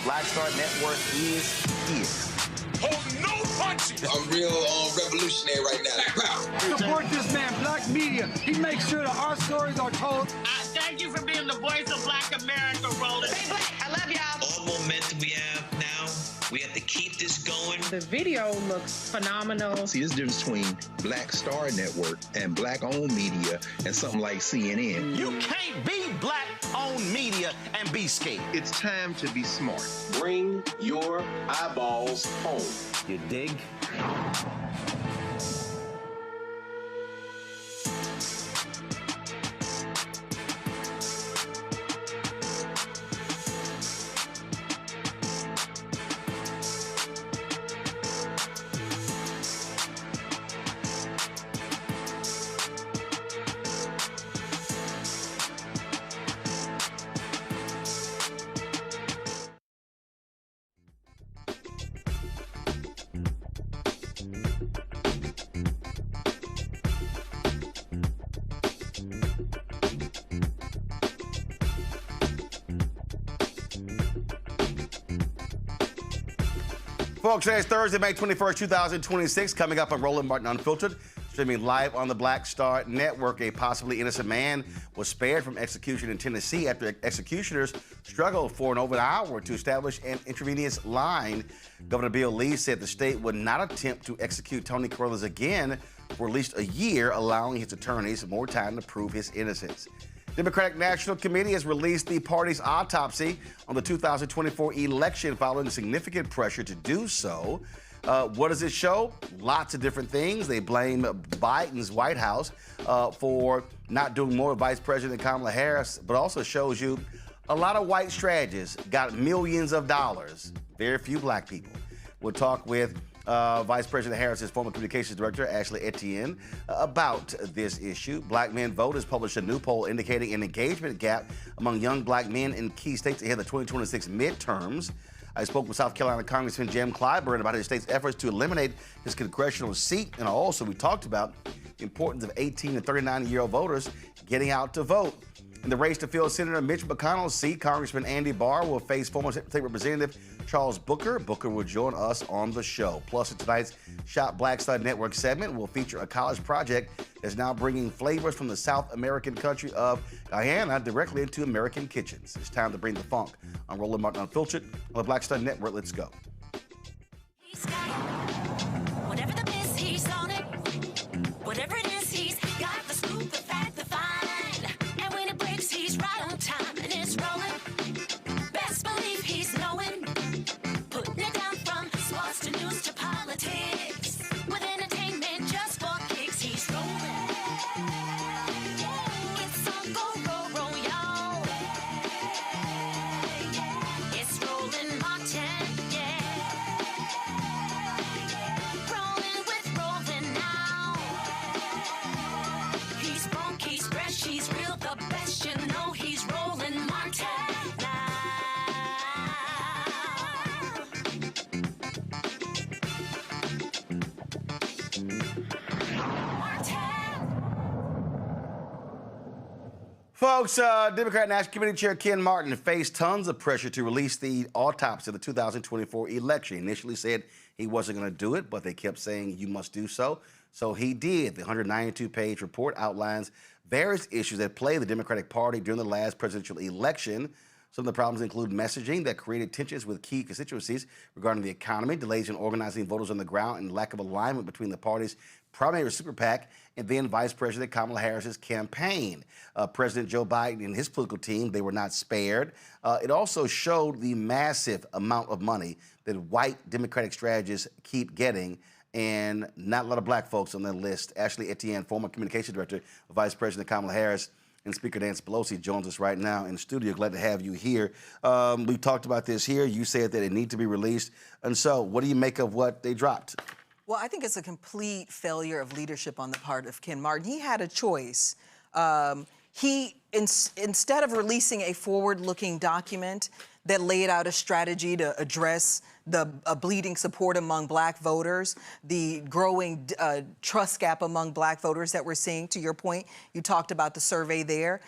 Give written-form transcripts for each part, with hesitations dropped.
Black Star Network is here. Hold no punches! I'm real revolutionary right now. Support this man, Black Media. He makes sure that our stories are told. Thank you for being the voice of Black America, Roland. Stay black. I love y'all. All momentum we have now, we have to keep this going. The video looks phenomenal. See, there's a difference between Black Star Network and Black-owned media and something like CNN. You can't be Black-owned media and be scared. It's time to be smart. Bring your eyeballs home. You dig? Folks, today is Thursday, May 21st, 2026. Coming up on Roland Martin Unfiltered, streaming live on the Black Star Network. A possibly innocent man was spared from execution in Tennessee after executioners struggled for over an hour to establish an intravenous line. Governor Bill Lee said the state would not attempt to execute Tony Carruthers again for at least a year, allowing his attorneys more time to prove his innocence. Democratic National Committee has released the party's autopsy on the 2024 election following significant pressure to do so. What does it show? Lots of different things. They blame Biden's White House for not doing more with Vice President Kamala Harris, but also shows you a lot of white strategists got millions of dollars. Very few black people. We'll talk with Vice President Harris's former communications director, Ashley Etienne, about this issue. Black Men Vote has published a new poll indicating an engagement gap among young black men in key states ahead of the 2026 midterms. I spoke with South Carolina Congressman Jim Clyburn about his state's efforts to eliminate his congressional seat, and also we talked about the importance of 18 and 39-year-old voters getting out to vote. In the race to fill Senator Mitch McConnell's seat, Congressman Andy Barr will face former State Representative Charles Booker. Booker will join us on the show. Plus, in tonight's Shop Black Star Network segment, will feature a college project that's now bringing flavors from the South American country of Guyana directly into American kitchens. It's time to bring the funk on Roland Martin Unfiltered on the Black Star Network. Let's go. He's got it. Whatever the miss, he's on it. Whatever it is, he's got the scoop, the fact, the find. And when it breaks, he's right on time and it's rolling. Best believe he's knowing. Putting it down from sports to news to politics. With entertainment just for kicks, he's rolling. It's on go, y'all. It's Roland Martin, yeah. Rolling with Roland now. He's funk, he's fresh, he's real, the best, you know he's Roland Martin now. Folks, Democrat National Committee Chair Ken Martin faced tons of pressure to release the autopsy of the 2024 election. He initially said he wasn't going to do it, but they kept saying you must do so. So he did. The 192-page report outlines various issues that plagued the Democratic Party during the last presidential election. Some of the problems include messaging that created tensions with key constituencies regarding the economy, delays in organizing voters on the ground, and lack of alignment between the party's primary super PAC and then Vice President Kamala Harris's campaign. President Joe Biden and his political team, they were not spared. It also showed the massive amount of money that white Democratic strategists keep getting, and not a lot of black folks on that list. Ashley Etienne, former communications director of Vice President Kamala Harris, and Speaker Nancy Pelosi joins us right now in the studio. Glad to have you here. We talked about this here. You said that it needs to be released. And so what do you make of what they dropped? Well, I think it's a complete failure of leadership on the part of Ken Martin. He had a choice. Instead of releasing a forward-looking document that laid out a strategy to address the bleeding support among black voters, the growing trust gap among black voters that we're seeing, to your point, you talked about the survey there.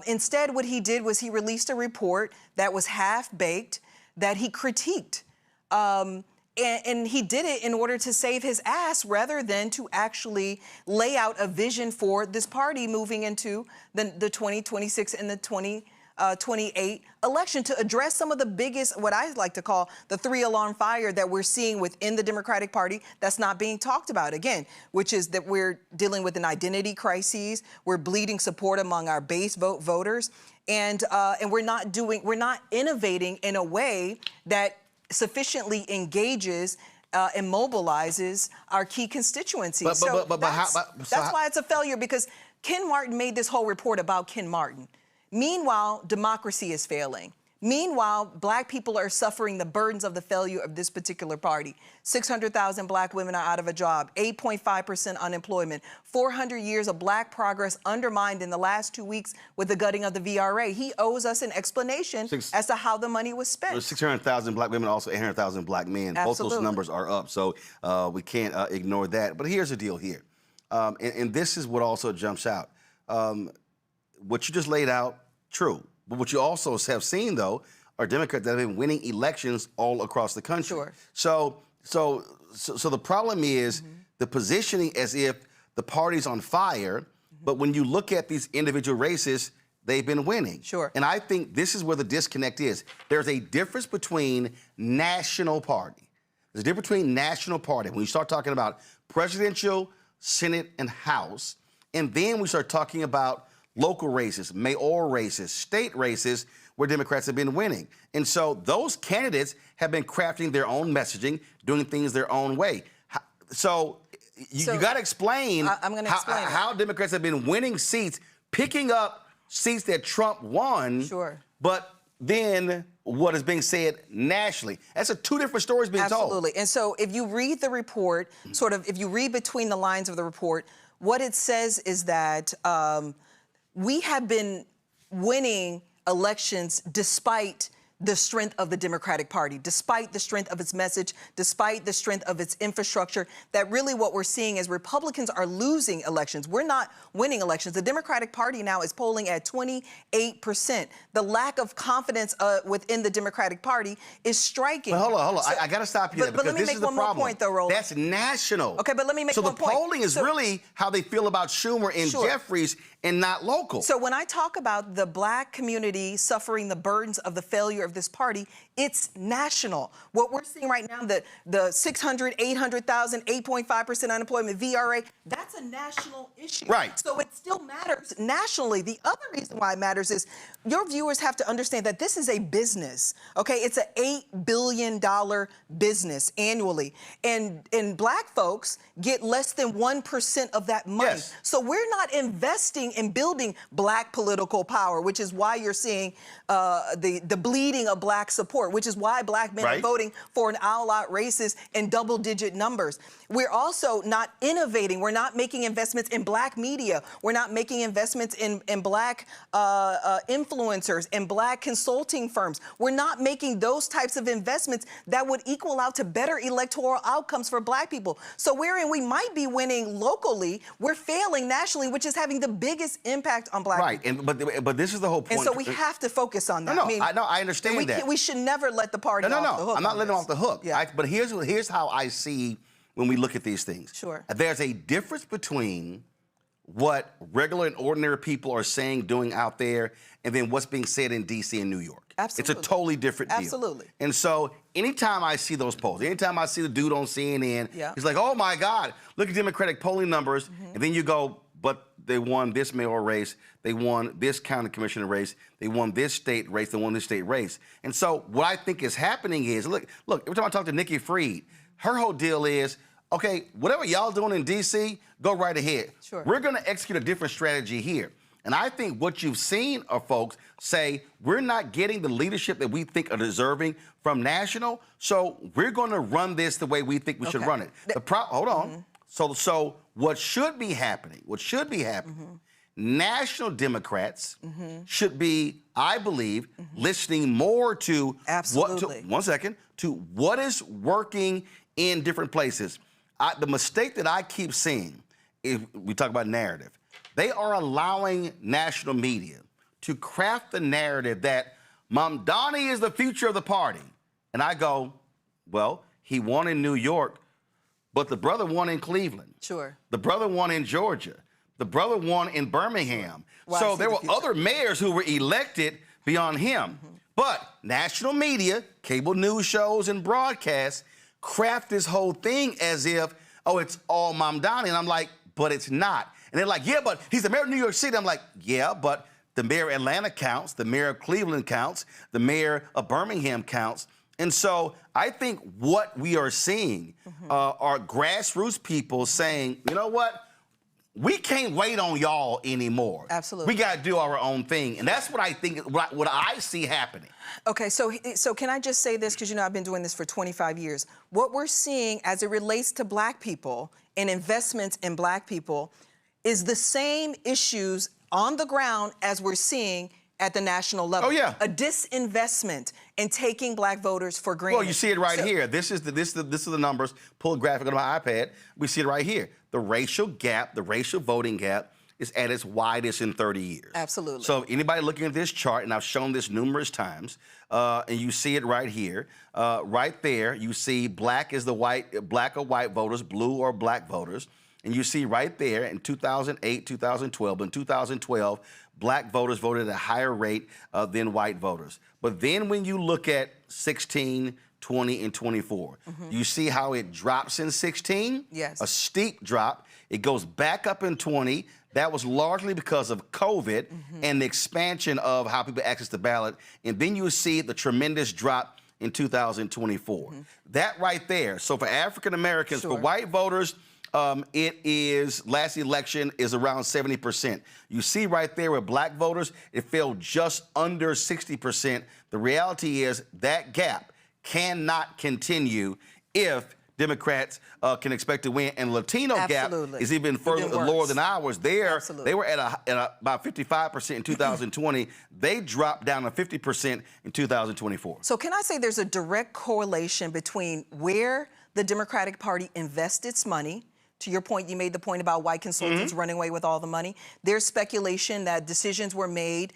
Instead, what he did was he released a report that was half-baked, that he critiqued. And he did it in order to save his ass rather than to actually lay out a vision for this party moving into the 2026 and the 2028 election to address some of the biggest, what I like to call the three-alarm fire that we're seeing within the Democratic Party that's not being talked about, again, which is that we're dealing with an identity crisis, we're bleeding support among our base voters, and we're not innovating in a way that sufficiently engages and mobilizes our key constituencies. That's why it's a failure, because Ken Martin made this whole report about Ken Martin. Meanwhile, democracy is failing. Meanwhile, black people are suffering the burdens of the failure of this particular party. 600,000 black women are out of a job, 8.5% unemployment, 400 years of black progress undermined in the last 2 weeks with the gutting of the VRA. He owes us an explanation as to how the money was spent. There's 600,000 black women, also 800,000 black men. Absolutely. Both those numbers are up, so we can't ignore that. But here's the deal here, and this is what also jumps out. What you just laid out, true. But what you also have seen, though, are Democrats that have been winning elections all across the country. Sure. So the problem is the positioning as if the party's on fire, but when you look at these individual races, they've been winning. Sure. And I think this is where the disconnect is. There's a difference between national party. There's a difference between national party. When you start talking about presidential, Senate, and House, and then we start talking about local races, mayoral races, state races, where Democrats have been winning. And so those candidates have been crafting their own messaging, doing things their own way. So you got to explain how Democrats have been winning seats, picking up seats that Trump won, but then what is being said nationally. That's two different stories being told. Absolutely. And so if you read the report, if you read between the lines of the report, what it says is that we have been winning elections despite the strength of the Democratic Party, despite the strength of its message, despite the strength of its infrastructure, that really what we're seeing is Republicans are losing elections. We're not winning elections. The Democratic Party now is polling at 28%. The lack of confidence within the Democratic Party is striking. But hold on. I got to stop you there, but let me make one more point, though, Roland. That's national. Okay, but let me make one point. So the polling is really how they feel about Schumer and Jeffries and not local. So when I talk about the black community suffering the burdens of the failure of this party, it's national. What we're seeing right now, the 600, 800,000, 8.5% unemployment, VRA, that's a national issue. Right. So it still matters nationally. The other reason why it matters is your viewers have to understand that this is a business, okay? It's an $8 billion business annually. And black folks get less than 1% of that money. Yes. So we're not investing in building black political power, which is why you're seeing the bleeding of black support, which is why black men are voting for an all-out races in double-digit numbers. We're also not innovating. We're not making investments in black media. We're not making investments in black influencers and black consulting firms. We're not making those types of investments that would equal out to better electoral outcomes for black people. So wherein we might be winning locally, we're failing nationally, which is having the biggest impact on black people. But this is the whole point. And so we have to focus on that. I understand that. We should never let the party off the hook. I'm not letting them off the hook. Yeah. But here's how I see when we look at these things. Sure. There's a difference between what regular and ordinary people are saying, doing out there, and then what's being said in D.C. and New York. Absolutely. It's a totally different deal. Absolutely. And so anytime I see those polls, anytime I see the dude on CNN, he's like, oh, my God, look at Democratic polling numbers. And then you go, but they won this mayoral race, they won this county commissioner race, they won this state race, they won this state race. And so what I think is happening is, look, every time I talk to Nikki Fried, her whole deal is, okay, whatever y'all doing in D.C., go right ahead. Sure. We're going to execute a different strategy here. And I think what you've seen are folks say, we're not getting the leadership that we think are deserving from national, so we're going to run this the way we think we should run it. Hold on. So what should be happening, national Democrats should be, I believe, listening more to what is working in different places. The mistake that I keep seeing, if we talk about narrative, they are allowing national media to craft the narrative that Mamdani is the future of the party. And I go, well, he won in New York, but the brother won in Cleveland. Sure. The brother won in Georgia. The brother won in Birmingham. So there were other mayors who were elected beyond him. But national media, cable news shows, and broadcasts craft this whole thing as if, oh, it's all Mamdani. And I'm like, but it's not. And they're like, yeah, but he's the mayor of New York City. I'm like, yeah, but the mayor of Atlanta counts, the mayor of Cleveland counts, the mayor of Birmingham counts. And so I think what we are seeing are grassroots people saying, you know what? We can't wait on y'all anymore. Absolutely. We got to do our own thing. And that's what I think, what I see happening. Okay, so can I just say this, because, you know, I've been doing this for 25 years. What we're seeing as it relates to black people and investments in black people is the same issues on the ground as we're seeing at the national level. Oh, yeah. A disinvestment in taking black voters for granted. Well, you see it right here. This is the numbers. Pull a graphic on my iPad. We see it right here. The racial gap, the racial voting gap, is at its widest in 30 years. Absolutely. So anybody looking at this chart, and I've shown this numerous times, and you see it right here, right there, you see black or white voters, blue or black voters, and you see right there in 2008, 2012, in 2012, black voters voted at a higher rate than white voters. But then when you look at 16, 20, and 24, you see how it drops in 16? Yes. A steep drop. It goes back up in 20. That was largely because of COVID and the expansion of how people access the ballot. And then you see the tremendous drop in 2024. That right there. So for African Americans, for white voters, it is, last election is around 70%. You see right there with black voters, it fell just under 60%. The reality is that gap cannot continue if Democrats can expect to win. And Latino gap is even further lower than ours. They were at about 55% in 2020. They dropped down to 50% in 2024. So can I say there's a direct correlation between where the Democratic Party invests its money? To your point, you made the point about white consultants running away with all the money. There's speculation that decisions were made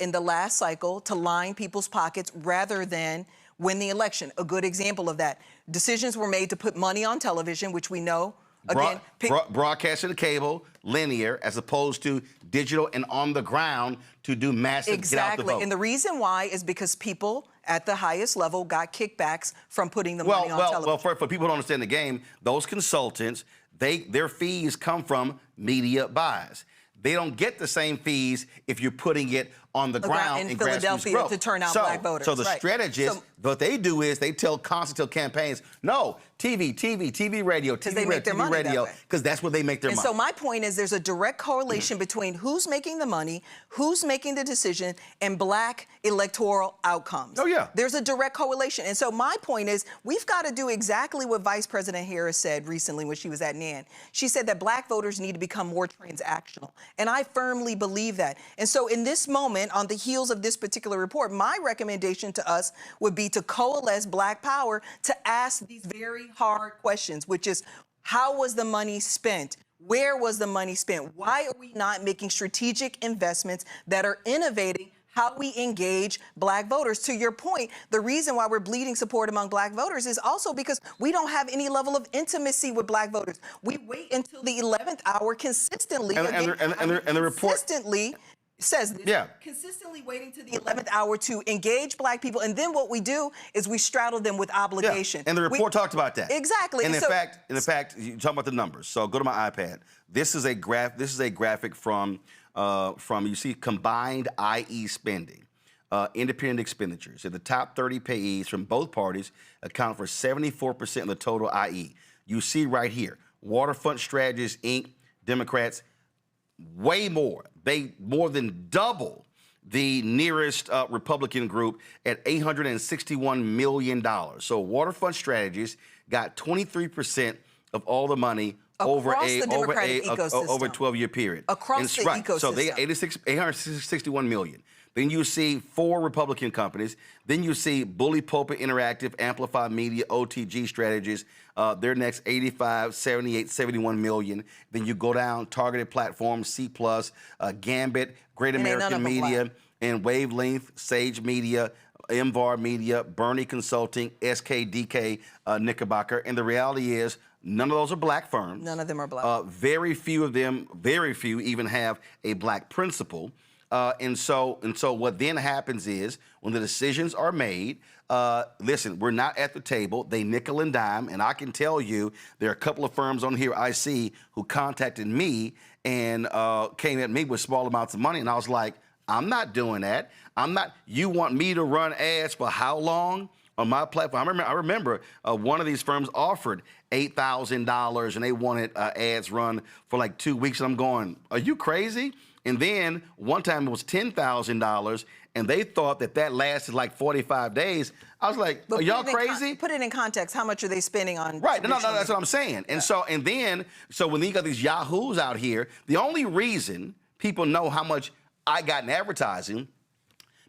in the last cycle to line people's pockets rather than win the election. A good example of that. Decisions were made to put money on television, which we know, again... broadcasting to cable, linear, as opposed to digital and on the ground to do massive get out the vote. And the reason why is because people at the highest level got kickbacks from putting the money on television. Well, for people who don't understand the game, those consultants, their fees come from media buys. They don't get the same fees if you're putting it on the ground in Philadelphia to turn out black voters. So the strategists, what they do is they tell campaigns, no, TV, radio, TV, radio, because that's where they make their money. And so my point is there's a direct correlation between who's making the money, who's making the decision, and black electoral outcomes. Oh, yeah. There's a direct correlation. And so my point is we've got to do exactly what Vice President Harris said recently when she was at NAN. She said that black voters need to become more transactional. And I firmly believe that. And so in this moment, on the heels of this particular report, my recommendation to us would be to coalesce black power to ask these very hard questions, which is, how was the money spent? Where was the money spent? Why are we not making strategic investments that are innovating how we engage black voters? To your point, the reason why we're bleeding support among black voters is also because we don't have any level of intimacy with black voters. We wait until the 11th hour consistently. And the report consistently says this, consistently waiting to the 11th hour to engage black people, and then what we do is we straddle them with obligation. And the report talked about that. Exactly. And in fact, you talk about the numbers. So go to my iPad. This is a graphic from you see combined IE spending, independent expenditures. So the top 30 payees from both parties account for 74% of the total IE. You see right here, Waterfront Strategies, Inc., Democrats, way more. They more than double the nearest Republican group at $861 million. So Waterfront Strategies got 23% of all the money over a 12-year period. Across the ecosystem. So they got 861 million. Then you see 4 Republican companies. Then you see Bully Pulpit Interactive, Amplify Media, OTG Strategies. They're next, 85, 78, 71 million. Then you go down, Targeted Platforms, C+, Gambit, Great American Media, in Wavelength, Sage Media, MVAR Media, Bernie Consulting, SKDK, Knickerbocker. And the reality is, none of those are black firms. None of them are black. Very few of them, very few even have a black principal. And so what then happens is when the decisions are made, listen, we're not at the table. They nickel and dime. And I can tell you there are a couple of firms on here I see who contacted me and came at me with small amounts of money. And I was like, I'm not doing that. You want me to run ads for how long on my platform? I remember one of these firms offered $8,000 and they wanted ads run for like 2 weeks. And I'm going, are you crazy? And then one time it was $10,000 and they thought that lasted like 45 days. I was like, are y'all crazy? Put it in context. How much are they spending on? Right. No, that's what I'm saying. And so when you got these yahoos out here, the only reason people know how much I got in advertising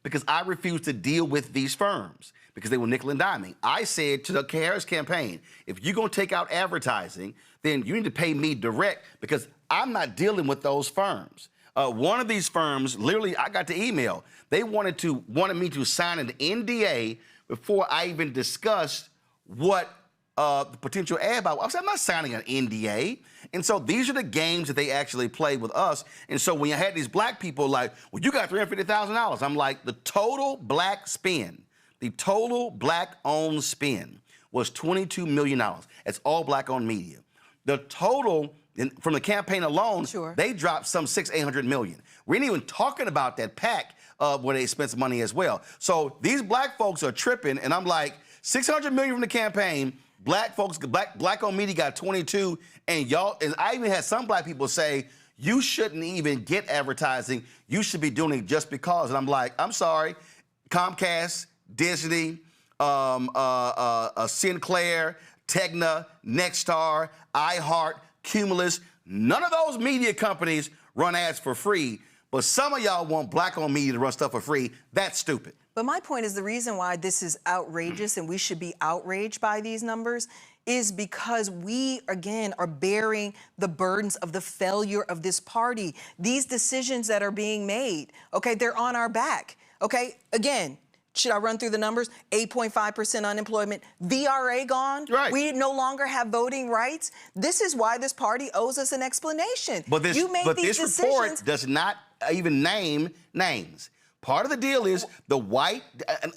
because I refused to deal with these firms because they were nickel and diming. I said to the Harris campaign, if you're going to take out advertising, then you need to pay me direct because I'm not dealing with those firms. One of these firms, literally, I got the email. They wanted me to sign an NDA before I even discussed what the potential ad buy. I said, I'm not signing an NDA. And so these are the games that they actually play with us. And so when you had these black people like, well, you got $350,000. I'm like, the total black spend, the total black-owned spend was $22 million. That's all black-owned media. The total from the campaign alone, they dropped some $600-800 million. We ain't even talking about that PAC where they spent some money as well. So these black folks are tripping, and I'm like, $600 million from the campaign. Black folks, black-owned media got 22, and I even had some black people say, you shouldn't even get advertising. You should be doing it just because. And I'm like, I'm sorry, Comcast, Disney, Sinclair, Tegna, Nexstar, iHeart, Cumulus, none of those media companies run ads for free, but some of y'all want black-owned media to run stuff for free. That's stupid. But my point is the reason why this is outrageous and we should be outraged by these numbers is because we, again, are bearing the burdens of the failure of this party. These decisions that are being made, okay, they're on our back, okay? Again, should I run through the numbers? 8.5% unemployment, VRA gone. Right. We no longer have voting rights. This is why this party owes us an explanation. But this decisions. report does not even name names. Part of the deal is the white,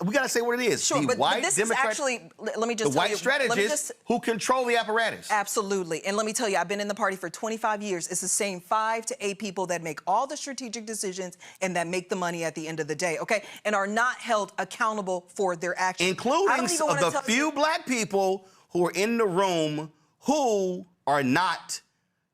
we got to say what it is. Sure, the but white this Democrats, is actually, let me just the tell white you, strategists who control the apparatus. Absolutely. And let me tell you, I've been in the party for 25 years. It's the same 5 to 8 people that make all the strategic decisions and that make the money at the end of the day, okay? And are not held accountable for their actions. Including the few black people who are in the room who are not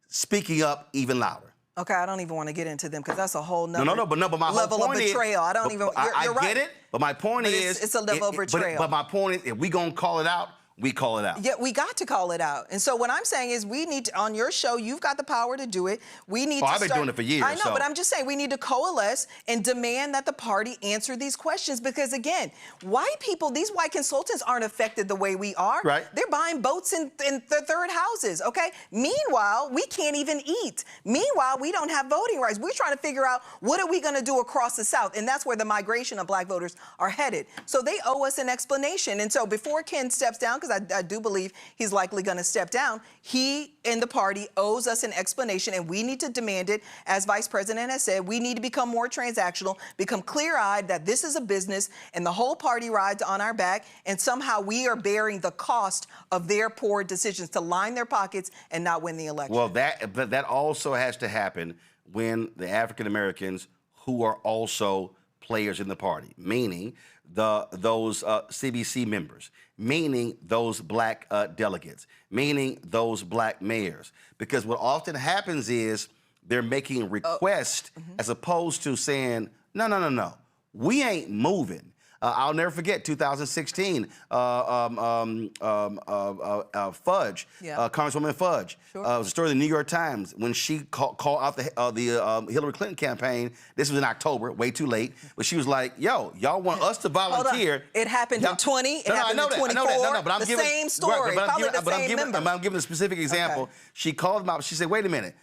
speaking up even louder. Okay, I don't even want to get into them because that's a whole nother but my level whole of point betrayal. I don't even. You're right. I get it, but my point is it's a level of betrayal. But my point is, if we gonna call it out, we call it out. Yeah, we got to call it out. And so what I'm saying is we need to, on your show, you've got the power to do it. We need to I've been doing it for years. I know, but I'm just saying we need to coalesce and demand that the party answer these questions because, again, white people, these white consultants aren't affected the way we are. Right. They're buying boats in the third houses, okay? Meanwhile, we can't even eat. Meanwhile, we don't have voting rights. We're trying to figure out what are we going to do across the South, and that's where the migration of black voters are headed. So they owe us an explanation. And so before Ken steps down, because I do believe he's likely going to step down, he and the party owes us an explanation, and we need to demand it. As Vice President has said, we need to become more transactional, become clear-eyed that this is a business and the whole party rides on our back, and somehow we are bearing the cost of their poor decisions to line their pockets and not win the election. Well, that also has to happen when the African Americans who are also players in the party, meaning those CBC members, meaning those black delegates, meaning those black mayors. Because what often happens is they're making requests as opposed to saying, no, we ain't moving. I'll never forget 2016. Fudge, Congresswoman Fudge. Sure. It was a story in the New York Times when she called out the Hillary Clinton campaign. This was in October, way too late. But she was like, "Yo, y'all want us to volunteer?" It happened in 20. It happened in 24. No, but I'm giving same story. I'm giving a specific example. Okay. She called them out. She said, "Wait a minute.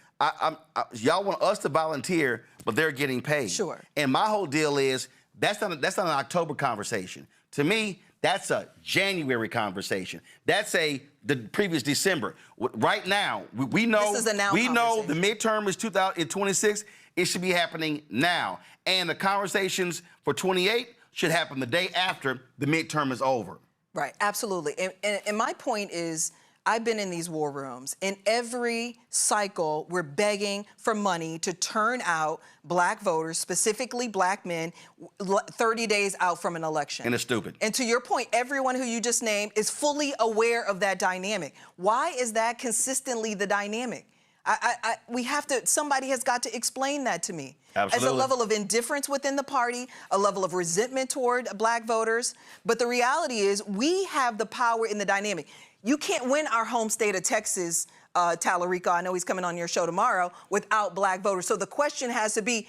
Y'all want us to volunteer, but they're getting paid." Sure. And my whole deal is that's not an October conversation. To me, that's a January conversation. That's the previous December. Right now, we know this is a now we know the midterm is 2026. It should be happening now, and the conversations for 28 should happen the day after the midterm is over. Right. Absolutely. And my point is, I've been in these war rooms. In every cycle, we're begging for money to turn out black voters, specifically black men, 30 days out from an election. And it's stupid. And to your point, everyone who you just named is fully aware of that dynamic. Why is that consistently the dynamic? We have to, somebody has got to explain that to me. Absolutely. As a level of indifference within the party, a level of resentment toward black voters. But the reality is we have the power in the dynamic. You can't win our home state of Texas, Tallarico, I know he's coming on your show tomorrow, without black voters. So the question has to be,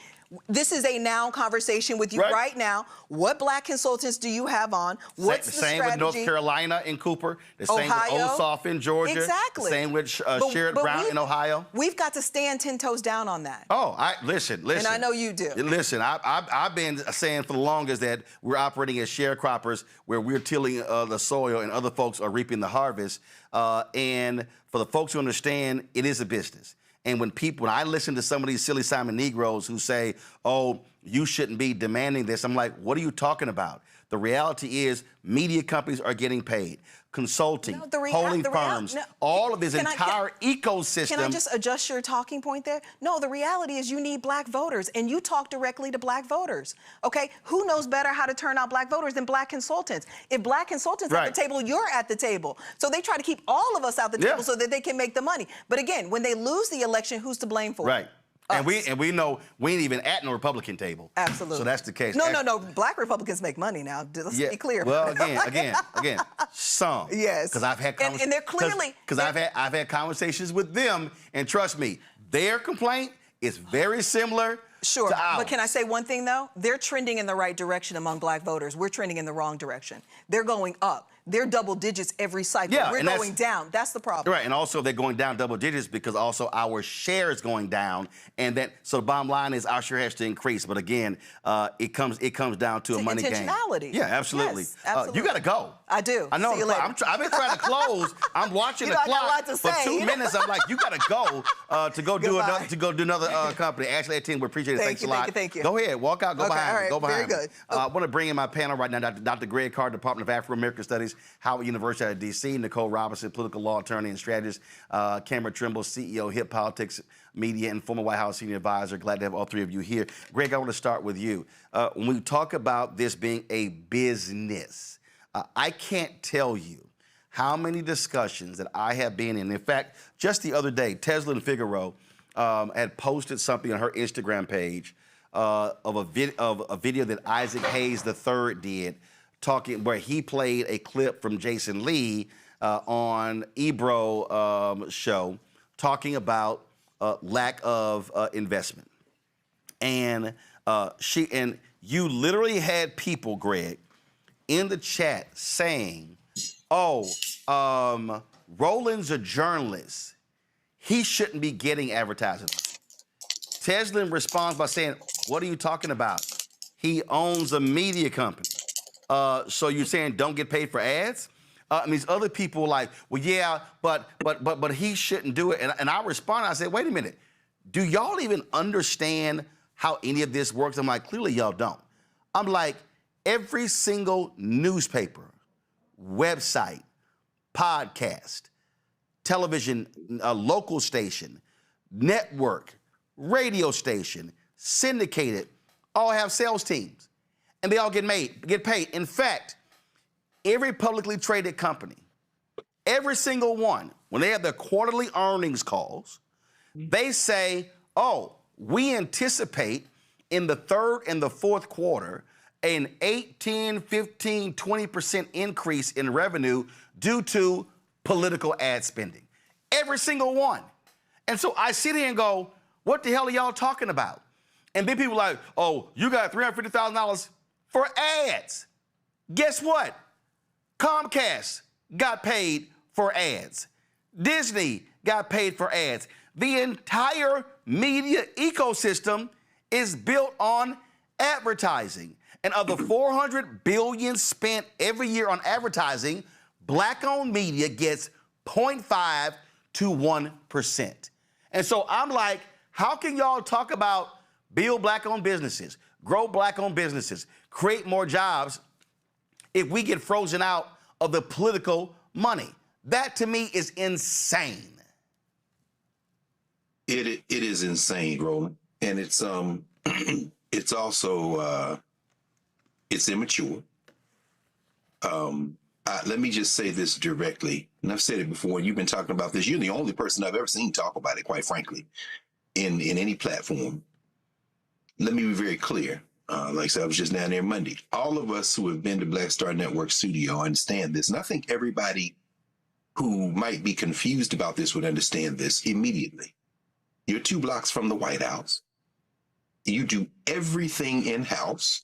this is a now conversation with you right now. What black consultants do you have on? What's the strategy? Same with North Carolina in Cooper. The same with Ossoff in Georgia. Exactly. Same with Sherrod Brown in Ohio. We've got to stand 10 toes down on that. Oh, listen. And I know you do. Listen, I've been saying for the longest that we're operating as sharecroppers, where we're tilling the soil and other folks are reaping the harvest. And for the folks who understand, it is a business. And when I listen to some of these silly Simon Negroes who say, "Oh, you shouldn't be demanding this," I'm like, what are you talking about? The reality is media companies are getting paid. Consulting, polling firms, all of this entire ecosystem. Can I just adjust your talking point there? No, the reality is you need black voters, and you talk directly to black voters, okay? Who knows better how to turn out black voters than black consultants? If black consultants are at the table, you're at the table. So they try to keep all of us at the table so that they can make the money. But again, when they lose the election, who's to blame for it? Right. And we know we ain't even at no Republican table. Absolutely. So that's the case. No. Black Republicans make money now. Let's be clear. Well, again, some. Yes. Because I've had and they're clearly because I've had conversations with them, and trust me, their complaint is very similar. Sure, to ours. but can I say one thing though? They're trending in the right direction among black voters. We're trending in the wrong direction. They're going up. They're double digits every cycle. Yeah, we're going down. That's the problem. Right, and also they're going down double digits because also our share is going down, and so the bottom line is our share has to increase. But again, it comes down to a money game. Intentionality. Yeah, absolutely. Yes, absolutely. You got to go. I do. I know. See you later. I've been trying to close. I'm watching the clock for 2 minutes. I'm like, you got to go to go do another company. Ashley Etienne, we appreciate it. Thanks a lot. Thank you. Go ahead, walk out, go behind. All right. Go behind. Very good. I want to bring in my panel right now, Dr. Greg Carr, Department of Afro-American Studies, Howard University out of D.C., Nicole Robinson, political law attorney and strategist, Cameron Trimble, CEO, Hip Politics Media, and former White House senior advisor. Glad to have all three of you here. Greg, I want to start with you. When we talk about this being a business, I can't tell you how many discussions that I have been in. In fact, just the other day, Teslyn Figaro had posted something on her Instagram page of a video that Isaac Hayes III did, where he played a clip from Jason Lee on Ebro show, talking about lack of investment, and you literally had people, Greg, in the chat saying, "Oh, Roland's a journalist. He shouldn't be getting advertising." Teslyn responds by saying, "What are you talking about? He owns a media company. So you're saying don't get paid for ads?" And these other people were like, "Well, yeah, but he shouldn't do it." And I responded, I said, "Wait a minute. Do y'all even understand how any of this works?" I'm like, "Clearly y'all don't." I'm like, every single newspaper, website, podcast, television, local station, network, radio station, syndicated, all have sales teams, and they all get paid. In fact, every publicly traded company, every single one, when they have their quarterly earnings calls, they say, "Oh, we anticipate in the third and the fourth quarter an 8, 10, 15, 20% increase in revenue due to political ad spending. Every single one. And so I sit here and go, what the hell are y'all talking about? And then people are like, oh, you got $350,000 for ads. Guess what? Comcast got paid for ads. Disney got paid for ads. The entire media ecosystem is built on advertising. And of the $400 billion spent every year on advertising, black-owned media gets 0.5 to 1%. And so I'm like, how can y'all talk about build black-owned businesses, grow black-owned businesses, create more jobs if we get frozen out of the political money? That to me is insane. It is insane, Roland, and it's it's also it's immature. Let me just say this directly, and I've said it before, and you've been talking about this. You're the only person I've ever seen talk about it, quite frankly, in any platform. Let me be very clear. Like I said, I was just down there Monday. All of us who have been to Black Star Network studio understand this, and I think everybody who might be confused about this would understand this immediately. You're 2 blocks from the White House. You do everything in-house.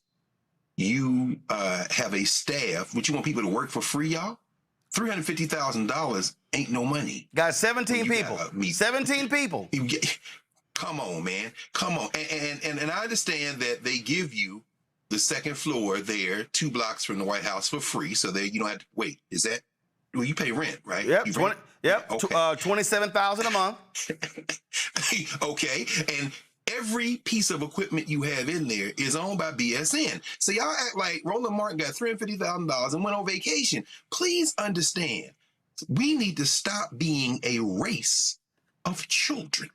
You have a staff. Would you want people to work for free, y'all? $350,000 ain't no money. Got 17 people. 17 people. Come on, man. Come on. And I understand that they give you the second floor there, 2 blocks from the White House for free. So you don't have to wait. Is that? Well, you pay rent, right? Yep. You rent? Yep. Okay. $27,000 a month. Okay. And every piece of equipment you have in there is owned by BSN. So y'all act like Roland Martin got $350,000 and went on vacation. Please understand, we need to stop being a race of children.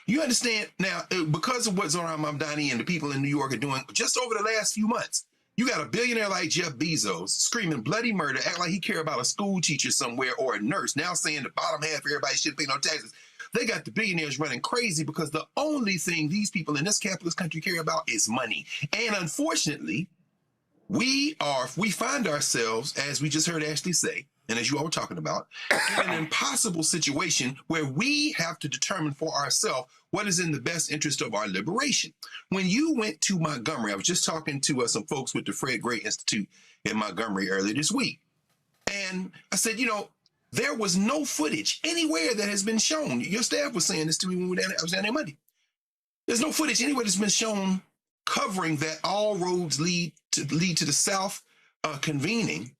You understand? Now, because of what's on Mamdani and the people in New York are doing just over the last few months, you got a billionaire like Jeff Bezos screaming bloody murder, act like he care about a school teacher somewhere or a nurse, now saying the bottom half of everybody should pay no taxes. They got the billionaires running crazy because the only thing these people in this capitalist country care about is money. And unfortunately, we find ourselves, as we just heard Ashley say, and as you all were talking about, in an impossible situation where we have to determine for ourselves what is in the best interest of our liberation. When you went to Montgomery, I was just talking to some folks with the Fred Gray Institute in Montgomery earlier this week. And I said, there was no footage anywhere that has been shown. Your staff was saying this to me when I was down there Monday. There's no footage anywhere that's been shown covering that all roads lead to the South convening,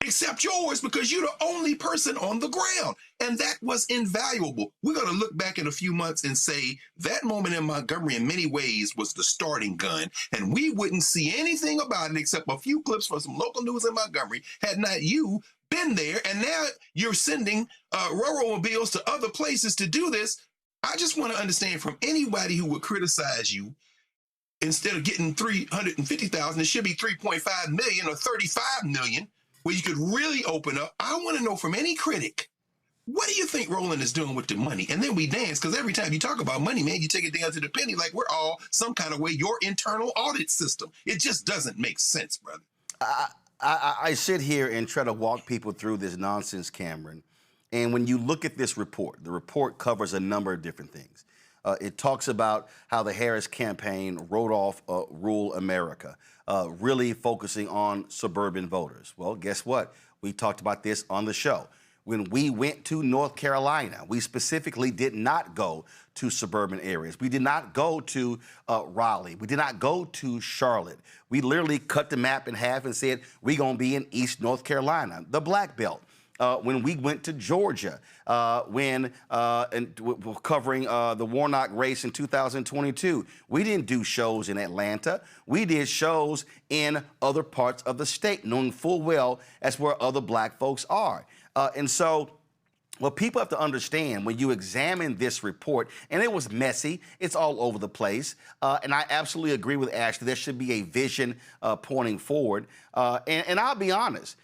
except yours, because you're the only person on the ground. And that was invaluable. We're going to look back in a few months and say that moment in Montgomery in many ways was the starting gun. And we wouldn't see anything about it except a few clips from some local news in Montgomery had not you been there. And now you're sending Roro-mobiles to other places to do this. I just want to understand from anybody who would criticize you, instead of getting $350,000, it should be $3.5 million or $35 million, where you could really open up. I want to know from any critic, what do you think Roland is doing with the money? And then we dance, because every time you talk about money, man, you take it down to the penny like we're all some kind of way your internal audit system. It just doesn't make sense, brother. I sit here and try to walk people through this nonsense, Cameron. And when you look at this report, the report covers a number of different things. It talks about how the Harris campaign wrote off rural America, really focusing on suburban voters. Well, guess what? We talked about this on the show. When we went to North Carolina, we specifically did not go to suburban areas. We did not go to Raleigh. We did not go to Charlotte. We literally cut the map in half and said, we're going to be in East North Carolina, the Black Belt. When we went to Georgia, covering the Warnock race in 2022, we didn't do shows in Atlanta. We did shows in other parts of the state, knowing full well that's where other black folks are. And so what people have to understand when you examine this report, and it was messy, it's all over the place, and I absolutely agree with Ashley, there should be a vision pointing forward. And I'll be honest,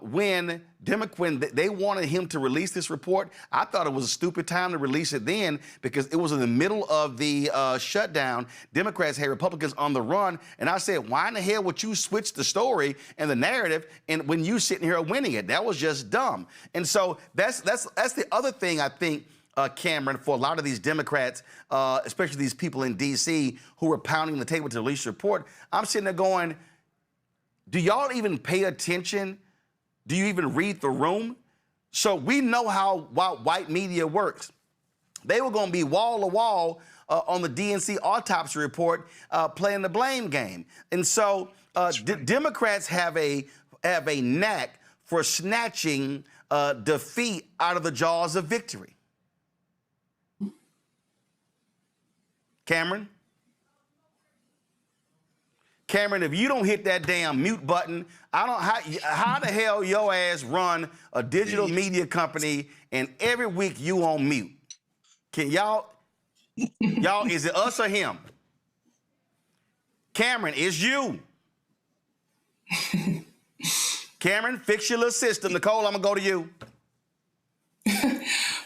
when they wanted him to release this report, I thought it was a stupid time to release it then because it was in the middle of the shutdown. Democrats had Republicans on the run, and I said, why in the hell would you switch the story and the narrative and when you sitting here winning it? That was just dumb. And so that's the other thing I think, Cameron, for a lot of these Democrats, especially these people in D.C. who were pounding the table to release the report. I'm sitting there going, do y'all even pay attention? Do you even read the room? So we know how white media works. They were going to be wall to wall on the DNC autopsy report, playing the blame game. And so Democrats have a knack for snatching defeat out of the jaws of victory. Cameron? Cameron, if you don't hit that damn mute button, I don't how the hell your ass run a digital media company and every week you on mute? Can y'all, is it us or him? Cameron, it's you. Cameron, fix your little system. Nicole, I'm gonna go to you.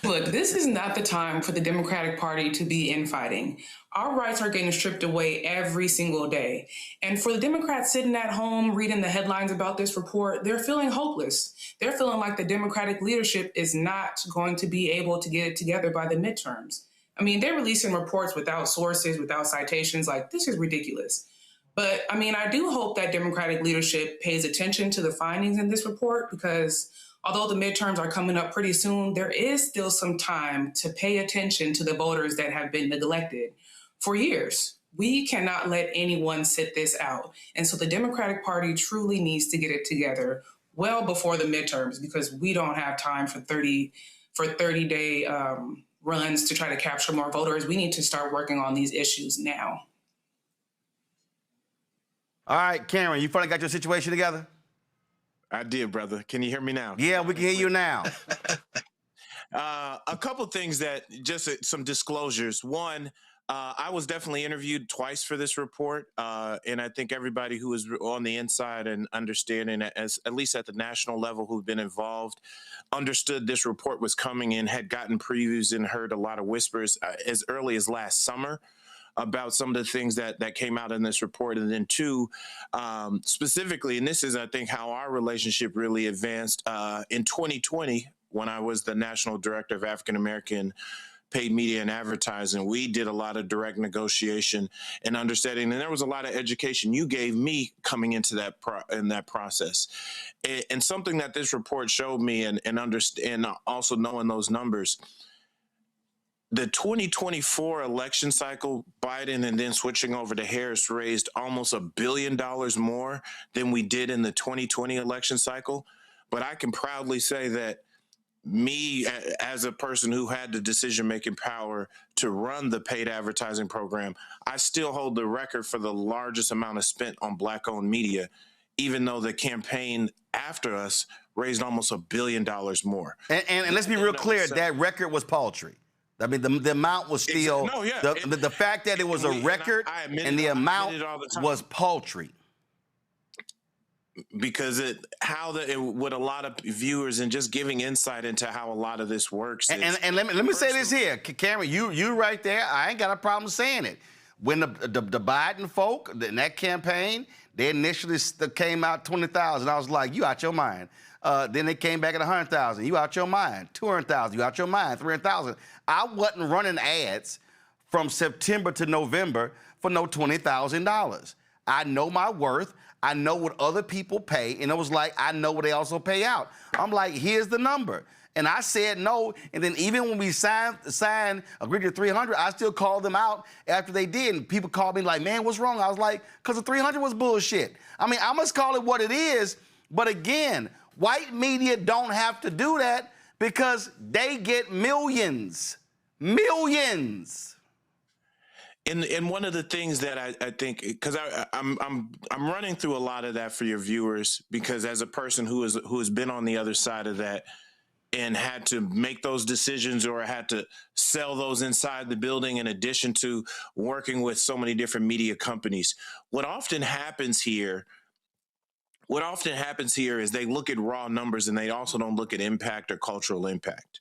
Look, this is not the time for the Democratic Party to be infighting. Our rights are getting stripped away every single day. And for the Democrats sitting at home reading the headlines about this report, they're feeling hopeless. They're feeling like the Democratic leadership is not going to be able to get it together by the midterms. I mean, they're releasing reports without sources, without citations. Like, this is ridiculous. But, I mean, I do hope that Democratic leadership pays attention to the findings in this report because although the midterms are coming up pretty soon, there is still some time to pay attention to the voters that have been neglected for years. We cannot let anyone sit this out. And so the Democratic Party truly needs to get it together well before the midterms because we don't have time for 30-day runs to try to capture more voters. We need to start working on these issues now. All right, Cameron, you finally got your situation together? I did, brother. Can you hear me now? Yeah, we can hear you now. A couple things that just some disclosures. One, I was definitely interviewed twice for this report, and I think everybody who is on the inside and understanding, as at least at the national level, who've been involved, understood this report was coming and had gotten previews and heard a lot of whispers as early as last summer about some of the things that came out in this report. And then two, specifically, and this is, I think, how our relationship really advanced in 2020, when I was the National Director of African American Paid Media and Advertising, we did a lot of direct negotiation and understanding, and there was a lot of education you gave me coming into that process. And something that this report showed me and also knowing those numbers, the 2024 election cycle, Biden and then switching over to Harris raised almost $1 billion more than we did in the 2020 election cycle. But I can proudly say that me, as a person who had the decision-making power to run the paid advertising program, I still hold the record for the largest amount of spent on Black-owned media, even though the campaign after us raised almost $1 billion more. And let's be real clear, that record was paltry. I mean, the amount was still, the fact that it was a record and the amount was paltry. Because with a lot of viewers and just giving insight into how a lot of this works. And let me say this here, Cameron, you right there, I ain't got a problem saying it. When the Biden folk, in that campaign, they initially came out 20,000. I was like, you out your mind. Then they came back at 100,000. You out your mind. 200,000. You out your mind. 300,000. I wasn't running ads from September to November for no $20,000. I know my worth. I know what other people pay. And it was like, I know what they also pay out. I'm like, here's the number. And I said no. And then even when we signed agreed to 300, I still called them out after they did. And people called me like, man, what's wrong? I was like, because the 300 was bullshit. I mean, I must call it what it is. But again, white media don't have to do that because they get millions. Millions. And one of the things that I think, because I'm running through a lot of that for your viewers, because as a person who has been on the other side of that and had to make those decisions or had to sell those inside the building, in addition to working with so many different media companies, what often happens here what often happens here is they look at raw numbers and they also don't look at impact or cultural impact.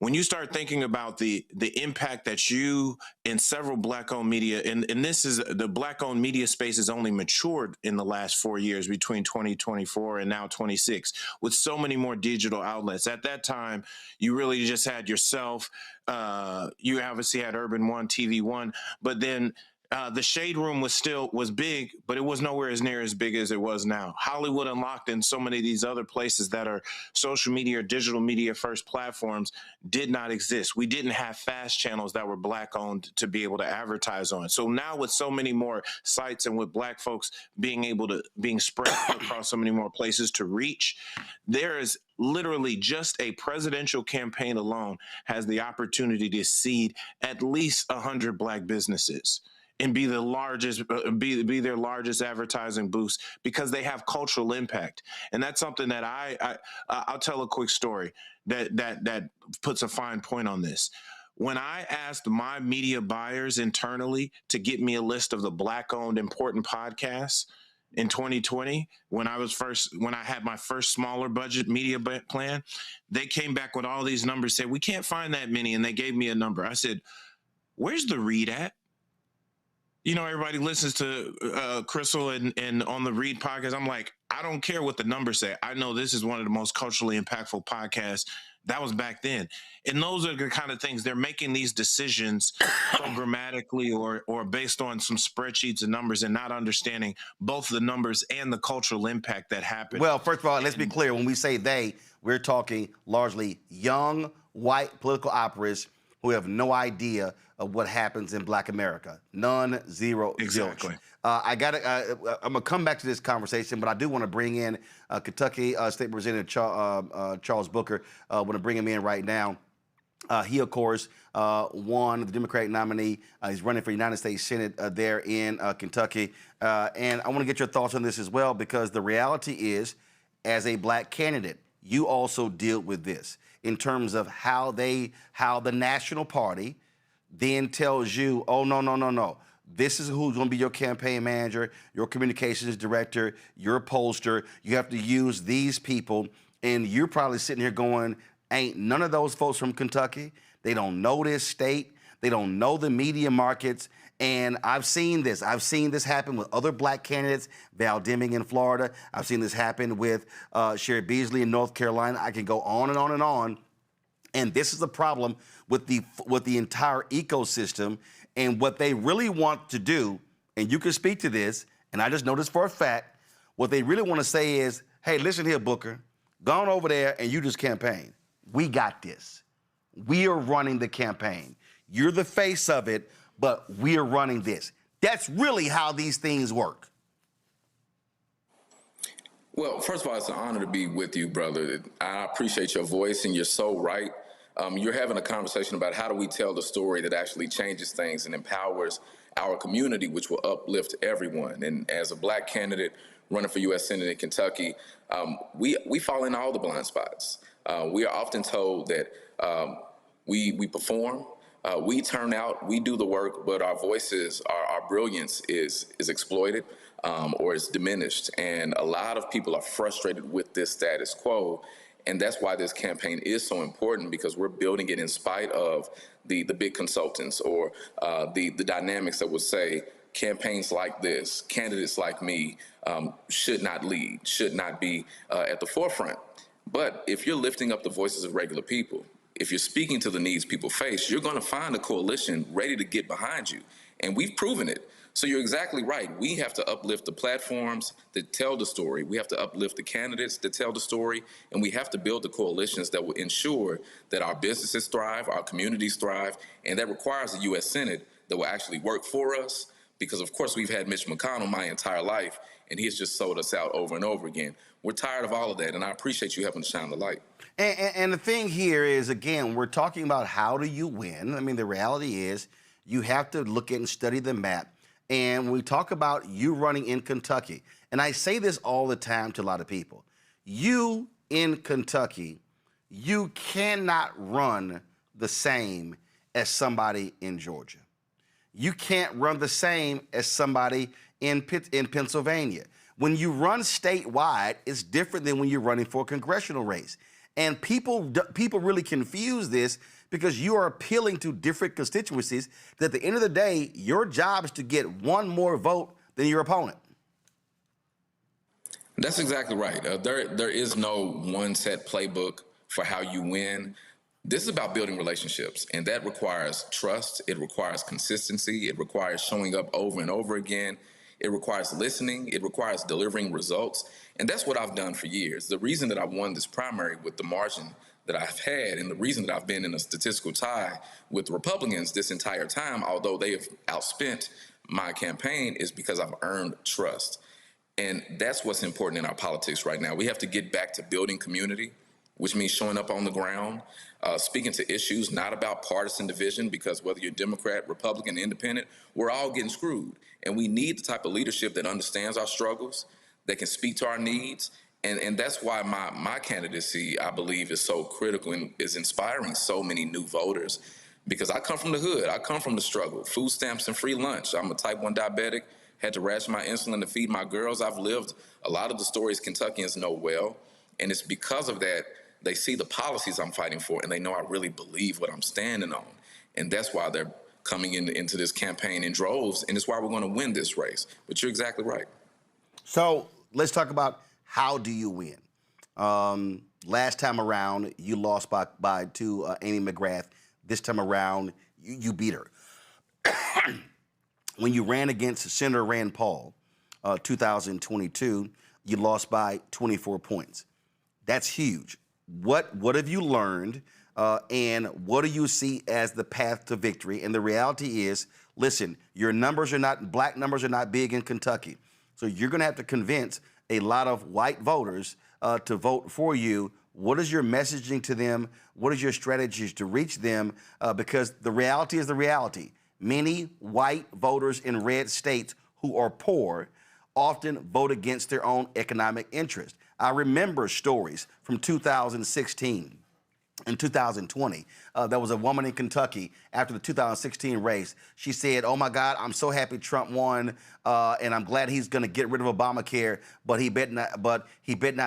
When you start thinking about the impact that you in several Black-owned media, and this is the Black-owned media space has only matured in the last 4 years between 2024 and now 26, with so many more digital outlets. At that time, you really just had yourself. You obviously had Urban One, TV One, but then the Shade Room was big, but it was nowhere as near as big as it was now. Hollywood Unlocked and so many of these other places that are social media or digital media first platforms did not exist. We didn't have fast channels that were Black owned to be able to advertise on. So now with so many more sites and with Black folks being spread across so many more places to reach, there is literally just a presidential campaign alone has the opportunity to seed at least 100 Black businesses and be the largest, be their largest advertising boost because they have cultural impact. And that's something that I'll tell a quick story that puts a fine point on this. When I asked my media buyers internally to get me a list of the Black-owned important podcasts in 2020, when I had my first smaller budget media plan, they came back with all these numbers, said, we can't find that many. And they gave me a number. I said, where's the read at? You know, everybody listens to Crystal and on the Read podcast. I'm like, I don't care what the numbers say. I know this is one of the most culturally impactful podcasts. That was back then. And those are the kind of things they're making these decisions programmatically or based on some spreadsheets and numbers and not understanding both the numbers and the cultural impact that happened. Well, first of all, let's be clear. When we say they, we're talking largely young, white political operatives who have no idea of what happens in Black America. None, zero, exactly. I'm gonna come back to this conversation, but I do want to bring in Kentucky State Representative Charles Booker. I want to bring him in right now. He, of course, won the Democratic nominee. He's running for United States Senate there in Kentucky. And I want to get your thoughts on this as well, because the reality is, as a Black candidate, you also deal with this in terms of how the national party then tells you, oh, no. This is who's going to be your campaign manager, your communications director, your pollster. You have to use these people. And you're probably sitting here going, ain't none of those folks from Kentucky. They don't know this state. They don't know the media markets. And I've seen this. I've seen this happen with other Black candidates, Val Deming in Florida. I've seen this happen with Sherry Beasley in North Carolina. I can go on and on and on. And this is the problem with the entire ecosystem. And what they really want to do, and you can speak to this, and I just know this for a fact, what they really want to say is, hey, listen here, Booker, go on over there and you just campaign. We got this. We are running the campaign. You're the face of it, but we're running this. That's really how these things work. Well, first of all, it's an honor to be with you, brother. I appreciate your voice, and you're so right. You're having a conversation about how do we tell the story that actually changes things and empowers our community, which will uplift everyone. And as a Black candidate running for U.S. Senate in Kentucky, we fall in all the blind spots. We are often told that we perform, we turn out, we do the work, but our voices, our brilliance is exploited or is diminished. And a lot of people are frustrated with this status quo. And that's why this campaign is so important, because we're building it in spite of the big consultants or the dynamics that would say campaigns like this, candidates like me, should not lead, should not be at the forefront. But if you're lifting up the voices of regular people, if you're speaking to the needs people face, you're going to find a coalition ready to get behind you. And we've proven it. So you're exactly right. We have to uplift the platforms that tell the story. We have to uplift the candidates that tell the story. And we have to build the coalitions that will ensure that our businesses thrive, our communities thrive. And that requires a U.S. Senate that will actually work for us. Because, of course, we've had Mitch McConnell my entire life, and he's just sold us out over and over again. We're tired of all of that, and I appreciate you helping to shine the light. And the thing here is, again, we're talking about how do you win. I mean, the reality is you have to look at and study the map. And when we talk about you running in Kentucky, and I say this all the time to a lot of people, you in Kentucky, you cannot run the same as somebody in Georgia. You can't run the same as somebody in Pennsylvania. When you run statewide, it's different than when you're running for a congressional race. And people really confuse this because you are appealing to different constituencies that at the end of the day, your job is to get one more vote than your opponent. That's exactly right. There is no one set playbook for how you win. This is about building relationships, and that requires trust. It requires consistency. It requires showing up over and over again. It requires listening. It requires delivering results. And that's what I've done for years. The reason that I've won this primary with the margin that I've had, and the reason that I've been in a statistical tie with Republicans this entire time, although they have outspent my campaign, is because I've earned trust. And that's what's important in our politics right now. We have to get back to building community, which means showing up on the ground, speaking to issues, not about partisan division, because whether you're Democrat, Republican, Independent, we're all getting screwed. And we need the type of leadership that understands our struggles, that can speak to our needs. And that's why my candidacy, I believe, is so critical and is inspiring so many new voters, because I come from the hood. I come from the struggle. Food stamps and free lunch. I'm a type 1 diabetic, had to ration my insulin to feed my girls. I've lived a lot of the stories Kentuckians know well. And it's because of that, they see the policies I'm fighting for, and they know I really believe what I'm standing on. And that's why they're coming into this campaign in droves, and it's why we're going to win this race. But you're exactly right. So let's talk about how do you win. Last time around, you lost to Amy McGrath. This time around, you beat her. When you ran against Senator Rand Paul, 2022, you lost by 24 points. That's huge. What have you learned, and what do you see as the path to victory? And the reality is, listen, black numbers are not big in Kentucky. So you're going to have to convince a lot of white voters to vote for you. What is your messaging to them? What is your strategies to reach them? Because the reality is the reality. Many white voters in red states who are poor often vote against their own economic interest. I remember stories from 2016 and 2020. There was a woman in Kentucky after the 2016 race. She said, "Oh my God, I'm so happy Trump won, and I'm glad he's going to get rid of Obamacare, but he bet not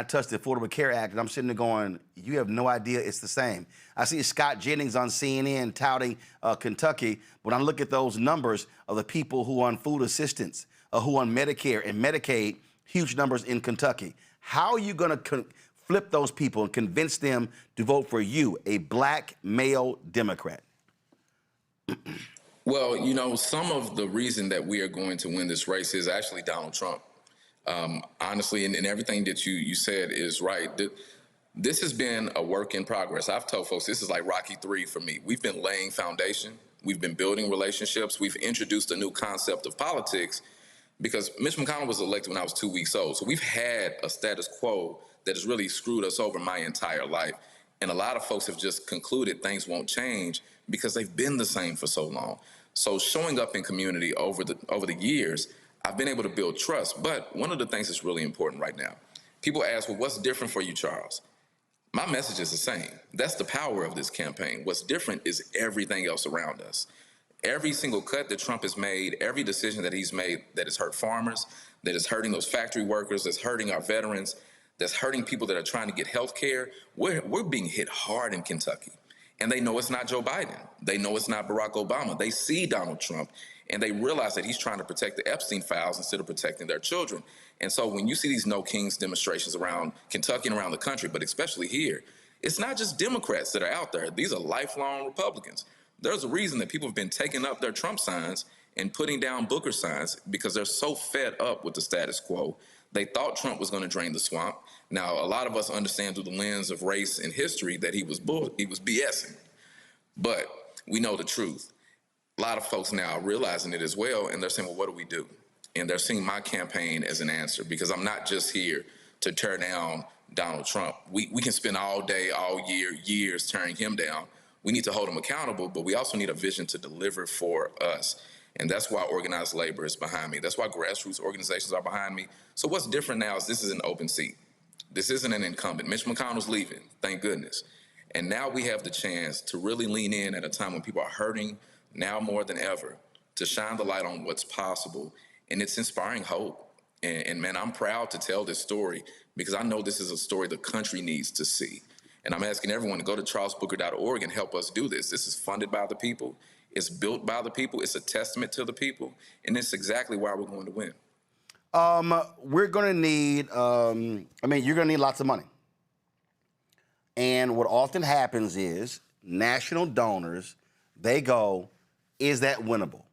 touch the Affordable Care Act." And I'm sitting there going, "You have no idea it's the same." I see Scott Jennings on CNN touting Kentucky, but I look at those numbers of the people who are on food assistance, who are on Medicare and Medicaid, huge numbers in Kentucky. How are you going to flip those people and convince them to vote for you, a black male Democrat? Well, you know, some of the reason that we are going to win this race is actually Donald Trump. Honestly, and everything that you said is right. This has been a work in progress. I've told folks this is like Rocky III for me. We've been laying foundation. We've been building relationships. We've introduced a new concept of politics because Mitch McConnell was elected when I was 2 weeks old. So we've had a status quo that has really screwed us over my entire life. And a lot of folks have just concluded things won't change because they've been the same for so long. So showing up in community over the years, I've been able to build trust. But one of the things that's really important right now, people ask, well, what's different for you, Charles? My message is the same. That's the power of this campaign. What's different is everything else around us. Every single cut that Trump has made, every decision that he's made that has hurt farmers, that is hurting those factory workers, that's hurting our veterans, that's hurting people that are trying to get health care, we're being hit hard in Kentucky. And they know it's not Joe Biden. They know it's not Barack Obama. They see Donald Trump, and they realize that he's trying to protect the Epstein files instead of protecting their children. And so when you see these No Kings demonstrations around Kentucky and around the country, but especially here, it's not just Democrats that are out there. These are lifelong Republicans. There's a reason that people have been taking up their Trump signs and putting down Booker signs because they're so fed up with the status quo. They thought Trump was going to drain the swamp. Now, a lot of us understand through the lens of race and history that he was BSing. But we know the truth. A lot of folks now are realizing it as well, and they're saying, well, what do we do? And they're seeing my campaign as an answer because I'm not just here to tear down Donald Trump. We can spend all day, all year, years tearing him down. We need to hold him accountable, but we also need a vision to deliver for us. And that's why organized labor is behind me. That's why grassroots organizations are behind me. So what's different now is this is an open seat. This isn't an incumbent. Mitch McConnell's leaving, thank goodness. And now we have the chance to really lean in at a time when people are hurting, now more than ever, to shine the light on what's possible. And it's inspiring hope. And man, I'm proud to tell this story because I know this is a story the country needs to see. And I'm asking everyone to go to charlesbooker.org and help us do this. This is funded by the people. It's built by the people. It's a testament to the people. And it's exactly why we're going to win. We're going to need, you're going to need lots of money. And what often happens is national donors, they go, is that winnable?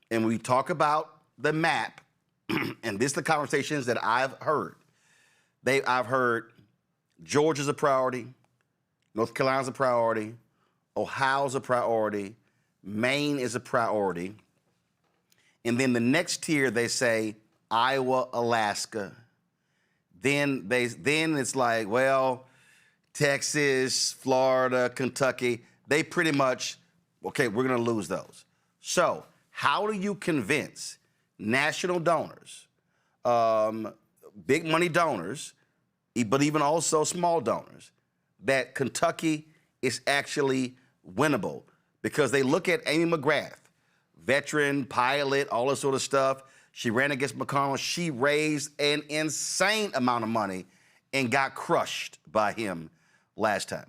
And we talk about the map, and this is the conversations that I've heard. I've heard Georgia's a priority, North Carolina's a priority, Ohio's a priority, Maine is a priority. And then the next tier, they say Iowa, Alaska. Then it's like, well, Texas, Florida, Kentucky, they pretty much, okay, we're going to lose those. So how do you convince national donors, big money donors, but even also small donors, that Kentucky is actually winnable? Because they look at Amy McGrath, veteran, pilot, all this sort of stuff. She ran against McConnell. She raised an insane amount of money and got crushed by him last time.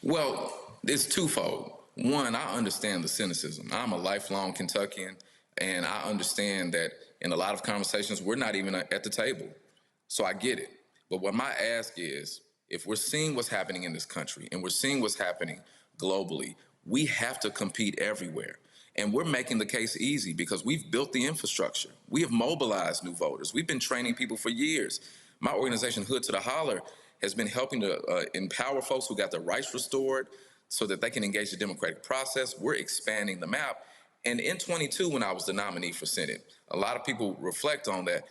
Well, it's twofold. One, I understand the cynicism. I'm a lifelong Kentuckian, and I understand that in a lot of conversations, we're not even at the table. So I get it. But what my ask is, if we're seeing what's happening in this country and we're seeing what's happening globally, we have to compete everywhere. And we're making the case easy because we've built the infrastructure. We have mobilized new voters. We've been training people for years. My organization, Hood to the Holler, has been helping to empower folks who got their rights restored so that they can engage the democratic process. We're expanding the map. And in 22, when I was the nominee for Senate, a lot of people reflect on that.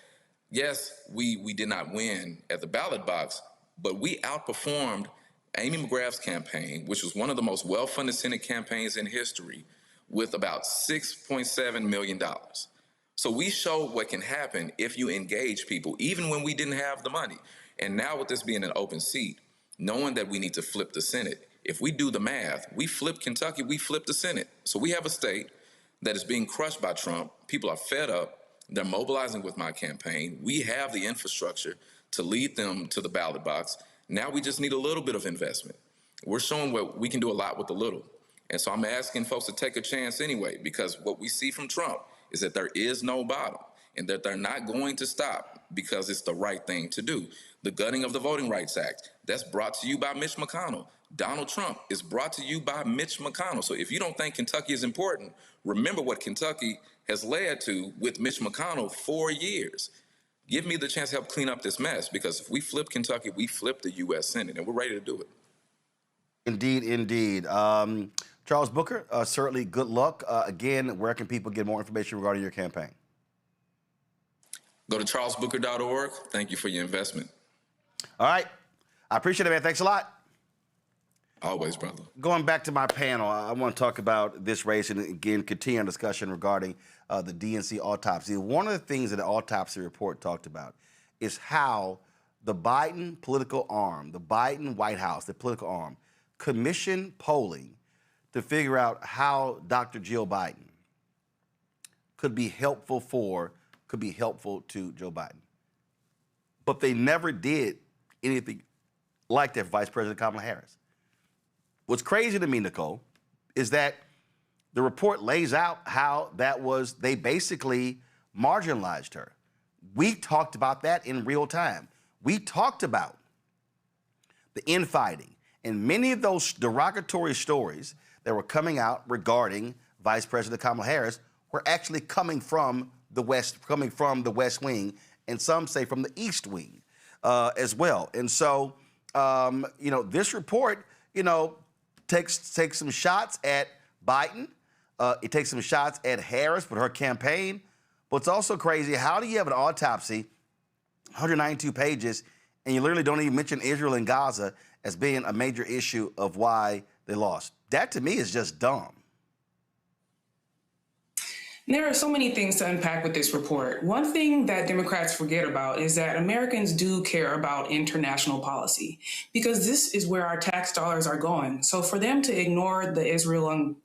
Yes, we did not win at the ballot box, but we outperformed Amy McGrath's campaign, which was one of the most well-funded Senate campaigns in history, with about $6.7 million. So we showed what can happen if you engage people, even when we didn't have the money. And now with this being an open seat, knowing that we need to flip the Senate, if we do the math, we flip Kentucky, we flip the Senate. So we have a state that is being crushed by Trump. People are fed up. They're mobilizing with my campaign. We have the infrastructure to lead them to the ballot box. Now we just need a little bit of investment. We're showing what we can do a lot with a little. And so I'm asking folks to take a chance anyway, because what we see from Trump is that there is no bottom and that they're not going to stop because it's the right thing to do. The gutting of the Voting Rights Act, that's brought to you by Mitch McConnell. Donald Trump is brought to you by Mitch McConnell. So if you don't think Kentucky is important, remember what Kentucky has led to with Mitch McConnell 4 years. Give me the chance to help clean up this mess, because if we flip Kentucky, we flip the U.S. Senate, and we're ready to do it. Indeed, indeed. Charles Booker, certainly good luck. Again, where can people get more information regarding your campaign? Go to charlesbooker.org. Thank you for your investment. All right. I appreciate it, man. Thanks a lot. Always, brother. Going back to my panel, I want to talk about this race and, again, continue our discussion regarding the DNC autopsy. One of the things that the autopsy report talked about is how the Biden political arm, the Biden White House, the political arm, commissioned polling to figure out how Dr. Jill Biden could be helpful to Joe Biden. But they never did anything like that for Vice President Kamala Harris. What's crazy to me, Nicole, is that the report lays out how they basically marginalized her. We talked about that in real time. We talked about the infighting and many of those derogatory stories that were coming out regarding Vice President Kamala Harris were actually coming from the West Wing, and some say from the East Wing as well. And so, this report, takes some shots at Biden. It takes some shots at Harris with her campaign. But it's also crazy. How do you have an autopsy, 192 pages, and you literally don't even mention Israel and Gaza as being a major issue of why they lost? That, to me, is just dumb. There are so many things to unpack with this report. One thing that Democrats forget about is that Americans do care about international policy, because this is where our tax dollars are going. So for them to ignore the Israel and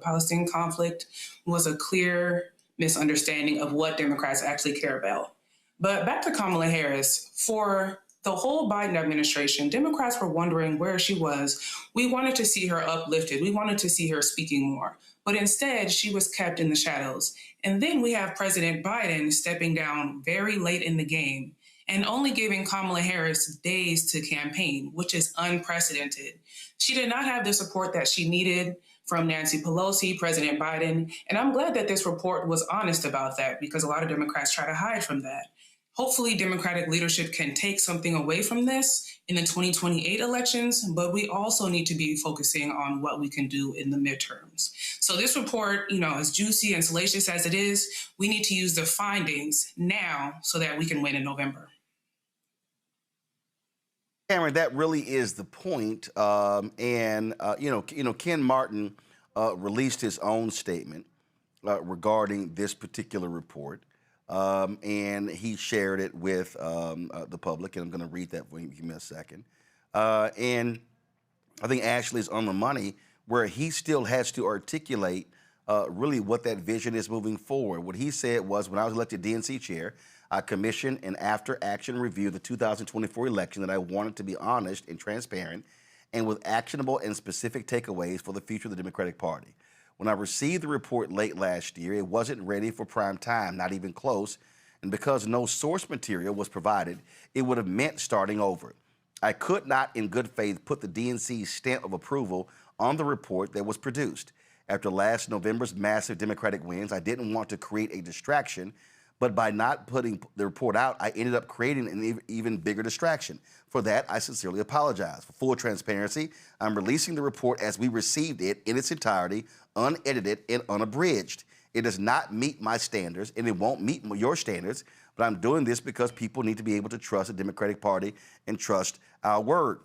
Palestine conflict was a clear misunderstanding of what Democrats actually care about. But back to Kamala Harris. For the whole Biden administration, Democrats were wondering where she was. We wanted to see her uplifted. We wanted to see her speaking more. But instead, she was kept in the shadows. And then we have President Biden stepping down very late in the game and only giving Kamala Harris days to campaign, which is unprecedented. She did not have the support that she needed from Nancy Pelosi, President Biden, and I'm glad that this report was honest about that because a lot of Democrats try to hide from that. Hopefully, Democratic leadership can take something away from this in the 2028 elections, but we also need to be focusing on what we can do in the midterms. So this report, as juicy and salacious as it is, we need to use the findings now so that we can win in November. Cameron, that really is the point. Ken Martin released his own statement regarding this particular report. And he shared it with the public, and I'm going to read that for you. Give me a second. And I think Ashley's on the money where he still has to articulate really what that vision is moving forward. What he said was, when I was elected DNC chair, I commissioned an after-action review of the 2024 election that I wanted to be honest and transparent and with actionable and specific takeaways for the future of the Democratic Party. When I received the report late last year, it wasn't ready for prime time, not even close, and because no source material was provided, it would have meant starting over. I could not, in good faith, put the DNC's stamp of approval on the report that was produced. After last November's massive Democratic wins, I didn't want to create a distraction, but by not putting the report out, I ended up creating an even bigger distraction. For that, I sincerely apologize. For full transparency, I'm releasing the report as we received it in its entirety, unedited and unabridged. It does not meet my standards, and it won't meet your standards, but I'm doing this because people need to be able to trust the Democratic Party and trust our word.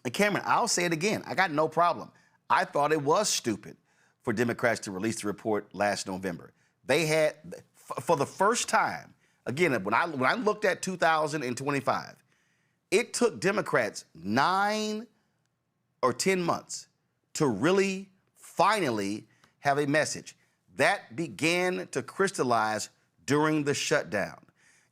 And Cameron, I'll say it again. I got no problem. I thought it was stupid for Democrats to release the report last November. They had, for the first time, again, when I looked at 2025, it took Democrats 9 or 10 months to really finally have a message. That began to crystallize during the shutdown.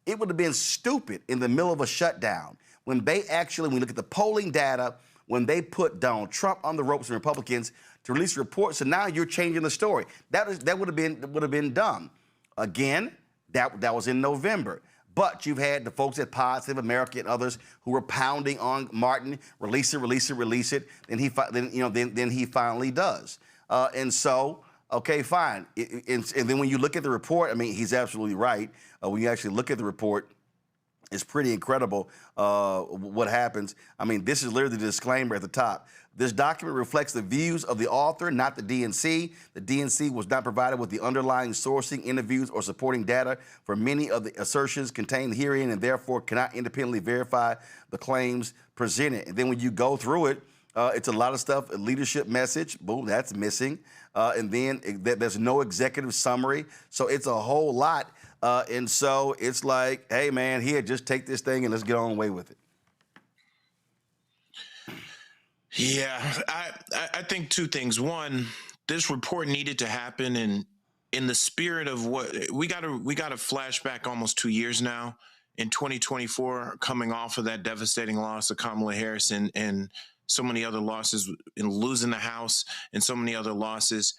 It would have been stupid in the middle of a shutdown when they actually, when we look at the polling data, when they put Donald Trump on the ropes and Republicans to release a report. So now you're changing the story. That would have been dumb. Again, that was in November. But you've had the folks at Positive America and others who were pounding on Martin, release it. Then he finally does. And so, okay, fine. And then when you look at the report, I mean, he's absolutely right. When you actually look at the report, it's pretty incredible what happens. I mean, this is literally the disclaimer at the top. This document reflects the views of the author, not the DNC. The DNC was not provided with the underlying sourcing, interviews, or supporting data for many of the assertions contained herein and therefore cannot independently verify the claims presented. And then when you go through it, it's a lot of stuff, a leadership message, boom, that's missing. And then there's no executive summary. So it's a whole lot. And so it's like, hey, man, here, just take this thing and let's get on the way with it. Yeah, I think two things. One, this report needed to happen, and in the spirit of what we got to flash back almost 2 years now in 2024, coming off of that devastating loss of Kamala Harris and so many other losses in losing the House and so many other losses.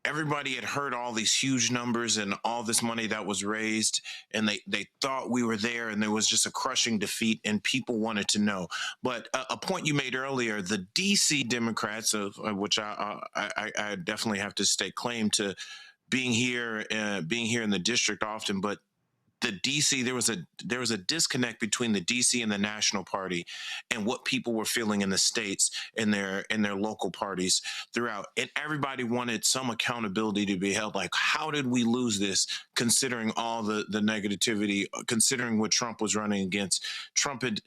Everybody had heard all these huge numbers and all this money that was raised, and they thought we were there, and there was just a crushing defeat, and people wanted to know. But a point you made earlier, the D.C. Democrats, which I definitely have to stake claim to being here in the district often, but the DC, there was a disconnect between the DC and the national party and what people were feeling in the states and their local parties throughout. And everybody wanted some accountability to be held. Like, how did we lose this, considering all the negativity, considering what Trump was running against? Trump had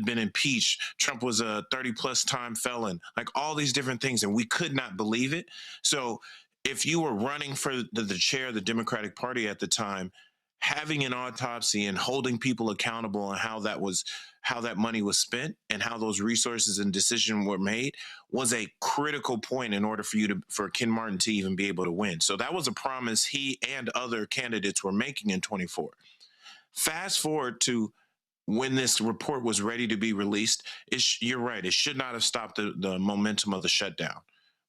been impeached. Trump was a 30+ time felon, like all these different things. And we could not believe it. So if you were running for the chair of the Democratic Party at the time, having an autopsy and holding people accountable on how that money was spent and how those resources and decisions were made was a critical point in order for Ken Martin to even be able to win. So that was a promise he and other candidates were making in 24. Fast forward to when this report was ready to be released, you're right, it should not have stopped the momentum of the shutdown.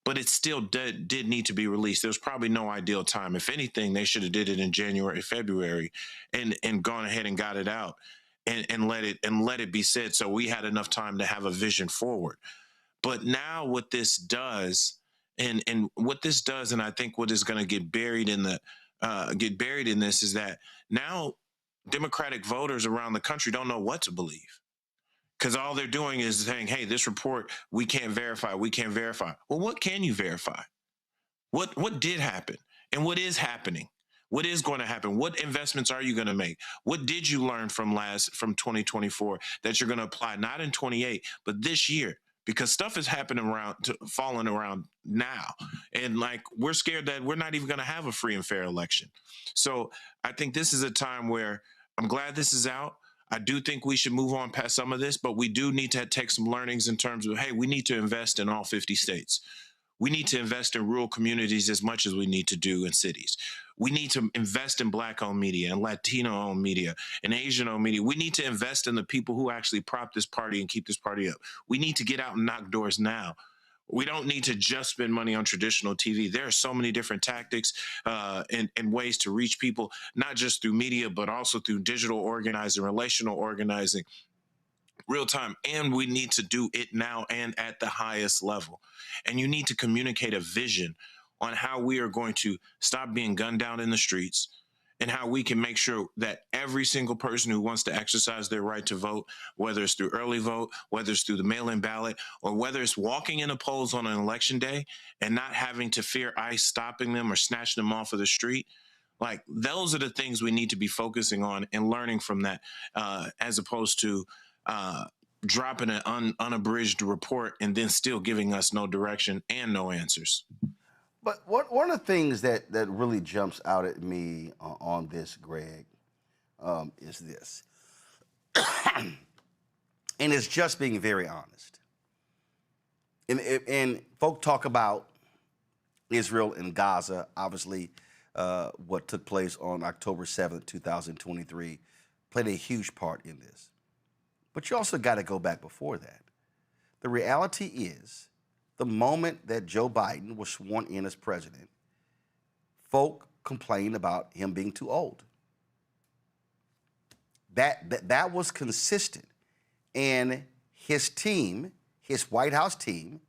But it still did need to be released. There was probably no ideal time. If anything, they should have did it in January, February, and gone ahead and got it out and let it be said. So we had enough time to have a vision forward. But now what this does, and I think what is going to get buried in this is that now Democratic voters around the country don't know what to believe. Because all they're doing is saying, hey, this report, we can't verify. Well, what can you verify? What did happen? And what is happening? What is going to happen? What investments are you going to make? What did you learn from 2024 that you're going to apply, not in 28, but this year? Because stuff is happening falling around now. And we're scared that we're not even going to have a free and fair election. So I think this is a time where I'm glad this is out. I do think we should move on past some of this, but we do need to take some learnings in terms of, hey, we need to invest in all 50 states. We need to invest in rural communities as much as we need to do in cities. We need to invest in Black-owned media and Latino-owned media and Asian-owned media. We need to invest in the people who actually prop this party and keep this party up. We need to get out and knock doors now. We don't need to just spend money on traditional TV. There are so many different tactics and ways to reach people, not just through media, but also through digital organizing, relational organizing, real time. And we need to do it now and at the highest level. And you need to communicate a vision on how we are going to stop being gunned down in the streets, and how we can make sure that every single person who wants to exercise their right to vote, whether it's through early vote, whether it's through the mail-in ballot, or whether it's walking in the polls on an election day and not having to fear ICE stopping them or snatching them off of the street, those are the things we need to be focusing on and learning from that, as opposed to dropping an unabridged report and then still giving us no direction and no answers. But one of the things that really jumps out at me on this, Greg, is this. And it's just being very honest. And folk talk about Israel and Gaza, obviously what took place on October 7th, 2023, played a huge part in this. But you also got to go back before that. The reality is, the moment that Joe Biden was sworn in as president, folk complained about him being too old. That was consistent. And his team, his White House team,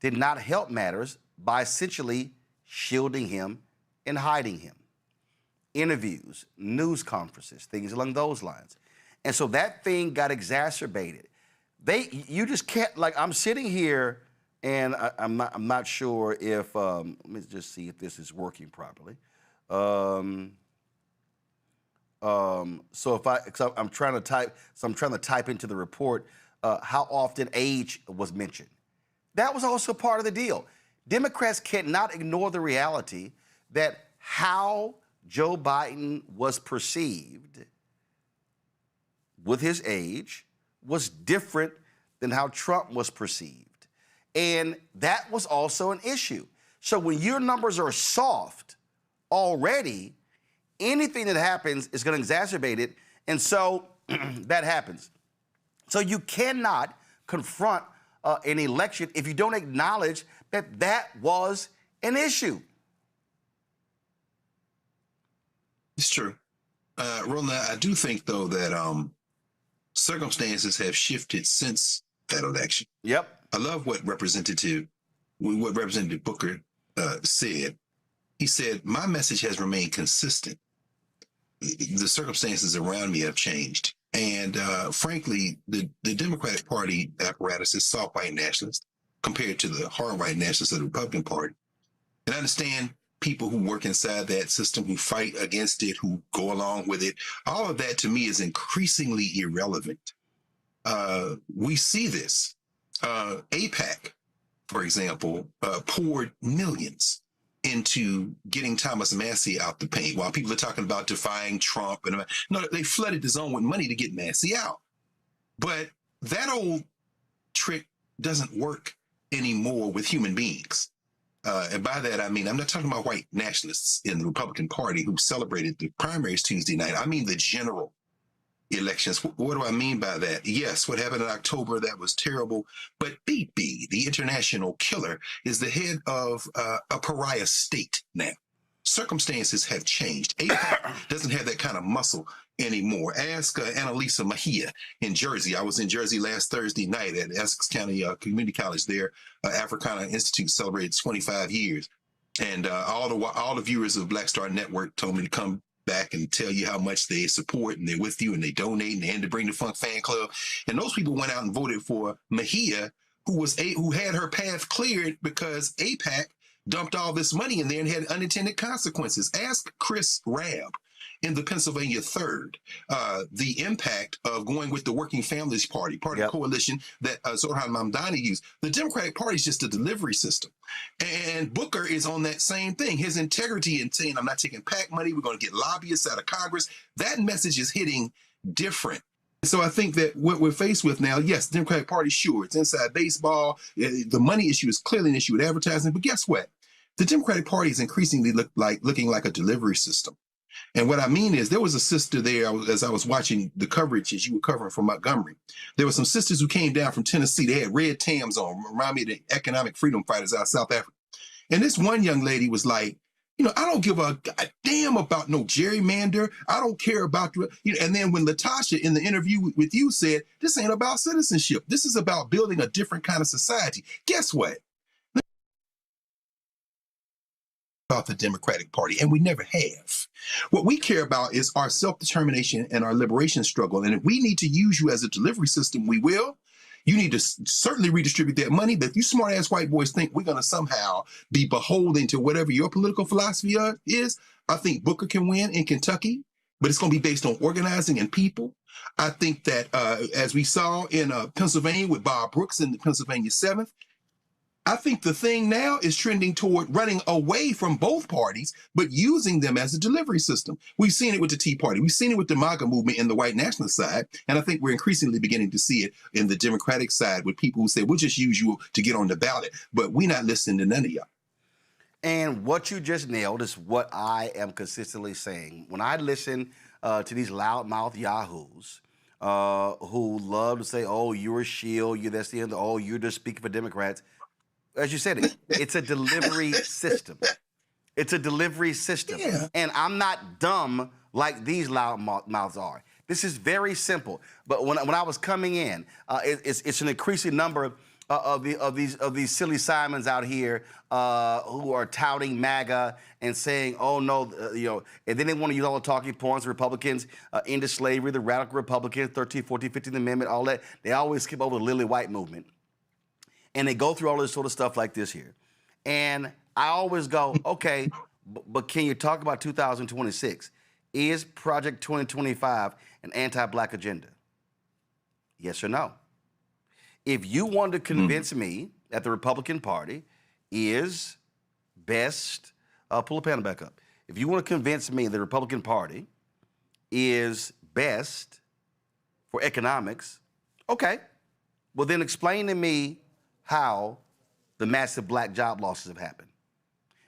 did not help matters by essentially shielding him and hiding him. Interviews, news conferences, things along those lines. And so that thing got exacerbated. You just can't, I'm sitting here, and I'm not sure if let me just see if this is working properly. So I'm trying to type into the report how often age was mentioned. That was also part of the deal. Democrats cannot ignore the reality that how Joe Biden was perceived with his age was different than how Trump was perceived. And that was also an issue. So when your numbers are soft already, anything that happens is going to exacerbate it. And so that happens. So you cannot confront an election if you don't acknowledge that that was an issue. It's true. Roland, I do think, though, that circumstances have shifted since that election. Yep. I love what Representative Booker said. He said, my message has remained consistent. The circumstances around me have changed. And frankly, the Democratic Party apparatus is soft white nationalist compared to the hard white nationalists of the Republican Party. And I understand people who work inside that system, who fight against it, who go along with it. All of that to me is increasingly irrelevant. We see this. AIPAC, for example, poured millions into getting Thomas Massey out the paint while people are talking about defying Trump. No, they flooded the zone with money to get Massey out. But that old trick doesn't work anymore with human beings. And by that, I mean, I'm not talking about white nationalists in the Republican Party who celebrated the primaries Tuesday night. I mean the general elections. What do I mean by that? Yes, what happened in October, that was terrible. But Bibi, the international killer, is the head of a pariah state now. Circumstances have changed. AIPAC doesn't have that kind of muscle anymore. Ask Annalisa Mejia in Jersey. I was in Jersey last Thursday night at Essex County Community College there. Africana Institute celebrated 25 years. And all the viewers of Black Star Network told me to come back and tell you how much they support and they're with you and they donate and they had to bring the Funk Fan Club. And those people went out and voted for Mejia, who had her path cleared because AIPAC dumped all this money in there and had unintended consequences. Ask Chris Rabb in the Pennsylvania 3rd, the impact of going with the Working Families Party, part of the coalition that Zohran Mamdani used. The Democratic Party is just a delivery system. And Booker is on that same thing. His integrity in saying, I'm not taking PAC money, we're going to get lobbyists out of Congress. That message is hitting different. So I think that what we're faced with now, yes, the Democratic Party, sure, it's inside baseball. The money issue is clearly an issue with advertising. But guess what? The Democratic Party is increasingly looking like a delivery system. And what I mean is there was a sister there as I was watching the coverage as you were covering from Montgomery. There were some sisters who came down from Tennessee. They had red Tams on, remind me of the economic freedom fighters out of South Africa. And this one young lady was like, I don't give a damn about no gerrymander. I don't care about, and then when Latasha in the interview with you said, this ain't about citizenship. This is about building a different kind of society. Guess what? About the Democratic Party, and we never have. What we care about is our self-determination and our liberation struggle. And if we need to use you as a delivery system, we will. You need to certainly redistribute that money. But if you smart-ass white boys think we're going to somehow be beholden to whatever your political philosophy is, I think Booker can win in Kentucky, but it's going to be based on organizing and people. I think that as we saw in Pennsylvania with Bob Brooks in the Pennsylvania 7th, I think the thing now is trending toward running away from both parties, but using them as a delivery system. We've seen it with the Tea Party. We've seen it with the MAGA movement in the white nationalist side. And I think we're increasingly beginning to see it in the Democratic side with people who say, we'll just use you to get on the ballot, but we're not listening to none of y'all. And what you just nailed is what I am consistently saying. When I listen to these loudmouth yahoos who love to say, oh, you're a shield, that's the end, oh, you're just speaking for Democrats. As you said, it's a delivery system. It's a delivery system. Yeah. And I'm not dumb like these loud mouths are. This is very simple. But when I was coming in, it's an increasing number of these silly Simons out here who are touting MAGA and saying, oh no, and then they want to use all the talking points, the Republicans into slavery, the radical Republicans, 13th, 14th, 15th Amendment, all that. They always skip over the lily white movement. And they go through all this sort of stuff like this here. And I always go, okay, but can you talk about 2026? Is Project 2025 an anti-Black agenda? Yes or no? If you want to convince me that the Republican Party is best, pull the panel back up. If you want to convince me the Republican Party is best for economics, okay, well then explain to me how the massive Black job losses have happened.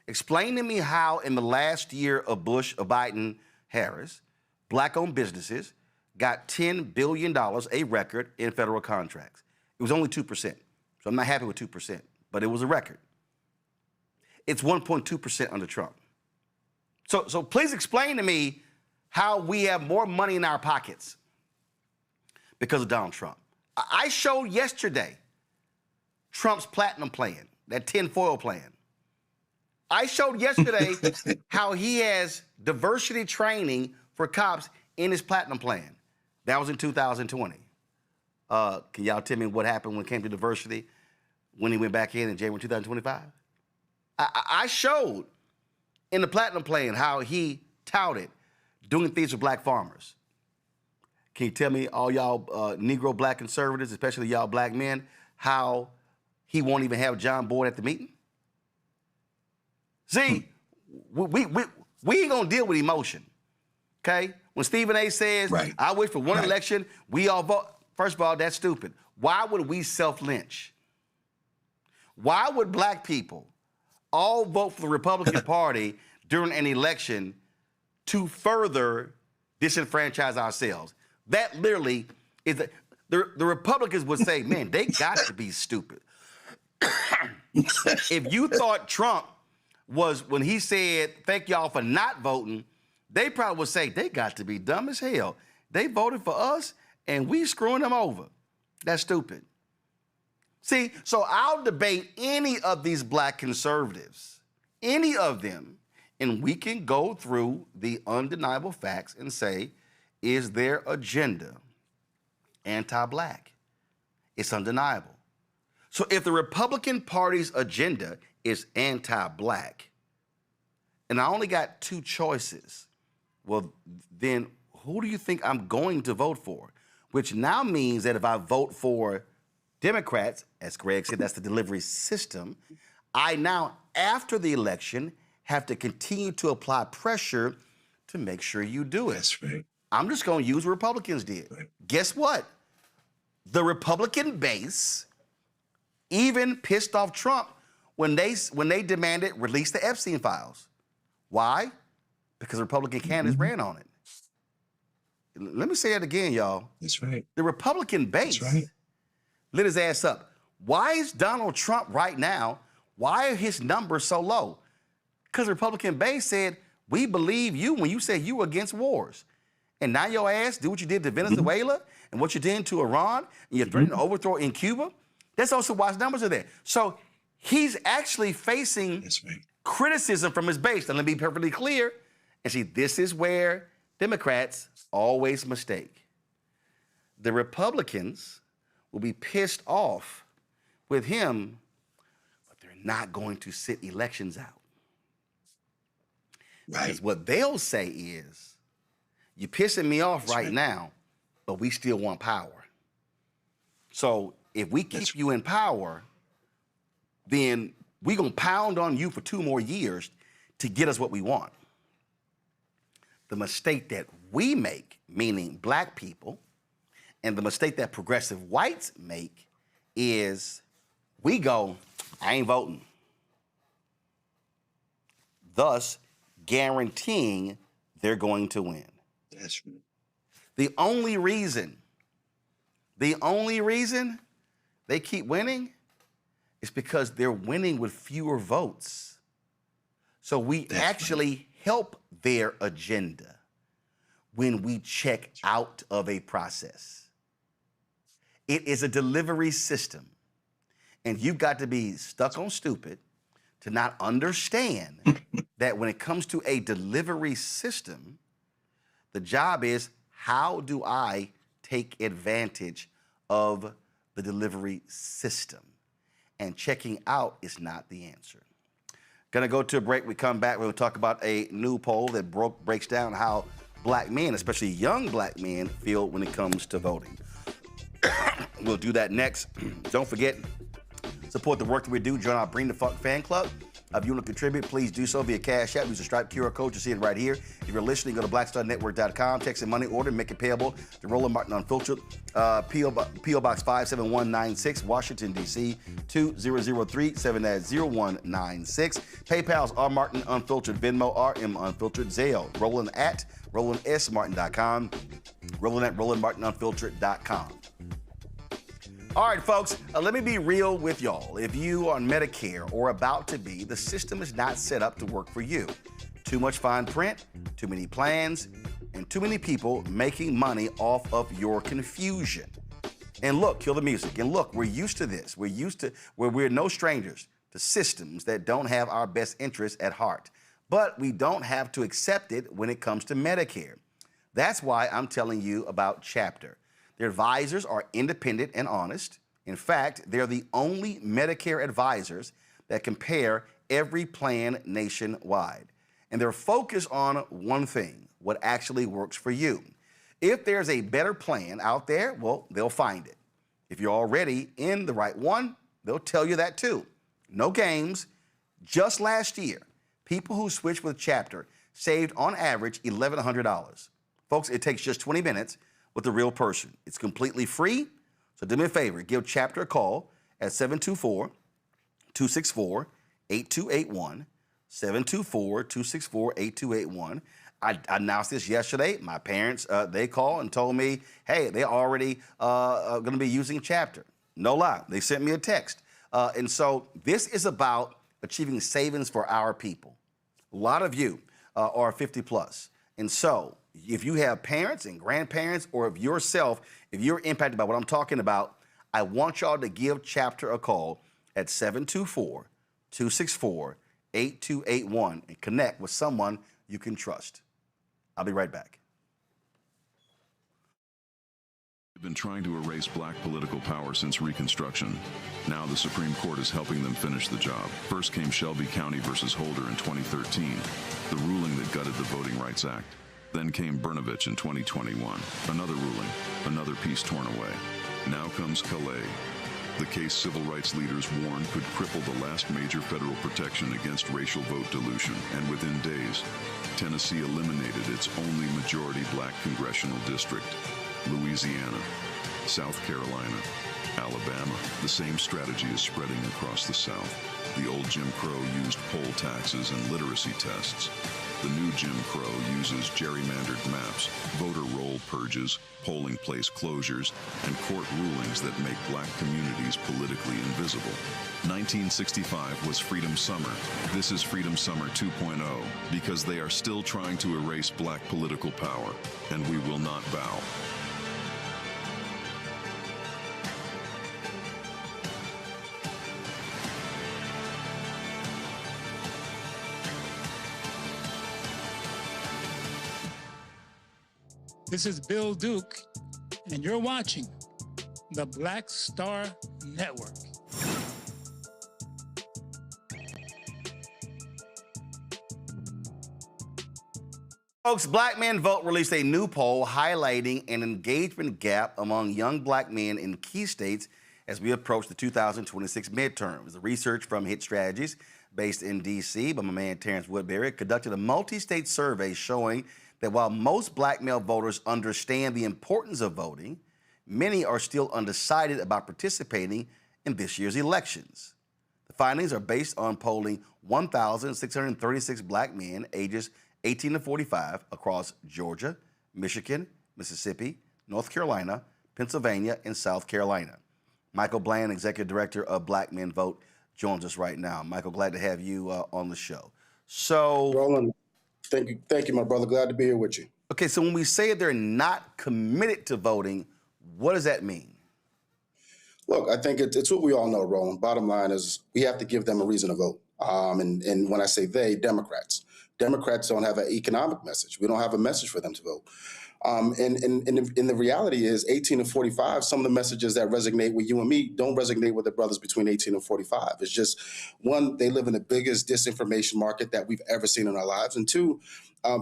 Explain to me how in the last year of Bush, of Biden, Harris, Black-owned businesses got $10 billion, a record, in federal contracts. It was only 2%, so I'm not happy with 2%, but it was a record. It's 1.2% under Trump. So please explain to me how we have more money in our pockets because of Donald Trump. I showed yesterday Trump's platinum plan, that tinfoil plan. I showed yesterday how he has diversity training for cops in his platinum plan. That was in 2020. Can y'all tell me what happened when it came to diversity when he went back in January 2025? I showed in the platinum plan how he touted doing things for Black farmers. Can you tell me, all y'all Negro Black conservatives, especially y'all Black men, how he won't even have John Boyd at the meeting? See, we ain't gonna deal with emotion, okay? When Stephen A. says, I wish for one election, we all vote. First of all, that's stupid. Why would we self-lynch? Why would black people all vote for the Republican Party during an election to further disenfranchise ourselves? That literally is the Republicans would say, man, they got to be stupid. If you thought Trump was, when he said, thank y'all for not voting, they probably would say, they got to be dumb as hell. They voted for us and we screwing them over. That's stupid. See, so I'll debate any of these black conservatives, any of them, and we can go through the undeniable facts and say, is their agenda anti-black? It's undeniable. So if the Republican Party's agenda is anti-black, and I only got two choices, well, then who do you think I'm going to vote for? Which now means that if I vote for Democrats, as Greg said, that's the delivery system, I now, after the election, have to continue to apply pressure to make sure you do it. That's right. I'm just going to use what Republicans did. Right. Guess what? The Republican base even pissed off Trump when they demanded release the Epstein files. Why? Because Republican candidates ran on it. Let me say it again, y'all. That's right. The Republican base lit his ass up. Why is Donald Trump right now, why are his numbers so low? Because the Republican base said, we believe you when you said you were against wars. And now your ass do what you did to Venezuela and what you did to Iran, and you're threatening to overthrow in Cuba. That's also why his numbers are there. So he's actually facing criticism from his base. And let me be perfectly clear. And see, this is where Democrats always mistake. The Republicans will be pissed off with him, but they're not going to sit elections out. Right. Because what they'll say is, you're pissing me off right now, but we still want power. So if we keep you in power, then we're going to pound on you for 2 more years to get us what we want. The mistake that we make, meaning black people, and the mistake that progressive whites make is we go, I ain't voting. Thus, guaranteeing they're going to win. That's right. The only reason they keep winning is because they're winning with fewer votes. So we actually help their agenda when we check out of a process. It is a delivery system. And you've got to be stuck on stupid to not understand that when it comes to a delivery system, the job is, how do I take advantage of the delivery system? And checking out is not the answer. Gonna go to a break. We come back, we're gonna talk about a new poll that breaks down how black men, especially young black men, feel when it comes to voting. We'll do that next. Don't forget, support the work that we do. Join our Bring the Funk fan club. If you want to contribute, please do so via Cash App. Use the Stripe QR code. You see it right here. If you're listening, go to blackstarnetwork.com. Text in money order, make it payable to Roland Martin Unfiltered. P.O. Box 57196, Washington, D.C. 2003 70196. PayPal's R Martin Unfiltered, Venmo RM Unfiltered, Zelle. Roland at RolandSMartin.com. Roland at RolandMartinUnfiltered.com. All right, folks, let me be real with y'all. If you are on Medicare or about to be, the system is not set up to work for you. Too much fine print, too many plans, and too many people making money off of your confusion. And look, kill the music. And look, we're used to this. We're no strangers to systems that don't have our best interests at heart. But we don't have to accept it when it comes to Medicare. That's why I'm telling you about Chapter. Their advisors are independent and honest. In fact, they're the only Medicare advisors that compare every plan nationwide. And they're focused on one thing, what actually works for you. If there's a better plan out there, well, they'll find it. If you're already in the right one, they'll tell you that too. No games. Just last year, People who switched with Chapter saved on average $1,100. Folks, it takes just 20 minutes with a real person. It's completely free. So do me a favor, give Chapter a call at 724-264-8281. 724-264-8281. I announced this yesterday. My parents, they called and told me, hey, they're already going to be using Chapter. No lie. They sent me a text. And so this is about achieving savings for our people. A lot of you are 50 plus. And so if you have parents and grandparents, or if yourself, if you're impacted by what I'm talking about, I want y'all to give Chapter a call at 724-264-8281 and connect with someone you can trust. I'll be right back. They've been trying to erase black political power since Reconstruction. Now the Supreme Court is helping them finish the job. First came Shelby County versus Holder in 2013, the ruling that gutted the Voting Rights Act. Then came Brnovich in 2021, another ruling, another piece torn away. Now comes Calais, the case civil rights leaders warned could cripple the last major federal protection against racial vote dilution, and within days, Tennessee eliminated its only majority black congressional district. Louisiana, South Carolina, Alabama. The same strategy is spreading across the South. The old Jim Crow used poll taxes and literacy tests. The new Jim Crow uses gerrymandered maps, voter roll purges, polling place closures, and court rulings that make black communities politically invisible. 1965 was Freedom Summer. This is Freedom Summer 2.0, because they are still trying to erase black political power, and we will not bow. This is Bill Duke, and you're watching the Black Star Network. Folks, Black Men Vote released a new poll highlighting an engagement gap among young black men in key states as we approach the 2026 midterms. The research from Hit Strategies, based in D.C. by my man Terrence Woodbury, conducted a multi-state survey showing that while most black male voters understand the importance of voting, many are still undecided about participating in this year's elections. The findings are based on polling 1,636 black men ages 18 to 45 across Georgia, Michigan, Mississippi, North Carolina, Pennsylvania, and South Carolina. Michael Bland, Executive Director of Black Men Vote, joins us right now. Michael, glad to have you on the show. So, Roland, thank you, my brother. Glad to be here with you. Okay, so when we say they're not committed to voting, what does that mean? Look, I think it's what we all know, Roland. Bottom line is we have to give them a reason to vote. And when I say they, Democrats don't have an economic message. We don't have a message for them to vote. And the reality is 18 and 45, some of the messages that resonate with you and me don't resonate with the brothers between 18 and 45. It's just, one, they live in the biggest disinformation market that we've ever seen in our lives. And two,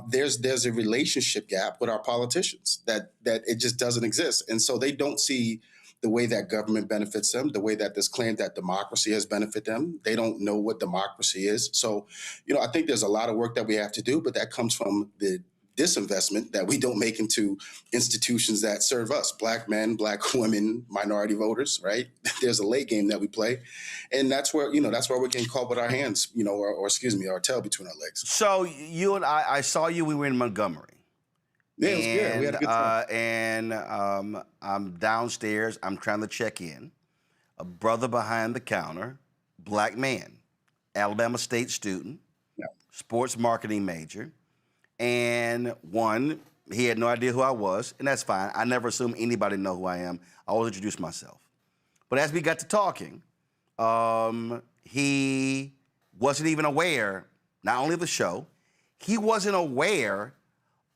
there's a relationship gap with our politicians that it just doesn't exist. And so they don't see the way that government benefits them, the way that this claim that democracy has benefited them. They don't know what democracy is. So, I think there's a lot of work that we have to do, but that comes from the disinvestment that we don't make into institutions that serve us, black men, black women, minority voters, right? There's a late game that we play. And that's where, that's where we're getting caught with our hands, or excuse me, our tail between our legs. So you and I saw you, we were in Montgomery. Yeah, it was good. We had a good time. And I'm downstairs, I'm trying to check in. A brother behind the counter, black man, Alabama State student, sports marketing major. And one, he had no idea who I was, and that's fine. I never assume anybody know who I am. I always introduce myself. But as we got to talking, he wasn't even aware, not only of the show, he wasn't aware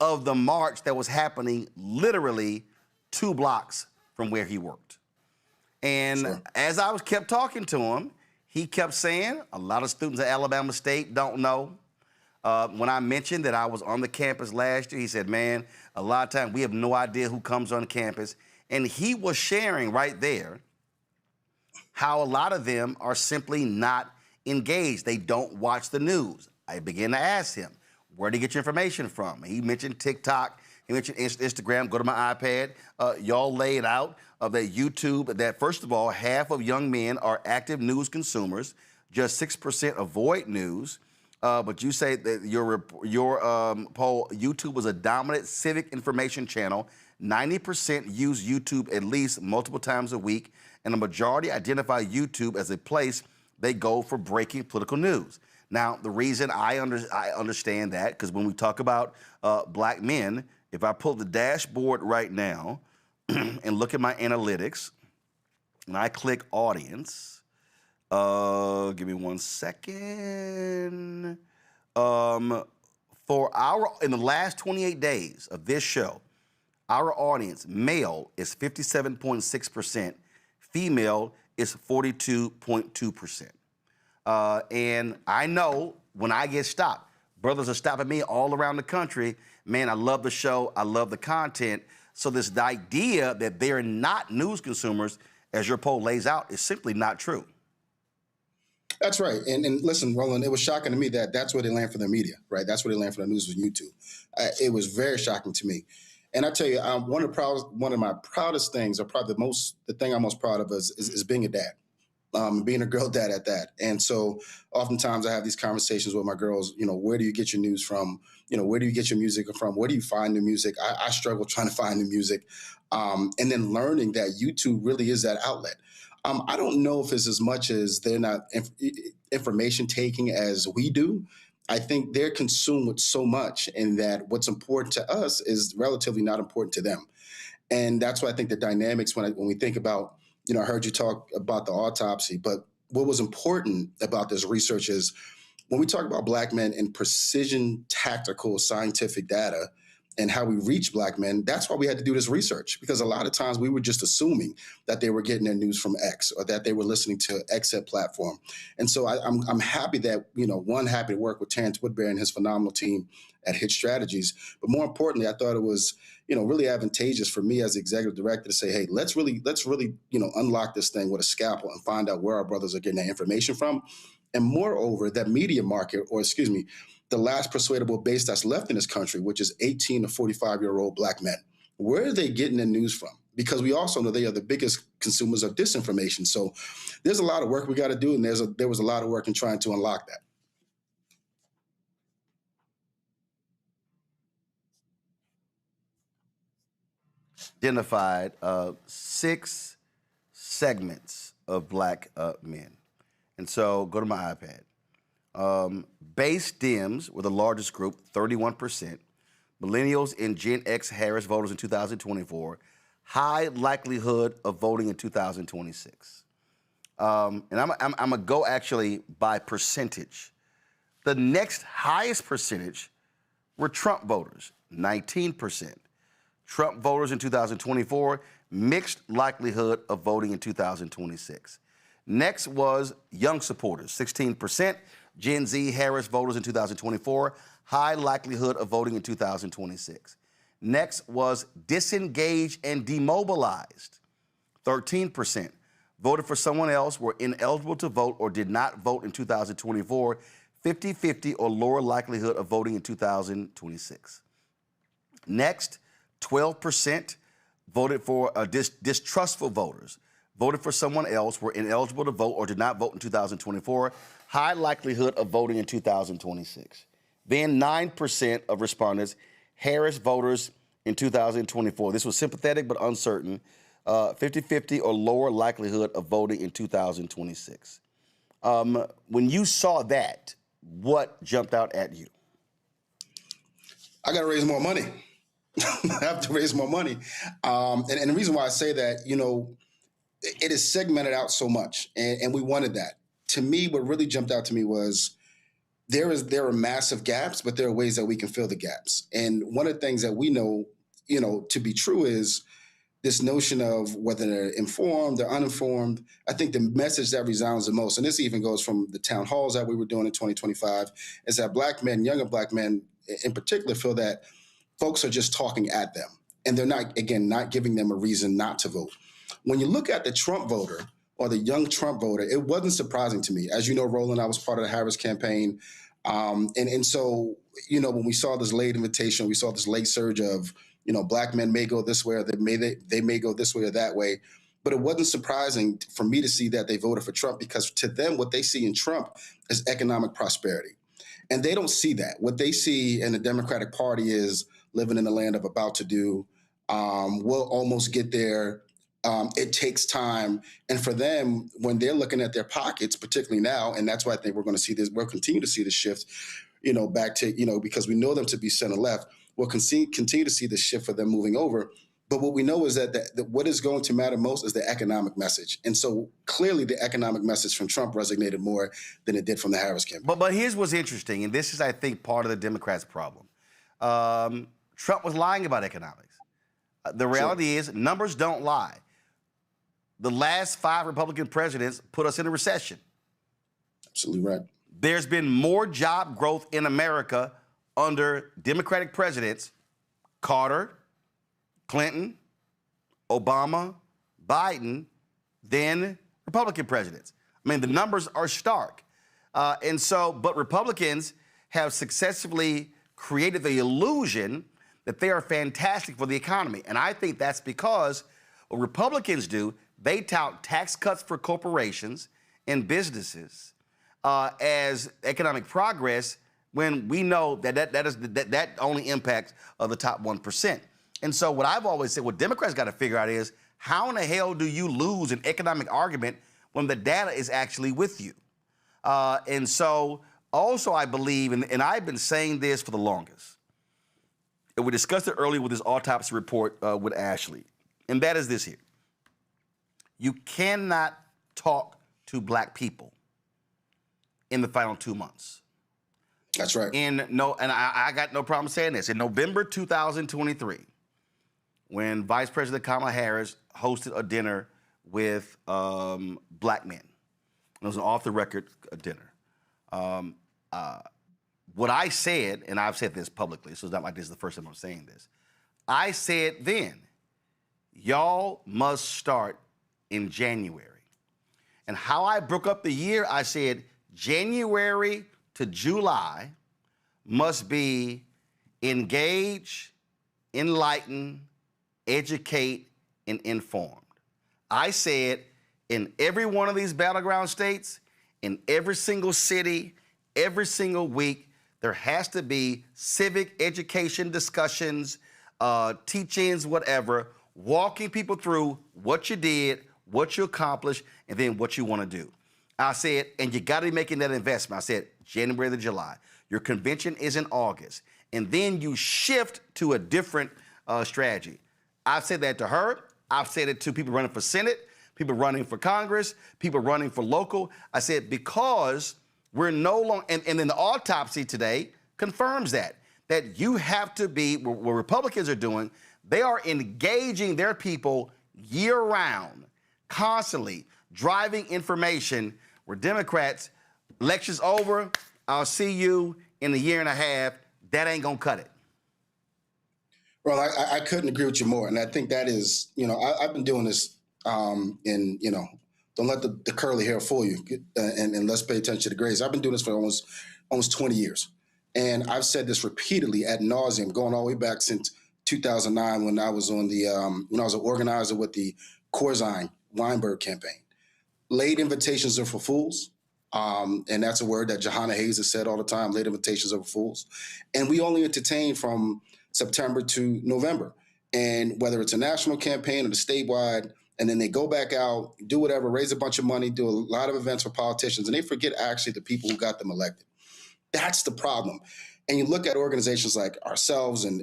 of the march that was happening literally 2 blocks from where he worked. And as I kept talking to him, he kept saying, a lot of students at Alabama State don't know. When I mentioned that I was on the campus last year, he said, man, a lot of times we have no idea who comes on campus. And he was sharing right there how a lot of them are simply not engaged. They don't watch the news. I began to ask him, where did you get your information from? He mentioned TikTok. He mentioned Instagram. Go to my iPad. Y'all laid out that YouTube, that first of all, half of young men are active news consumers. Just 6% avoid news. But you say that your poll, YouTube was a dominant civic information channel. 90% use YouTube at least multiple times a week, and a majority identify YouTube as a place they go for breaking political news. Now, the reason I understand that, because when we talk about black men, if I pull the dashboard right now and look at my analytics, and I click audience, give me 1 second. In the last 28 days of this show, our audience, male, is 57.6%, female is 42.2%. And I know when I get stopped, brothers are stopping me all around the country. Man, I love the show. I love the content. So this idea that they're not news consumers, as your poll lays out, is simply not true. That's right. And listen, Roland, it was shocking to me that that's where they land for their media, right? That's where they land for the news was YouTube. It was very shocking to me. And I tell you, one of my proudest things, or probably the thing I'm most proud of is being a dad. Being a girl dad at that. And so oftentimes I have these conversations with my girls, where do you get your news from? Where do you get your music from? Where do you find new music? I struggle trying to find new music. And then learning that YouTube really is that outlet. I don't know if it's as much as they're not information taking as we do. I think they're consumed with so much, and that what's important to us is relatively not important to them. And that's why I think the dynamics, when we think about, I heard you talk about the autopsy, but what was important about this research is when we talk about black men and precision, tactical, scientific data and how we reach black men, that's why we had to do this research, because a lot of times we were just assuming that they were getting their news from X, or that they were listening to X platform. And so I'm happy that, happy to work with Terrence Woodbury and his phenomenal team at Hit Strategies. But more importantly, I thought it was, really advantageous for me as the executive director to say, hey, let's really, unlock this thing with a scalpel and find out where our brothers are getting their information from. And moreover, that media market, the last persuadable base that's left in this country, which is 18 to 45-year-old black men. Where are they getting their news from? Because we also know they are the biggest consumers of disinformation. So there's a lot of work we got to do, and there was a lot of work in trying to unlock that. Identified 6 segments of black men. And so go to my iPad. Base Dems were the largest group, 31%. Millennials and Gen X Harris voters in 2024. High likelihood of voting in 2026. And I'm going to go actually by percentage. The next highest percentage were Trump voters, 19%. Trump voters in 2024, mixed likelihood of voting in 2026. Next was young supporters, 16%. Gen Z Harris voters in 2024, high likelihood of voting in 2026. Next was disengaged and demobilized, 13%. Voted for someone else, were ineligible to vote, or did not vote in 2024, 50-50 or lower likelihood of voting in 2026. Next, 12% voted for distrustful voters, voted for someone else, were ineligible to vote, or did not vote in 2024, high likelihood of voting in 2026. Then 9% of respondents, Harris voters in 2024. This was sympathetic but uncertain, 50-50 or lower likelihood of voting in 2026. When you saw that, what jumped out at you? I got to raise more money. I have to raise more money. And the reason why I say that, it is segmented out so much, and we wanted that. To me, what really jumped out to me was there are massive gaps, but there are ways that we can fill the gaps. And one of the things that we know, to be true is this notion of whether they're informed or uninformed. I think the message that resounds the most, and this even goes from the town halls that we were doing in 2025, is that black men, younger black men in particular, feel that folks are just talking at them, and they're not giving them a reason not to vote. When you look at the Trump voter or the young Trump voter, it wasn't surprising to me. As you know, Roland, I was part of the Harris campaign. And so, when we saw this late invitation, we saw this late surge of, black men may go this way or they may go this way or that way. But it wasn't surprising for me to see that they voted for Trump, because to them, what they see in Trump is economic prosperity. And they don't see that. What they see in the Democratic Party is living in the land of about to do. We'll almost get there. It takes time. And for them, when they're looking at their pockets, particularly now, and that's why I think we're going to see this, we'll continue to see the shift, back to, because we know them to be center left, we'll continue to see the shift for them moving over. But what we know is that what is going to matter most is the economic message. And so clearly the economic message from Trump resonated more than it did from the Harris campaign. But here's what's interesting, and this is, I think, part of the Democrats' problem. Trump was lying about economics. The reality is numbers don't lie. The last 5 Republican presidents put us in a recession. Absolutely right. There's been more job growth in America under Democratic presidents, Carter, Clinton, Obama, Biden, than Republican presidents. I mean, the numbers are stark. But Republicans have successfully created the illusion that they are fantastic for the economy. And I think that's because what Republicans do, they tout tax cuts for corporations and businesses as economic progress, when we know that only impacts the top 1%. And so what I've always said, what Democrats got to figure out is, how in the hell do you lose an economic argument when the data is actually with you? And so also I believe, and I've been saying this for the longest, and we discussed it earlier with this autopsy report with Ashley, and that is this here. You cannot talk to black people in the final 2 months. That's right. And I got no problem saying this. In November 2023, when Vice President Kamala Harris hosted a dinner with black men, it was an off-the-record dinner. What I said, and I've said this publicly, so it's not like this is the first time I'm saying this. I said then, y'all must start in January. And how I broke up the year, I said January to July must be engage, enlighten, educate, and informed. I said in every one of these battleground states, in every single city, every single week, there has to be civic education discussions, teachings, whatever, walking people through what you did, what you accomplished, and then what you want to do. I said, and you got to be making that investment. I said, January to July. Your convention is in August. And then you shift to a different strategy. I've said that to her. I've said it to people running for Senate, people running for Congress, people running for local. I said, because we're no longer, and then the autopsy today confirms that you have to be, what Republicans are doing, they are engaging their people year-round, constantly driving information, where Democrats, election's over, I'll see you in a year and a half, that ain't gonna cut it. Well, I couldn't agree with you more. And I think that is, I've been doing this don't let the curly hair fool you, and let's pay attention to the grays. I've been doing this for almost 20 years. And I've said this repeatedly ad nauseum, going all the way back since 2009 when I was on when I was an organizer with the Corzine Weinberg campaign. Late invitations are for fools. And that's a word that Johanna Hayes has said all the time, late invitations are for fools. And we only entertain from September to November. And whether it's a national campaign or the statewide, and then they go back out, do whatever, raise a bunch of money, do a lot of events for politicians, and they forget actually the people who got them elected. That's the problem. And you look at organizations like ourselves, and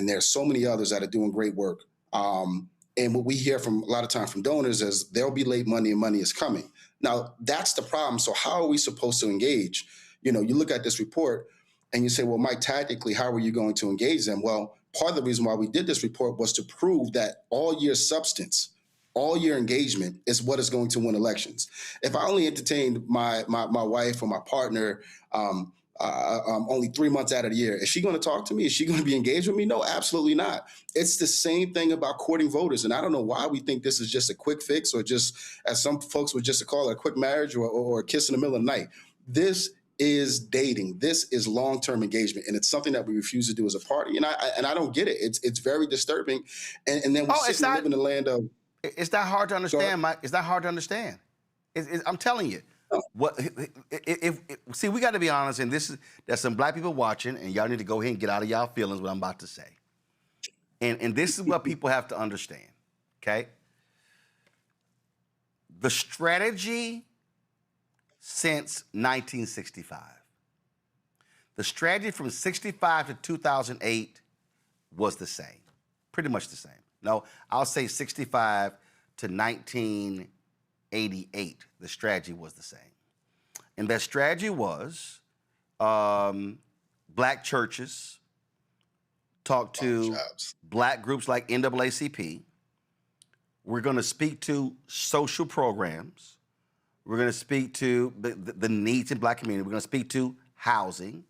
there's so many others that are doing great work. And what we hear from a lot of time from donors is there'll be late money and money is coming. Now, that's the problem. So how are we supposed to engage? You look at this report and you say, well, Mike, tactically, how are you going to engage them? Well, part of the reason why we did this report was to prove that all year substance, all year engagement is what is going to win elections. If I only entertained my wife or my partner only 3 months out of the year, is she going to talk to me? Is she going to be engaged with me? No, absolutely not. It's the same thing about courting voters. And I don't know why we think this is just a quick fix, or just, as some folks would just call it, a quick marriage or a kiss in the middle of the night. This is dating. This is long-term engagement, and it's something that we refuse to do as a party. And I don't get it. It's very disturbing. And then we live in the land of. It's not hard to understand, Mike. It's not hard to understand. I'm telling you. What? See, we got to be honest, and there's some black people watching, and y'all need to go ahead and get out of y'all feelings what I'm about to say. And this is what people have to understand. Okay. The strategy since 1965. The strategy from 65 to 2008 was the same, pretty much the same. No, I'll say 65 to 1988, the strategy was the same. And that strategy was black churches talk to black groups like NAACP. We're going to speak to social programs. We're going to speak to the needs in black community. We're going to speak to housing.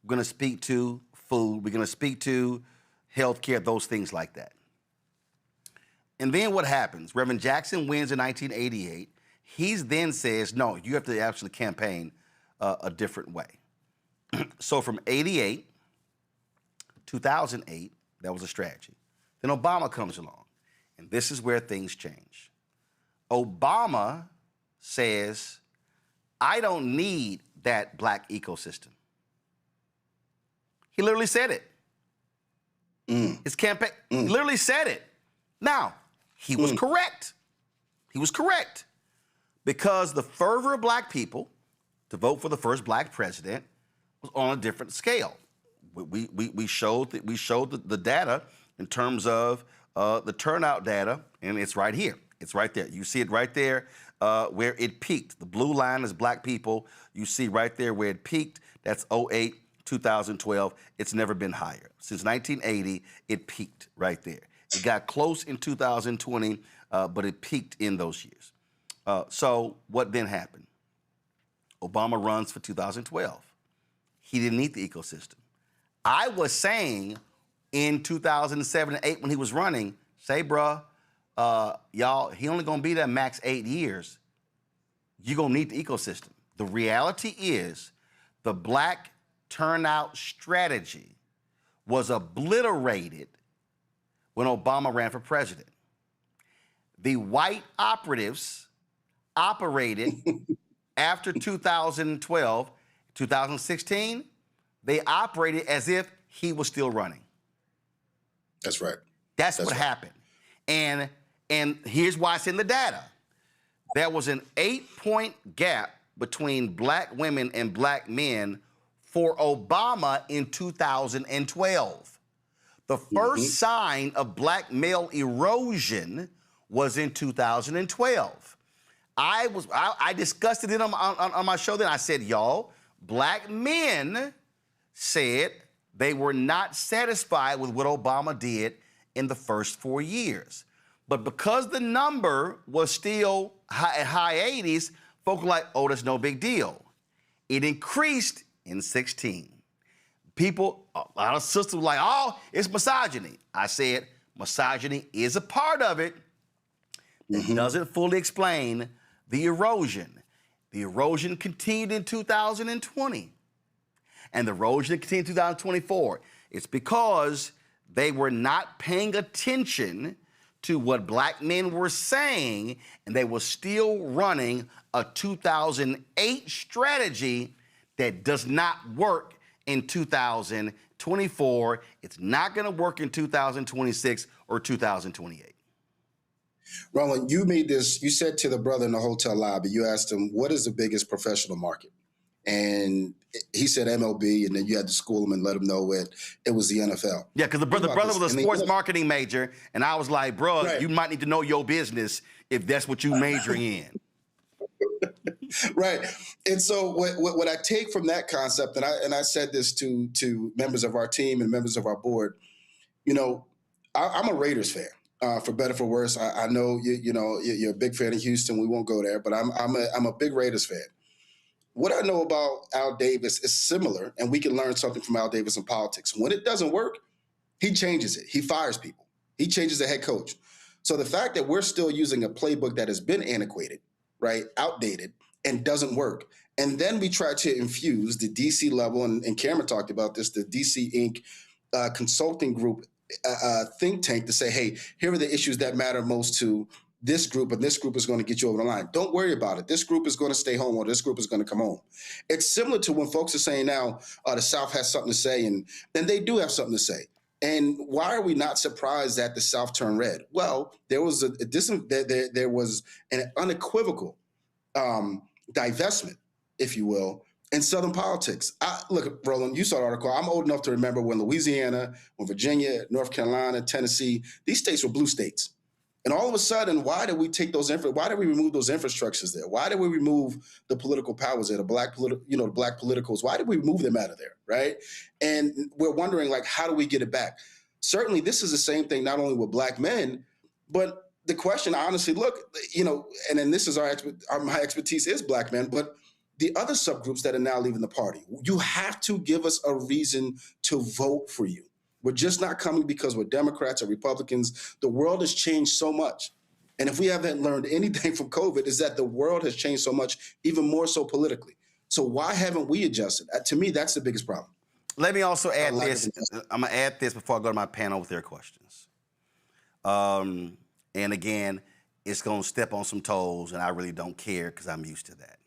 We're going to speak to food. We're going to speak to healthcare, those things like that. And then what happens? Reverend Jackson wins in 1988. He then says, no, you have to actually campaign a different way. So from 88, 2008, that was a strategy. Then Obama comes along, and this is where things change. Obama says, I don't need that black ecosystem. He literally said it. His campaign literally said it. Now, he was correct. He was correct. Because the fervor of black people to vote for the first black president was on a different scale. We showed the data in terms of the turnout data, and it's right here. It's right there. You see it right there where it peaked. The blue line is black people. You see right there where it peaked. That's 08, 2012. It's never been higher. Since 1980, it peaked right there. It got close in 2020, but it peaked in those years. So what then happened? Obama runs for 2012. He didn't need the ecosystem. I was saying in 2007 and 8 when he was running, say, bruh, y'all, he only gonna be there max 8 years. You're gonna need the ecosystem. The reality is the black turnout strategy was obliterated when Obama ran for president. The white operatives operated after 2012, 2016, they operated as if he was still running. That's right. That's what happened. And here's why it's in the data. There was an 8-point gap between black women and black men for Obama in 2012. The first sign of black male erosion was in 2012. I discussed it on my show then. I said, y'all, black men said they were not satisfied with what Obama did in the first 4 years. But because the number was still at high 80s, folks were like, oh, that's no big deal. It increased in 16. People, a lot of sisters were like, oh, it's misogyny. I said, misogyny is a part of it. It doesn't fully explain the erosion. The erosion continued in 2020. And the erosion continued in 2024. It's because they were not paying attention to what black men were saying, and they were still running a 2008 strategy that does not work in 2024. It's not going to work in 2026 or 2028. Roland, you said to the brother in the hotel lobby, you asked him, what is the biggest professional market? And he said MLB, and then you had to school him and let him know it was the NFL. Yeah, because the brother was a sports marketing major, and I was like, bro, you might need to know your business if that's what you're majoring in. Right. And so what I take from that concept, and I said this to members of our team and members of our board, I'm a Raiders fan. For better for worse, I know you're a big fan of Houston. We won't go there, but I'm a big Raiders fan. What I know about Al Davis is similar, and we can learn something from Al Davis in politics. When it doesn't work, he changes it. He fires people. He changes the head coach. So the fact that we're still using a playbook that has been antiquated, right, outdated, and doesn't work, And then we tried to infuse the DC level, and Cameron talked about this, the DC Inc. Consulting group think tank to say, hey, here are the issues that matter most to this group, and this group is going to get you over the line. Don't worry about it. This group is going to stay home, or this group is going to come home. It's similar to when folks are saying now the South has something to say, and they do have something to say. And why are we not surprised that the South turned red? Well, there was there was an unequivocal divestment, if you will, in Southern politics. Look, Roland, you saw the article. I'm old enough to remember when Louisiana, when Virginia, North Carolina, Tennessee, these states were blue states. And all of a sudden, why did we take those? Why did we remove those infrastructures there? Why did we remove the political powers there, the black politicals? Why did we remove them out of there, right? And we're wondering, like, how do we get it back? Certainly, this is the same thing not only with black men, but the question, honestly, look, and then this is my expertise is black men, but the other subgroups that are now leaving the party, you have to give us a reason to vote for you. We're just not coming because we're Democrats or Republicans. The world has changed so much. And if we haven't learned anything from COVID, is that the world has changed so much, even more so politically. So why haven't we adjusted? To me, that's the biggest problem. Let me also add this. I'm going to add this before I go to my panel with their questions. And again, it's going to step on some toes, and I really don't care because I'm used to that.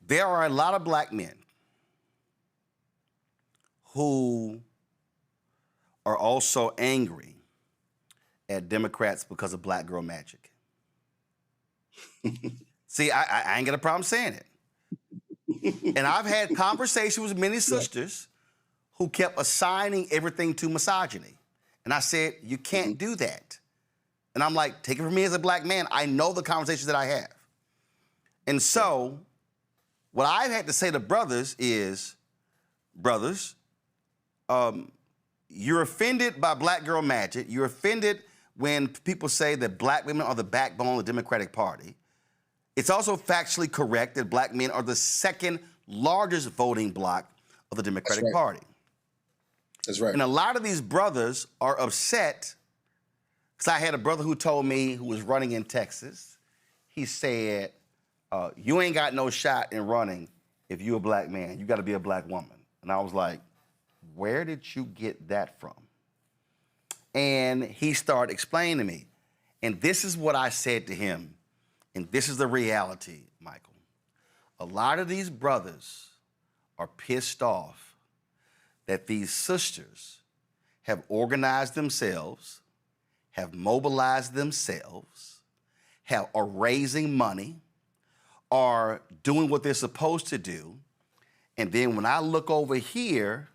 There are a lot of black men who are also angry at Democrats because of black girl magic. See, I ain't got a problem saying it. And I've had conversations with many sisters who kept assigning everything to misogyny. And I said, you can't do that. And I'm like, take it from me as a black man. I know the conversations that I have. And so what I've had to say to brothers is, brothers, you're offended by black girl magic. You're offended when people say that black women are the backbone of the Democratic Party. It's also factually correct that black men are the second largest voting bloc of the Democratic Party. That's right. And a lot of these brothers are upset because I had a brother who told me, who was running in Texas, he said, you ain't got no shot in running if you're a black man. You got to be a black woman. And I was like, where did you get that from? And he started explaining to me. And this is what I said to him. And this is the reality, Michael. A lot of these brothers are pissed off that these sisters have organized themselves, have mobilized themselves, are raising money, are doing what they're supposed to do. And then when I look over here,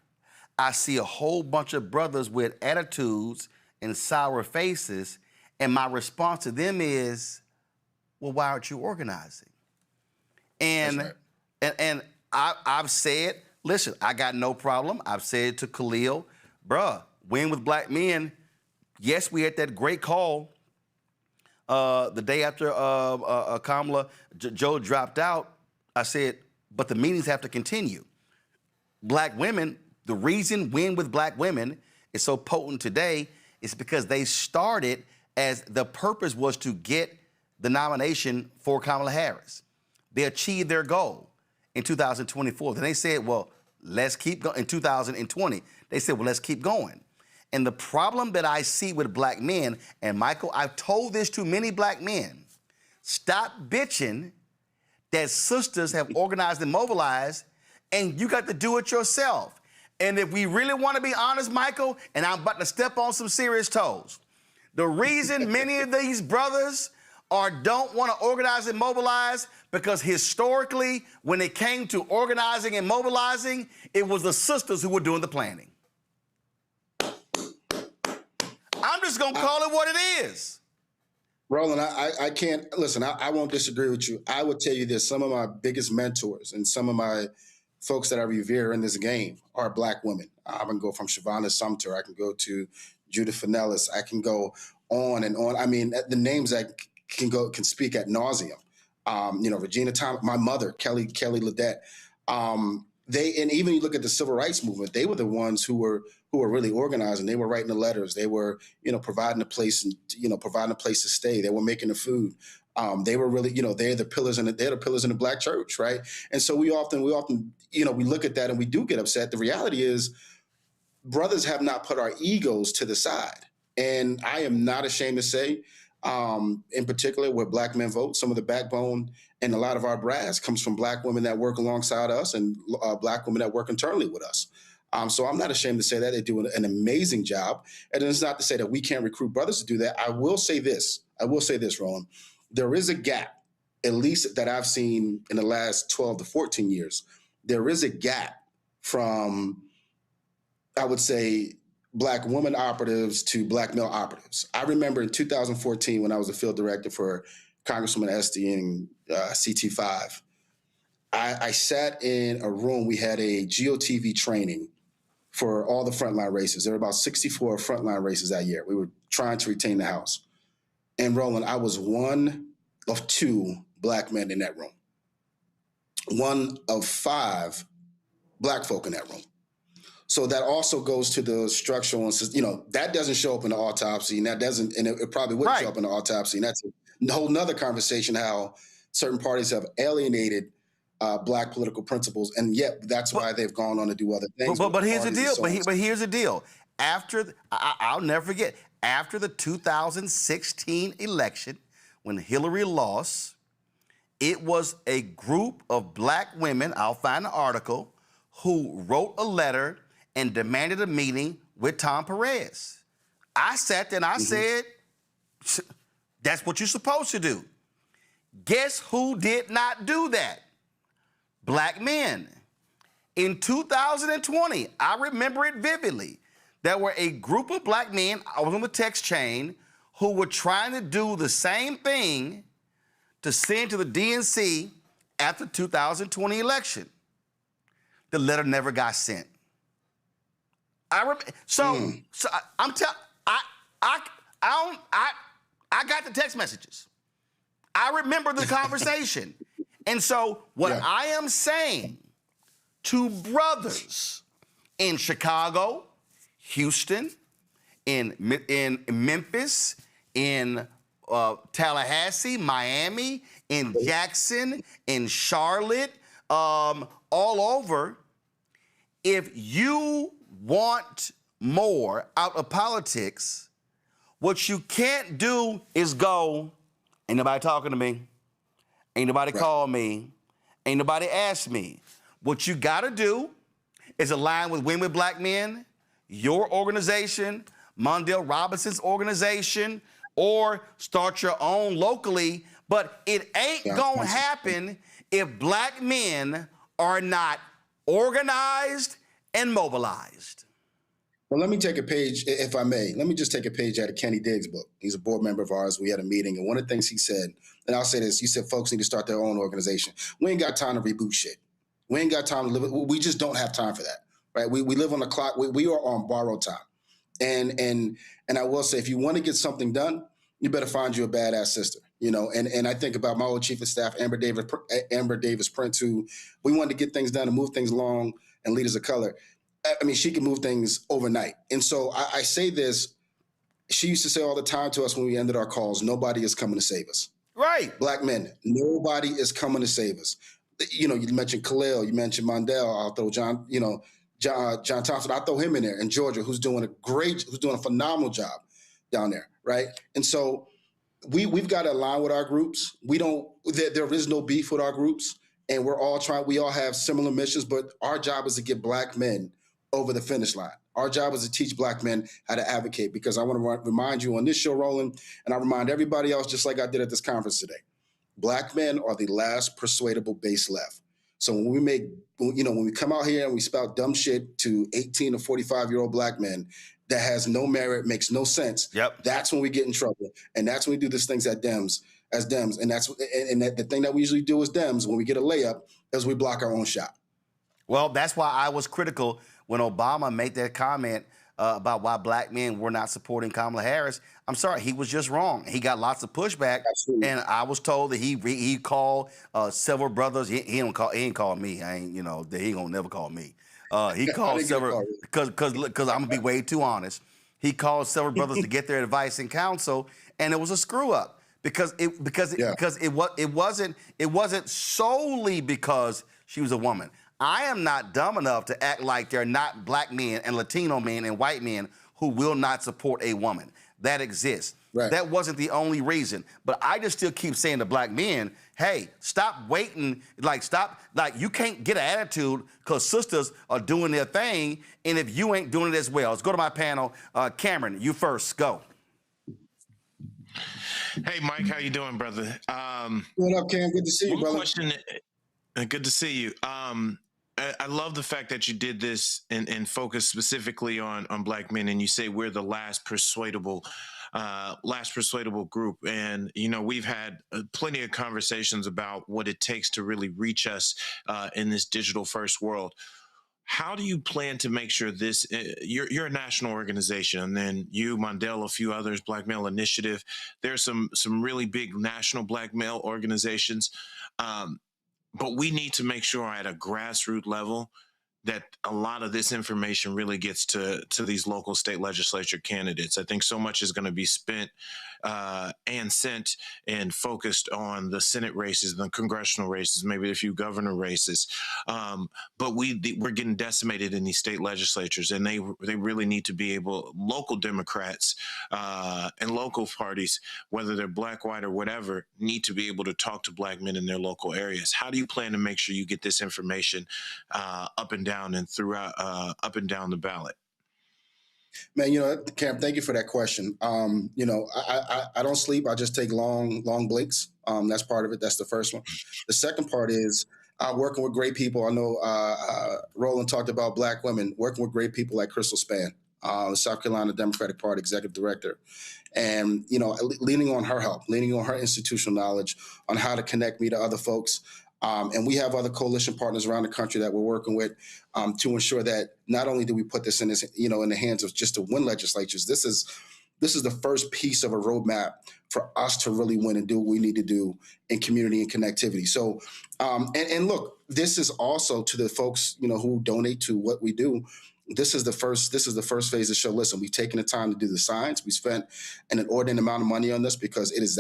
I see a whole bunch of brothers with attitudes and sour faces. And my response to them is, well, why aren't you organizing? And I've said, listen, I got no problem. I've said to Khalil, bruh, win with black men. Yes, we had that great call the day after Kamala, Joe dropped out. I said, but the meetings have to continue. Black women, the reason win with black women is so potent today is because they started as the purpose was to get the nomination for Kamala Harris. They achieved their goal in 2024. Then they said, well, let's keep going. In 2020, they said, well, let's keep going. And the problem that I see with black men, and Michael, I've told this to many black men, stop bitching that sisters have organized and mobilized, and you got to do it yourself. And if we really want to be honest, Michael, and I'm about to step on some serious toes, the reason many of these brothers don't want to organize and mobilize, because historically, when it came to organizing and mobilizing, it was the sisters who were doing the planning. I'm just going to call it what it is. Roland, I can't, listen, I won't disagree with you. I would tell you this, some of my biggest mentors and some of my folks that I revere in this game are black women. I can go from Shavonna Sumter, I can go to Judith Finellis, I can go on and on. I mean, the names that can speak ad nauseum. Regina Thomas, my mother, Kelly Ledette. and even you look at the civil rights movement, they were the ones who were really organizing. They were writing the letters. They were, providing a place and, providing a place to stay. They were making the food. They were really, they're the pillars in the Black church, right? And so we often, we look at that and we do get upset. The reality is, brothers have not put our egos to the side. And I am not ashamed to say, in particular, where Black men vote, some of the backbone and a lot of our brass comes from Black women that work alongside us and Black women that work internally with us. So I'm not ashamed to say that. They do an amazing job. And it's not to say that we can't recruit brothers to do that. I will say this, Roland. There is a gap, at least that I've seen in the last 12 to 14 years. There is a gap from, I would say, Black woman operatives to Black male operatives. I remember in 2014 when I was a field director for Congresswoman Esty in CT5, I sat in a room. We had a GOTV training for all the frontline races. There were about 64 frontline races that year. We were trying to retain the House. And Roland, I was one of 2 Black men in that room. One of 5 Black folk in that room. So that also goes to the structural, that doesn't show up in the autopsy, and it probably wouldn't show up in the autopsy. And that's a whole nother conversation, how certain parties have alienated Black political principles, and yet that's why they've gone on to do other things. But here's the deal. But here's the deal. I'll never forget, after the 2016 election, when Hillary lost, it was a group of Black women, I'll find the article, who wrote a letter and demanded a meeting with Tom Perez. I sat there and I said, that's what you're supposed to do. Guess who did not do that? Black men. In 2020, I remember it vividly, there were a group of Black men, I was on the text chain, who were trying to do the same thing to send to the DNC after the 2020 election. The letter never got sent. I got the text messages. I remember the conversation. And so what I am saying to brothers in Chicago, Houston, in Memphis, in Tallahassee, Miami, in Jackson, in Charlotte, all over, if you want more out of politics, what you can't do is go, ain't nobody talking to me, ain't nobody call me, ain't nobody ask me. What you gotta do is align with Win with Black Men, your organization, Mondale Robinson's organization, or start your own locally, but it ain't gonna happen if Black men are not organized and mobilized. Well, let me take a page, if I may. Let me just take a page out of Kenny Diggs' book. He's a board member of ours. We had a meeting, and one of the things he said, and I'll say this, he said folks need to start their own organization. We ain't got time to reboot shit. We ain't got time to live, we just don't have time for that, right? We live on the clock. We are on borrowed time. And I will say, if you want to get something done, you better find you a badass sister, and I think about my old chief of staff, Amber Davis Prince, who we wanted to get things done and move things along, and leaders of color. I mean, she can move things overnight. And so I say this, she used to say all the time to us when we ended our calls, nobody is coming to save us. Right. Black men, nobody is coming to save us. You mentioned Khalil, you mentioned Mondale, I'll throw John Thompson, I'll throw him in there, in Georgia, who's doing a phenomenal job down there, right? And so we've got to align with our groups. There is no beef with our groups, and we all have similar missions, but our job is to get Black men over the finish line. Our job is to teach Black men how to advocate, because I want to remind you on this show, Roland, and I remind everybody else, just like I did at this conference today, Black men are the last persuadable base left. So when we come out here and we spout dumb shit to 18 to 45-year-old Black men that has no merit, makes no sense, that's when we get in trouble. And that's when we do these things as Dems. And the thing that we usually do as Dems when we get a layup is we block our own shot. Well, that's why I was critical when Obama made that comment about why black men were not supporting Kamala Harris. I'm sorry, he was just wrong. He got lots of pushback, and I was told that he called several brothers. He ain't called me. I ain't, that he gonna never call me. He called several because I'm gonna be way too honest. He called several brothers to get their advice and counsel, and it was a screw up because it wasn't solely because she was a woman. I am not dumb enough to act like there are not black men and Latino men and white men who will not support a woman. That exists. Right. That wasn't the only reason. But I just still keep saying to black men, hey, stop waiting. You can't get an attitude because sisters are doing their thing, and if you ain't doing it as well. Let's go to my panel. Cameron, you first. Go. Hey, Mike, how you doing, brother? What up, Cam? Good to see you, brother. Question. Good to see you. I love the fact that you did this and focus specifically on black men, and you say we're the last persuadable group. And, we've had plenty of conversations about what it takes to really reach us in this digital first world. How do you plan to make sure this, you're a national organization, and then you, Mondale, a few others, Black Male Initiative, there's some really big national black male organizations. But we need to make sure at a grassroots level that a lot of this information really gets to these local state legislature candidates. I think so much is going to be spent and sent and focused on the Senate races, the congressional races, maybe a few governor races. But we're getting decimated in these state legislatures, and they really need to be able, local Democrats and local parties, whether they're black, white, or whatever, need to be able to talk to black men in their local areas. How do you plan to make sure you get this information up and down and throughout, up and down the ballot? Man, Cam, thank you for that question. I don't sleep. I just take long blinks. That's part of it. That's the first one. The second part is working with great people. I know Roland talked about black women, working with great people like Crystal Spann, the South Carolina Democratic Party executive director. And, leaning on her help, leaning on her institutional knowledge on how to connect me to other folks. And we have other coalition partners around the country that we're working with to ensure that not only do we put this in the hands of just to win legislatures, this is the first piece of a roadmap for us to really win and do what we need to do in community and connectivity. So, and look, this is also to the folks, who donate to what we do. This is the first phase of the show. Listen, we've taken the time to do the science. We spent an inordinate amount of money on this because it is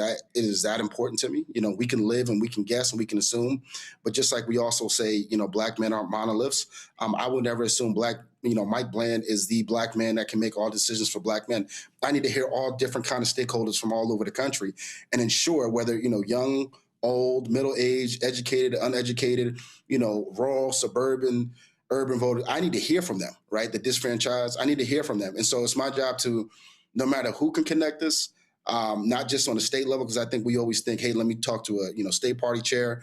that important to me. We can live and we can guess and we can assume, but just like we also say, black men aren't monoliths. I would never assume Mike Bland is the black man that can make all decisions for black men. I need to hear all different kind of stakeholders from all over the country and ensure whether, young, old, middle-aged, educated, uneducated, rural, suburban, urban voters, I need to hear from them, right? The disfranchised, I need to hear from them. And so it's my job to, no matter who can connect us, not just on the state level, because I think we always think, hey, let me talk to a state party chair.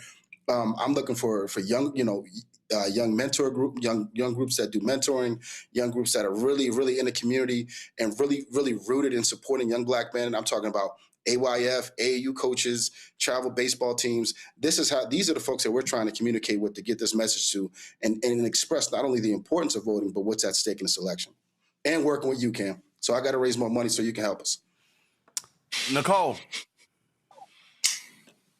I'm looking for young, young mentor group, young groups that do mentoring, young groups that are really, really in the community and really, really rooted in supporting young black men. I'm talking about AYF, AAU coaches, travel baseball teams. These are the folks that we're trying to communicate with to get this message to and express not only the importance of voting, but what's at stake in this election. And working with you, Cam. So I got to raise more money so you can help us. Nicole.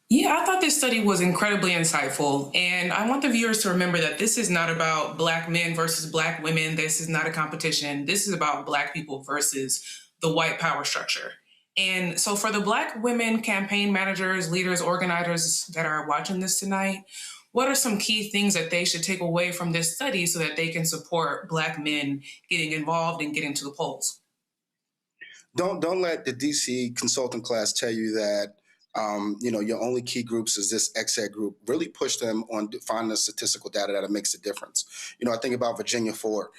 Yeah, I thought this study was incredibly insightful. And I want the viewers to remember that this is not about black men versus black women. This is not a competition. This is about black people versus the white power structure. And so for the black women campaign managers, leaders, organizers that are watching this tonight, what are some key things that they should take away from this study so that they can support black men getting involved and getting to the polls? Don't let the DC consultant class tell you that your only key groups is this XED group. Really push them on finding the statistical data that makes a difference. I think about Virginia 4.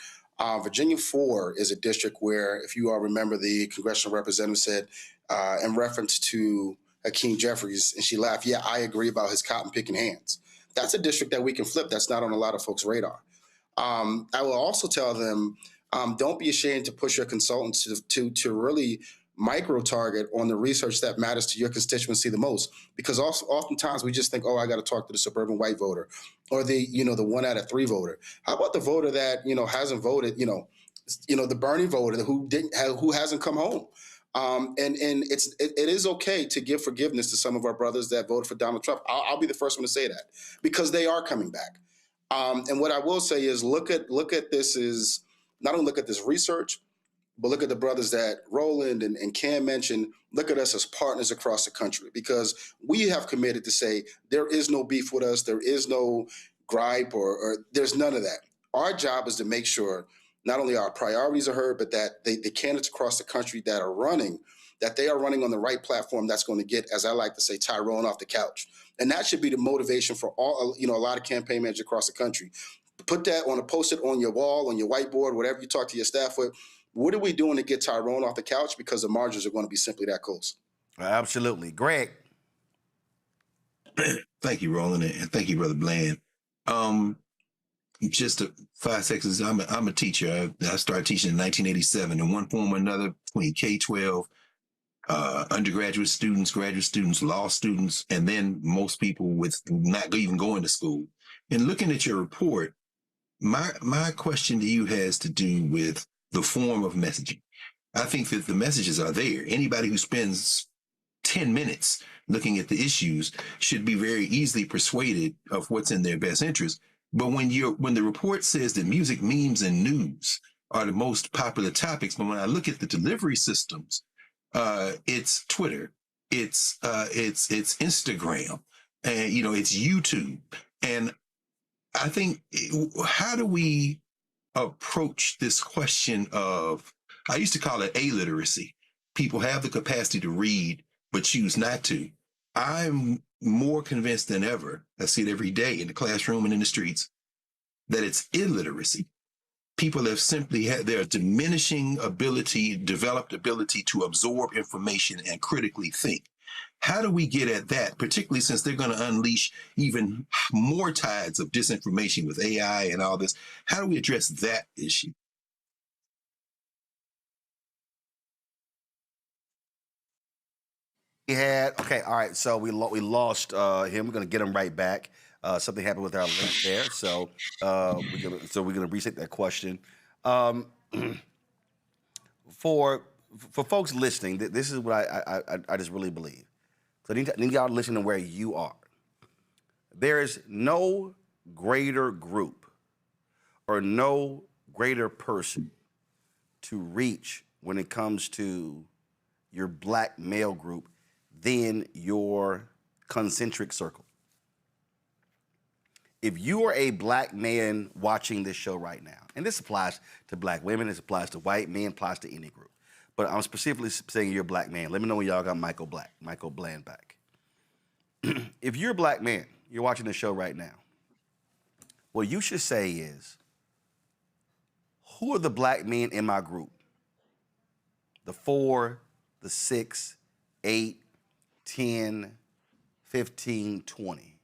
Virginia 4 is a district where, if you all remember, the congressional representative said, in reference to Hakeem Jeffries, and she laughed, yeah, I agree about his cotton picking hands. That's a district that we can flip. That's not on a lot of folks' radar. I will also tell them, don't be ashamed to push your consultants to really micro-target on the research that matters to your constituency the most. Because oftentimes we just think, I got to talk to the suburban white voter or the 1 out of 3 voter. How about the voter that, hasn't voted, the Bernie voter who hasn't come home. And it is okay to give forgiveness to some of our brothers that voted for Donald Trump. I'll be the first one to say that, because they are coming back. And what I will say is look at this is not only look at this research, but look at the brothers that Roland and Cam mentioned. Look at us as partners across the country, because we have committed to say there is no beef with us. There is no gripe or there's none of that. Our job is to make sure not only our priorities are heard, but that the candidates across the country that are running, that they are running on the right platform that's going to get, as I like to say, Tyrone off the couch. And that should be the motivation for all, a lot of campaign managers across the country. Put that on a post-it on your wall, on your whiteboard, whatever you talk to your staff with. What are we doing to get Tyrone off the couch? Because the margins are going to be simply that close. Absolutely. Greg. Thank you, Roland, and thank you, Brother Bland. Just 5 seconds. I'm a teacher. I started teaching in 1987 in one form or another, between K-12, undergraduate students, graduate students, law students, and then most people with not even going to school. And looking at your report, my question to you has to do with the form of messaging. I think that the messages are there. Anybody who spends 10 minutes looking at the issues should be very easily persuaded of what's in their best interest. But when the report says that music, memes, and news are the most popular topics, but when I look at the delivery systems, it's Twitter, it's Instagram, and it's YouTube. And I think, how do we approach this question of, I used to call it illiteracy. People have the capacity to read, but choose not to. I'm more convinced than ever, I see it every day in the classroom and in the streets, that it's illiteracy. People have simply had their diminishing developed ability to absorb information and critically think. How do we get at that, particularly since they're going to unleash even more tides of disinformation with AI and all this? How do we address that issue? Okay, all right, so we lost him. We're going to get him right back. Something happened with our link there, so we're going to reset that question. For folks listening, this is what I just really believe. So I need y'all to listen to where you are. There is no greater group or no greater person to reach when it comes to your black male group than your concentric circle. If you are a black man watching this show right now, and this applies to black women, this applies to white men, applies to any group, but I'm specifically saying you're a black man. Let me know when y'all got Michael Bland back. If you're a black man, you're watching the show right now, what you should say is, who are the black men in my group? The 4, the 6, 8, 10, 15, 20.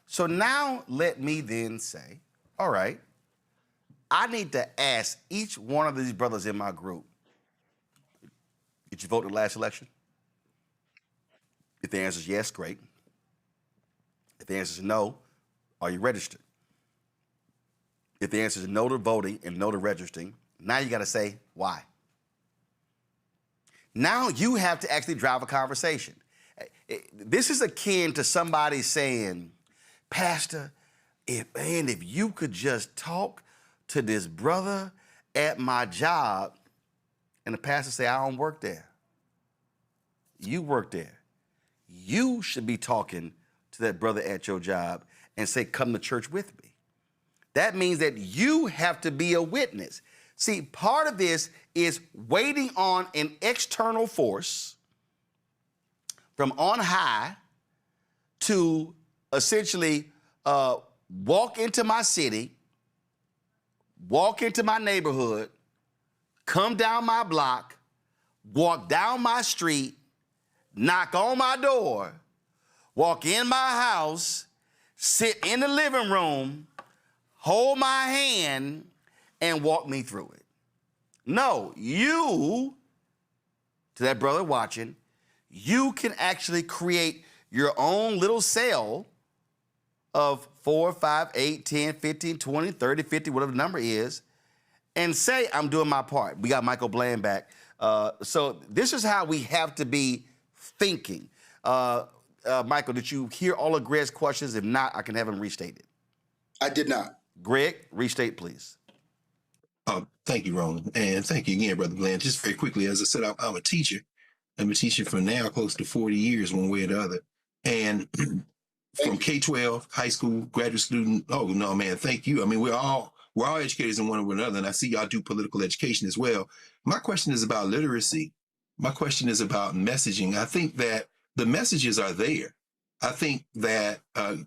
So now let me then say, all right, I need to ask each one of these brothers in my group, did you vote in the last election? If the answer is yes, great. If the answer is no, are you registered? If the answer is no to voting and no to registering, now you got to say why. Now you have to actually drive a conversation. This is akin to somebody saying, Pastor, if you could just talk to this brother at my job, and the pastor say, I don't work there. You work there. You should be talking to that brother at your job and say, come to church with me. That means that you have to be a witness. See, part of this is waiting on an external force from on high to essentially walk into my city, walk into my neighborhood, come down my block, walk down my street, knock on my door, walk in my house, sit in the living room, hold my hand, and walk me through it. No, you, to that brother watching, you can actually create your own little cell of 4, 5, 8, 10, 15, 20, 30, 50, whatever the number is, and say, I'm doing my part. We got Michael Bland back. So this is how we have to be thinking. Michael, did you hear all of Greg's questions? If not, I can have him restated. I did not. Greg, restate, please. Thank you, Roland. And thank you again, Brother Bland. Just very quickly, as I said, I'm a teacher. I'm a teacher for now close to 40 years, one way or the other. And from K-12, high school, graduate student, oh, no, man, thank you. I mean, we're all educators in one way or another, and I see y'all do political education as well. My question is about literacy. My question is about messaging. I think that the messages are there. I think that, 5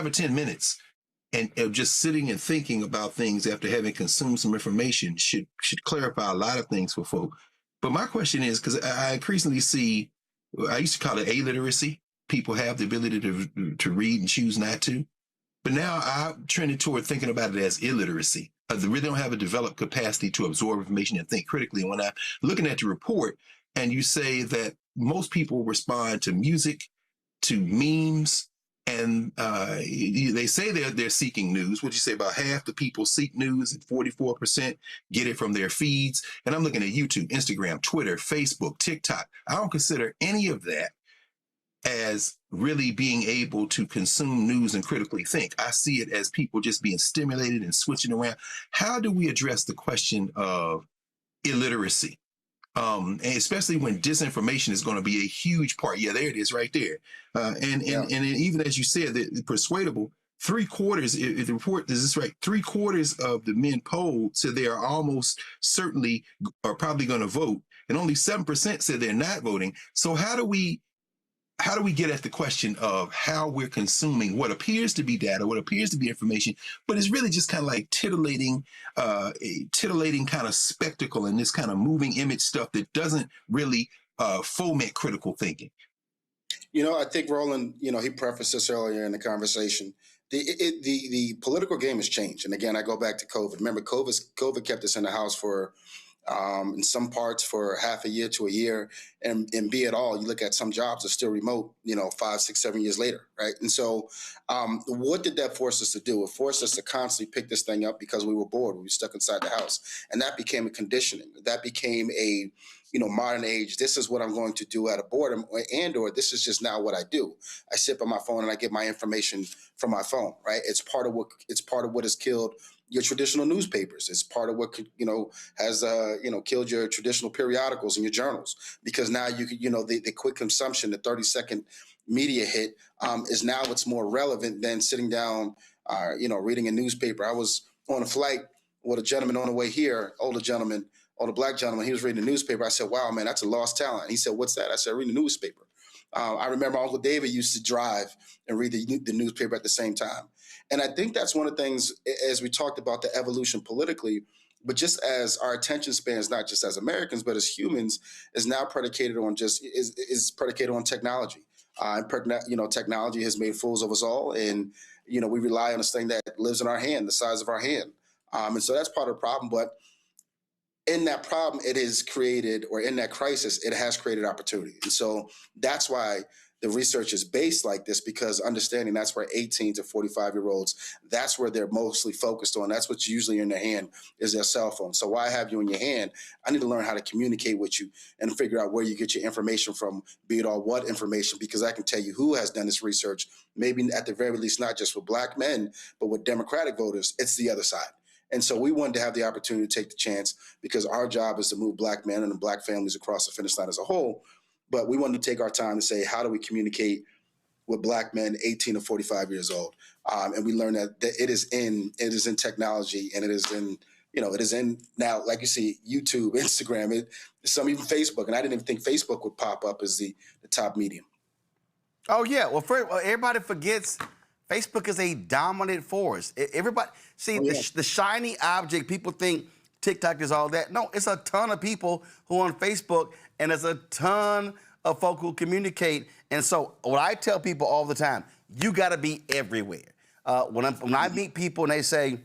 or 10 minutes and just sitting and thinking about things after having consumed some information should clarify a lot of things for folk. But my question is, because I increasingly see, I used to call it illiteracy. People have the ability to read and choose not to. But now I've trended toward thinking about it as illiteracy. They really don't have a developed capacity to absorb information and think critically. And when I'm looking at your report and you say that most people respond to music, to memes, and they say they're seeking news. What you say about half the people seek news and 44% get it from their feeds. And I'm looking at YouTube, Instagram, Twitter, Facebook, TikTok. I don't consider any of that as really being able to consume news and critically think. I see it as people just being stimulated and switching around. How do we address the question of illiteracy? And especially when disinformation is going to be a huge part. Yeah, there it is right there. And even as you said, the persuadable, 3/4, if the report is this right, 3/4 of the men polled said they are almost certainly are probably going to vote. And only 7% said they're not voting. So how do we get at the question of how we're consuming what appears to be data, what appears to be information, but it's really just kind of like a titillating kind of spectacle and this kind of moving image stuff that doesn't really foment critical thinking? I think Roland, he prefaced this earlier in the conversation. The political game has changed. And again, I go back to COVID. Remember, COVID kept us in the house for in some parts for half a year to a year, and be it all, you look at some jobs are still remote, 5, 6, 7 years later, right? And so what did that force us to do? It forced us to constantly pick this thing up because we were bored. We were stuck inside the house. And that became a conditioning. That became a modern age, this is what I'm going to do out of boredom, or this is just now what I do. I sit by my phone and I get my information from my phone, right? It's part of what has killed your traditional newspapers. It's part of what has killed your traditional periodicals and your journals, because now the quick consumption, the 30-second media hit is now what's more relevant than sitting down, reading a newspaper. I was on a flight with a gentleman on the way here, older black gentleman. He was reading the newspaper. I said, "Wow, man, that's a lost talent." He said, "What's that?" I said, "Reading the newspaper." I remember Uncle David used to drive and read the newspaper at the same time. And I think that's one of the things, as we talked about the evolution politically, but just as our attention spans, not just as Americans, but as humans, is now predicated on is predicated on technology. Technology has made fools of us all. And, we rely on this thing that lives in our hand, the size of our hand. And so that's part of the problem. But in that problem, it is created, or in that crisis, it has created opportunity. And so that's why the research is based like this, because understanding that's where 18 to 45-year-olds, that's where they're mostly focused on. That's what's usually in their hand is their cell phone. So why have you in your hand? I need to learn how to communicate with you and figure out where you get your information from, be it all what information, because I can tell you who has done this research, maybe at the very least, not just with black men, but with Democratic voters, it's the other side. And so we wanted to have the opportunity to take the chance, because our job is to move black men and black families across the finish line as a whole. But we wanted to take our time to say, how do we communicate with black men 18 to 45 years old? And we learned that it is in technology, and it is in now, like you see, YouTube, Instagram, some even Facebook. And I didn't even think Facebook would pop up as the top medium. Oh, yeah. Well, everybody forgets Facebook is a dominant force. Everybody, see, the shiny object, people think TikTok is all that. No, it's a ton of people who are on Facebook, and there's a ton of folk who communicate. And so what I tell people all the time, you got to be everywhere. When I meet people and they say,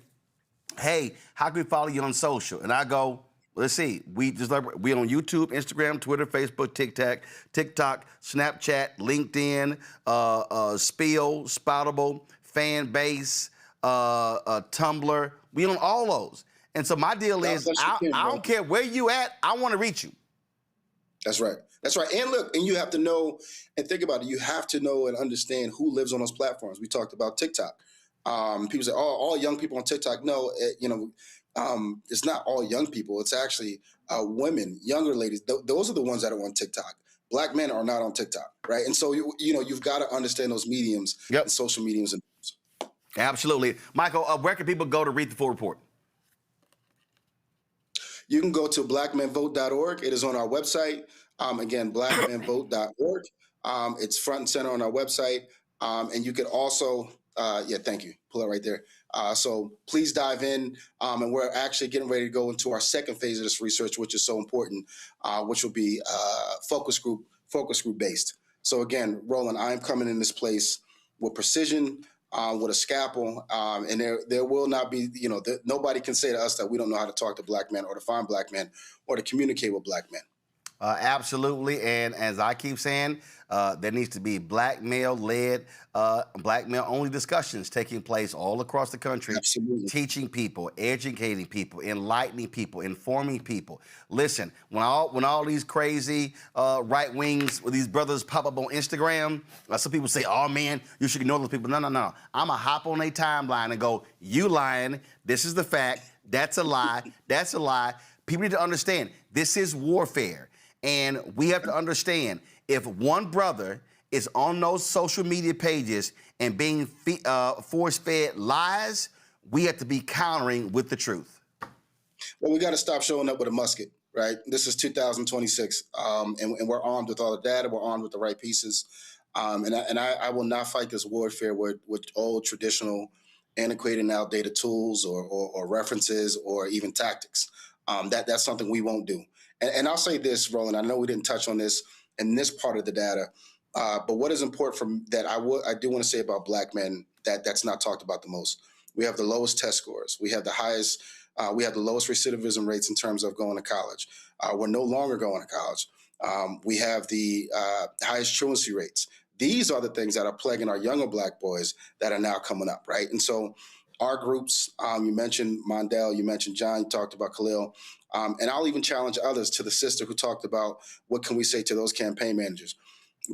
"Hey, how can we follow you on social?" And I go, let's see, we on YouTube, Instagram, Twitter, Facebook, TikTok, Snapchat, LinkedIn, Spill, Spoutable, Fan Base, Tumblr. We on all those. And so my deal God is, bless you, Ken, I bro. don't care where you at, I want to reach you. That's right. That's right. And look, and you have to know and think about it. You have to know and understand who lives on those platforms. We talked about TikTok. People say, "Oh, all young people on TikTok." No, it's not all young people. It's actually women, younger ladies. Those are the ones that are on TikTok. Black men are not on TikTok, right? And so you've got to understand those mediums and social mediums. And Absolutely, Michael. Where can people go to read the full report? you can go to blackmenvote.org. It is on our website. Again, blackmenvote.org. It's front and center on our website. And you could also, thank you. Pull it right there. So please dive in. And we're actually getting ready to go into our second phase of this research, which is so important, which will be focus group based. So again, Roland, I'm coming in this place with precision, with a scalpel, and there will not be, nobody can say to us that we don't know how to talk to black men or to find black men or to communicate with black men. Absolutely, and as I keep saying, there needs to be black male-led, black male-only discussions taking place all across the country. Absolutely. Teaching people, educating people, enlightening people, informing people. Listen, when all these crazy right wings with these brothers pop up on Instagram, some people say, "Oh man, you should ignore those people." No. I'ma hop on their timeline and go, "You lying? This is the fact. That's a lie. That's a lie." People need to understand this is warfare. And we have to understand, if one brother is on those social media pages and being force-fed lies, we have to be countering with the truth. Well, we got to stop showing up with a musket, right? This is 2026, and we're armed with all the data. We're armed with the right pieces. And I will not fight this warfare with old, traditional, antiquated, and outdated tools or references or even tactics. That's something we won't do. And I'll say this, Roland, I know we didn't touch on this in this part of the data, but what is important that I do want to say about black men that's not talked about the most. We have the lowest test scores. We have the highest, we have the lowest recidivism rates in terms of going to college. We're no longer going to college. We have the highest truancy rates. These are the things that are plaguing our younger black boys that are now coming up, right? And so our groups, you mentioned Mondale, you mentioned John, you talked about Khalil, and I'll even challenge others to the sister who talked about what can we say to those campaign managers.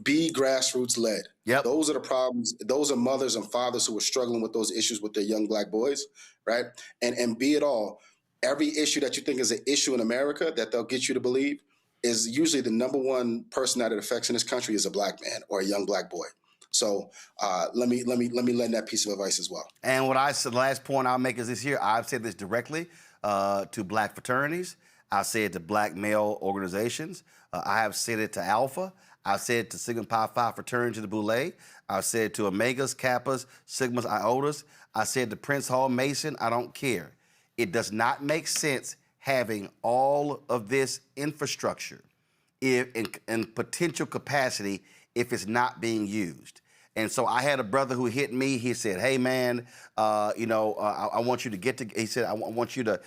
Be grassroots led. Yep. Those are the problems. Those are mothers and fathers who are struggling with those issues with their young black boys, right? And be it all, every issue that you think is an issue in America that they'll get you to believe is usually the number one person that it affects in this country is a black man or a young black boy. So let me lend that piece of advice as well. And what I said, the last point I'll make is this here. I've said this directly to black fraternities. I've said it to black male organizations. I have said it to Alpha. I've said it to Sigma Pi Phi fraternity, the Boule. I've said it to Omegas, Kappas, Sigmas, Iotas. I said to Prince Hall Mason, I don't care. It does not make sense having all of this infrastructure in potential capacity if it's not being used. And so I had a brother who hit me. He said, "Hey man, I want you to get to." He said, "I want you to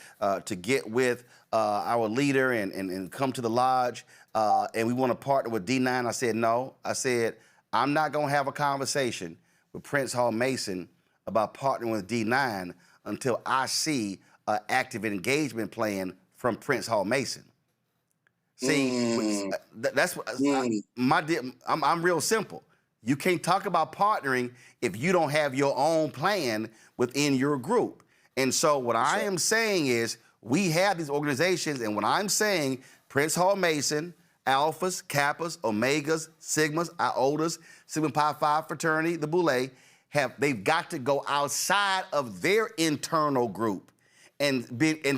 get with our leader and come to the lodge, and we want to partner with D9." I said, "No." I said, "I'm not gonna have a conversation with Prince Hall Mason about partnering with D9 until I see an active engagement plan from Prince Hall Mason." See, that's what I'm real simple. You can't talk about partnering if you don't have your own plan within your group. And so what I am saying is we have these organizations, and what I'm saying, Prince Hall Mason, Alphas, Kappas, Omegas, Sigmas, Iotas, Sigma Pi Phi fraternity, the Boule, they've got to go outside of their internal group and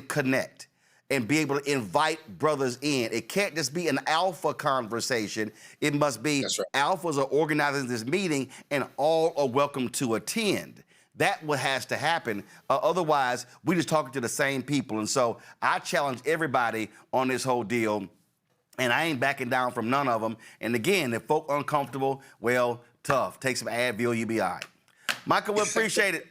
connect and be able to invite brothers in. It can't just be an alpha conversation. It must be alphas are organizing this meeting and all are welcome to attend. That's what has to happen. Otherwise, we're just talking to the same people. And so I challenge everybody on this whole deal, and I ain't backing down from none of them. And again, if folk uncomfortable, well, tough. Take some Advil, you'll be all right. Michael, we appreciate it.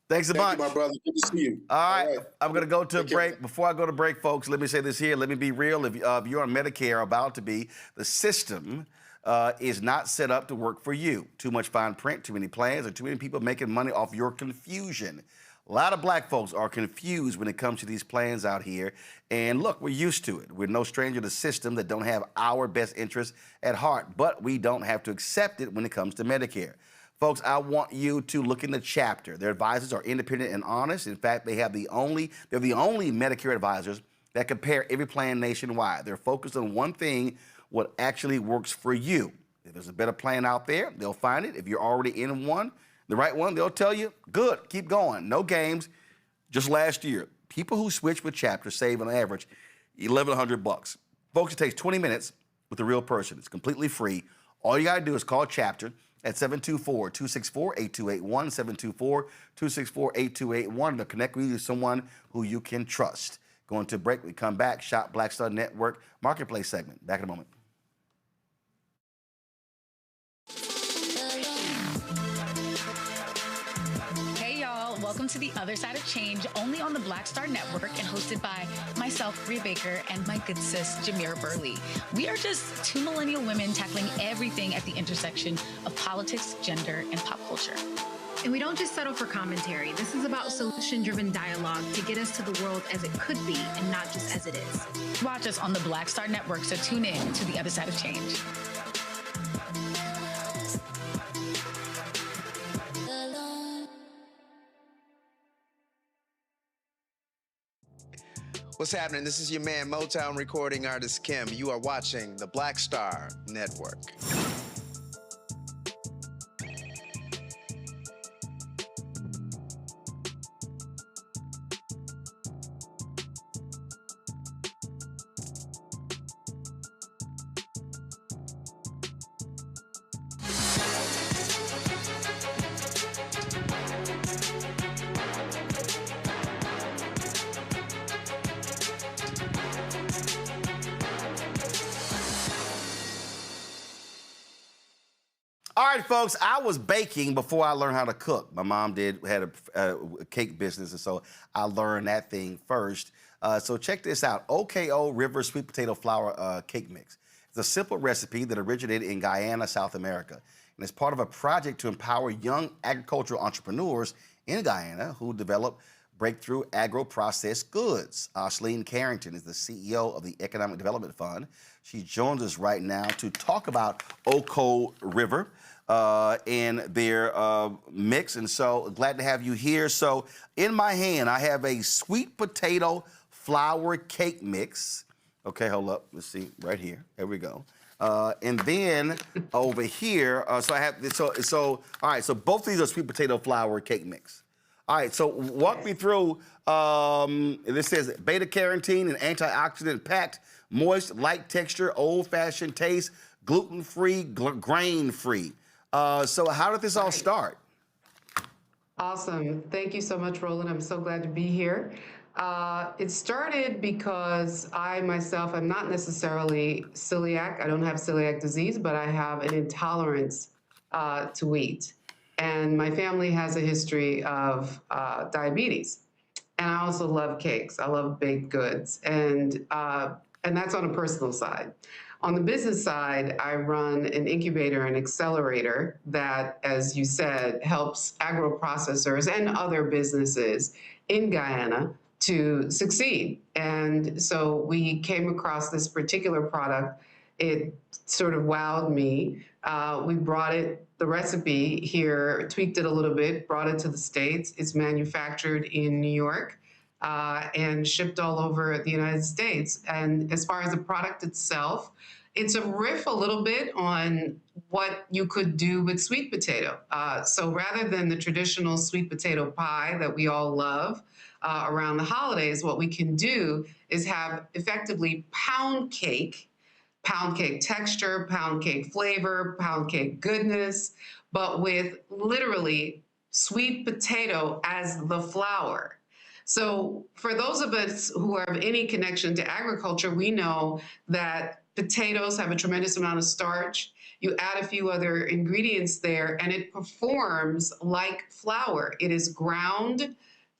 Thanks a bunch. Thank you, my brother. Good to see you. All right. I'm going to go to a break. Before I go to break, folks, let me say this here. Let me be real. If you're on Medicare, about to be, the system is not set up to work for you. Too much fine print, too many plans, or too many people making money off your confusion. A lot of black folks are confused when it comes to these plans out here. And look, we're used to it. We're no stranger to systems that don't have our best interests at heart, but we don't have to accept it when it comes to Medicare. Folks, I want you to look in the chapter. Their advisors are independent and honest. In fact, they're the only Medicare advisors that compare every plan nationwide. They're focused on one thing, what actually works for you. If there's a better plan out there, they'll find it. If you're already in one, the right one, they'll tell you, good, keep going. No games. Just last year, people who switch with Chapter save on average $1,100. Folks, it takes 20 minutes with a real person. It's completely free. All you got to do is call Chapter at 724-264-8281, 724-264-8281. They'll connect with you to someone who you can trust. Going to break, we come back, Shop Black Star Network Marketplace segment. Back in a moment. Welcome to The Other Side of Change, only on the Black Star Network and hosted by myself, Bria Baker, and my good sis, Jamira Burley. We are just two millennial women tackling everything at the intersection of politics, gender, and pop culture. And we don't just settle for commentary. This is about solution-driven dialogue to get us to the world as it could be and not just as it is. Watch us on the Black Star Network, so tune in to The Other Side of Change. What's happening? This is your man, Motown recording artist Kim. You are watching the Black Star Network. All right, folks, I was baking before I learned how to cook. My mom had a cake business, and so I learned that thing first. So check this out, OKO River Sweet Potato Flour Cake Mix. It's a simple recipe that originated in Guyana, South America, and it's part of a project to empower young agricultural entrepreneurs in Guyana who develop breakthrough agro-processed goods. Ashley Etienne is the CEO of the Economic Development Fund. She joins us right now to talk about OKO River and their mix, and so glad to have you here. So in my hand, I have a sweet potato flour cake mix. Okay, hold up. Let's see, right here. There we go. And then over here, so I have so all right. So both of these are sweet potato flour cake mix. All right, so walk me through, this says beta-carotene and antioxidant packed, moist, light texture, old-fashioned taste, gluten-free, grain-free. So how did this all start? Awesome. Thank you so much, Roland. I'm so glad to be here. It started because I myself am not necessarily celiac. I don't have celiac disease, but I have an intolerance to wheat. And my family has a history of diabetes. And I also love cakes. I love baked goods. And that's on a personal side. On the business side, I run an incubator and accelerator that, as you said, helps agro-processors and other businesses in Guyana to succeed. And so we came across this particular product. It sort of wowed me. We brought the recipe here, tweaked it a little bit, brought it to the States. It's manufactured in New York and shipped all over the United States. And as far as the product itself, it's a riff a little bit on what you could do with sweet potato. So rather than the traditional sweet potato pie that we all love around the holidays, what we can do is have effectively pound cake texture, pound cake flavor, pound cake goodness, but with literally sweet potato as the flour. So for those of us who have any connection to agriculture, we know that potatoes have a tremendous amount of starch. You add a few other ingredients there and it performs like flour. It is ground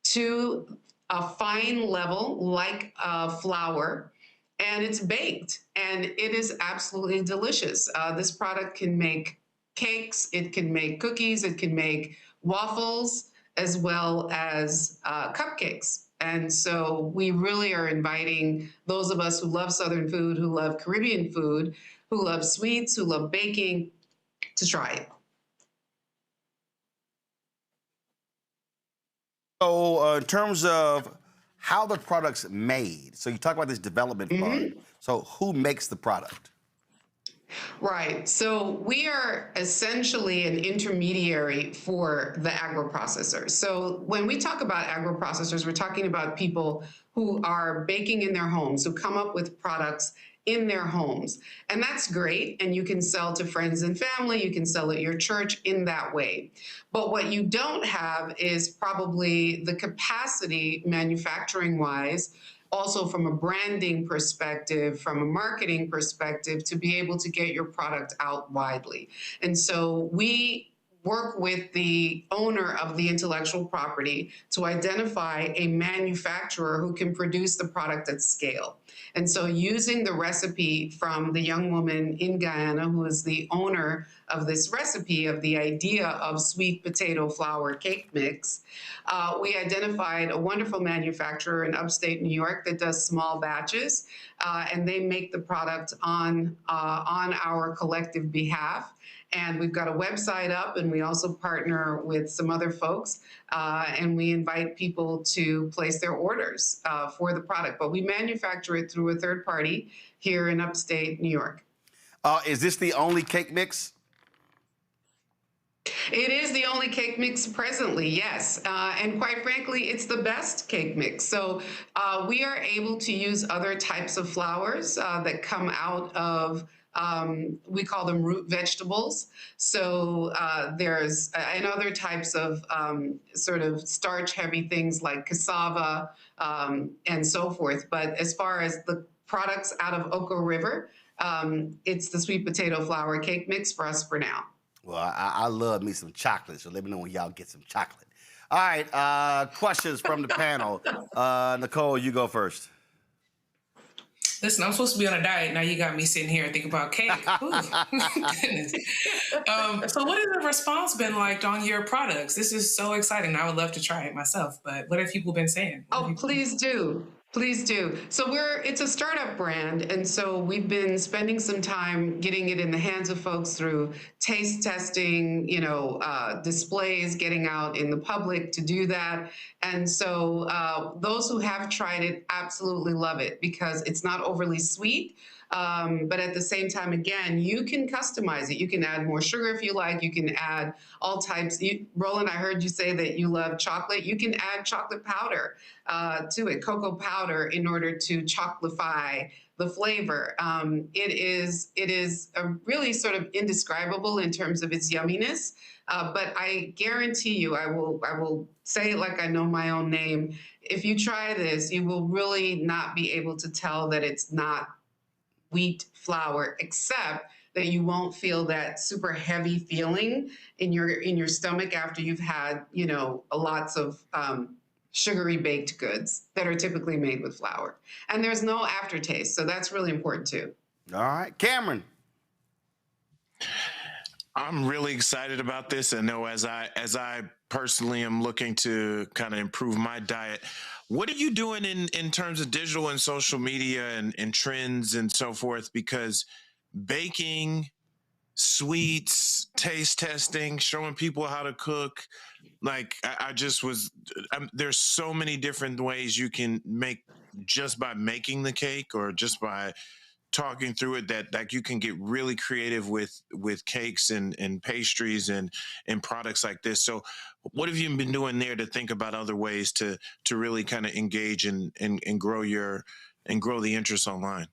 to a fine level like flour. And it's baked, and it is absolutely delicious. This product can make cakes, it can make cookies, it can make waffles. as well as cupcakes. And so we really are inviting those of us who love Southern food, who love Caribbean food, who love sweets, who love baking, to try it. So in terms of how the product's made, so you talk about this development part. So who makes the product? Right. So we are essentially an intermediary for the agro-processors. So when we talk about agro-processors, we're talking about people who are baking in their homes, who come up with products in their homes. And that's great. And you can sell to friends and family. You can sell at your church in that way. But what you don't have is probably the capacity, manufacturing-wise, also from a branding perspective, from a marketing perspective, to be able to get your product out widely. And so we work with the owner of the intellectual property to identify a manufacturer who can produce the product at scale. And so using the recipe from the young woman in Guyana, who is the owner of this recipe, of the idea of sweet potato flour cake mix, we identified a wonderful manufacturer in upstate New York that does small batches, and they make the product on our collective behalf. And we've got a website up, and we also partner with some other folks, and we invite people to place their orders for the product. But we manufacture it through a third party here in upstate New York. Is this the only cake mix? It is the only cake mix presently, yes. And quite frankly, it's the best cake mix. So we are able to use other types of flours that come out of we call them root vegetables. So there's and other types of sort of starch-heavy things like cassava and so forth. But as far as the products out of Oko River, it's the sweet potato flour cake mix for us for now. Well, I love me some chocolate, so let me know when y'all get some chocolate. All right, questions from the panel. Nicole, you go first. Listen, I'm supposed to be on a diet. Now you got me sitting here thinking about cake. Goodness. So what has the response been like on your products? This is so exciting. I would love to try it myself, but what have people been saying? Oh, please do. Please do. So it's a startup brand, and so we've been spending some time getting it in the hands of folks through taste testing, displays, getting out in the public to do that. And so those who have tried it absolutely love it because it's not overly sweet. But at the same time, again, you can customize it. You can add more sugar if you like. You can add all types. Roland, I heard you say that you love chocolate. You can add chocolate powder to it, cocoa powder, in order to chocolify the flavor. It is a really sort of indescribable in terms of its yumminess. But I guarantee you, I will say it like I know my own name. If you try this, you will really not be able to tell that it's not wheat flour, except that you won't feel that super heavy feeling in your stomach after you've had, lots of sugary baked goods that are typically made with flour. And there's no aftertaste, so that's really important too. All right, Cameron. I'm really excited about this. I know as I personally am looking to kind of improve my diet. What are you doing in terms of digital and social media and trends and so forth? Because baking, sweets, taste testing, showing people how to cook, there's so many different ways you can make just by making the cake or just by talking through it that you can get really creative with cakes and pastries and products like this. So what have you been doing there to think about other ways to really kind of engage and grow the interest online?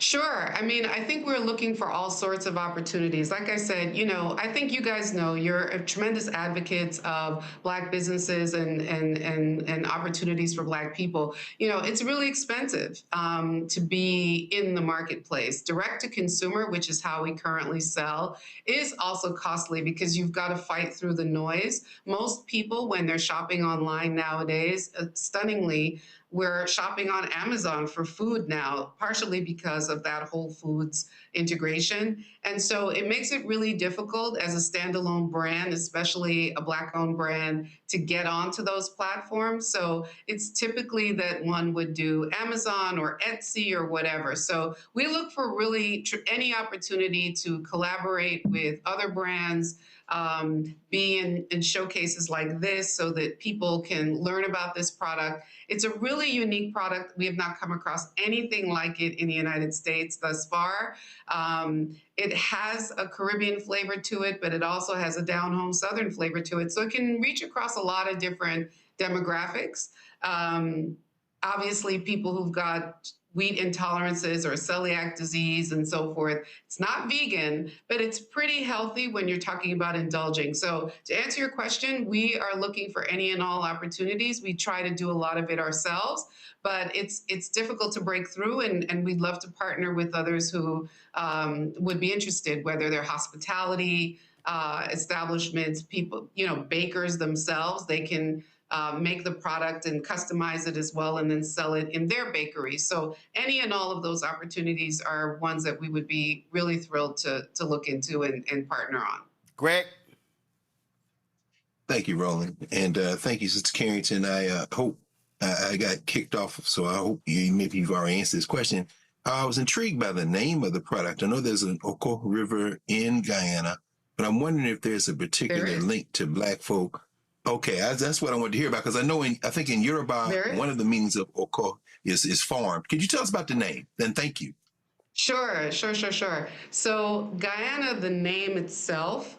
Sure. I mean, I think we're looking for all sorts of opportunities. Like I said, I think you guys know you're tremendous advocates of Black businesses and opportunities for Black people. It's really expensive to be in the marketplace. Direct to consumer, which is how we currently sell, is also costly because you've got to fight through the noise. Most people, when they're shopping online nowadays, stunningly, we're shopping on Amazon for food now, partially because of that Whole Foods integration. And so it makes it really difficult as a standalone brand, especially a Black-owned brand, to get onto those platforms. So it's typically that one would do Amazon or Etsy or whatever. So we look for really any opportunity to collaborate with other brands, be in showcases like this so that people can learn about this product. It's a really unique product. We have not come across anything like it in the United States thus far. It has a Caribbean flavor to it, but it also has a down-home Southern flavor to it. So it can reach across a lot of different demographics. Obviously, people who've got wheat intolerances or celiac disease and so forth. It's not vegan, but it's pretty healthy when you're talking about indulging. So to answer your question, we are looking for any and all opportunities. We try to do a lot of it ourselves, but it's difficult to break through, and we'd love to partner with others who would be interested, whether they're hospitality establishments, people, bakers themselves. They can make the product and customize it as well and then sell it in their bakery. So any and all of those opportunities are ones that we would be really thrilled to look into and partner on. Greg? Thank you, Roland. And thank you, Sister Carrington. I hope I got kicked off, so I hope maybe you've already answered this question. I was intrigued by the name of the product. I know there's an Oko River in Guyana, but I'm wondering if there's a particular link to Black folk. Okay, that's what I wanted to hear about, because I know I think in Yoruba, one of the meanings of Oko is farm. Could you tell us about the name? Then thank you. Sure. So Guyana, the name itself,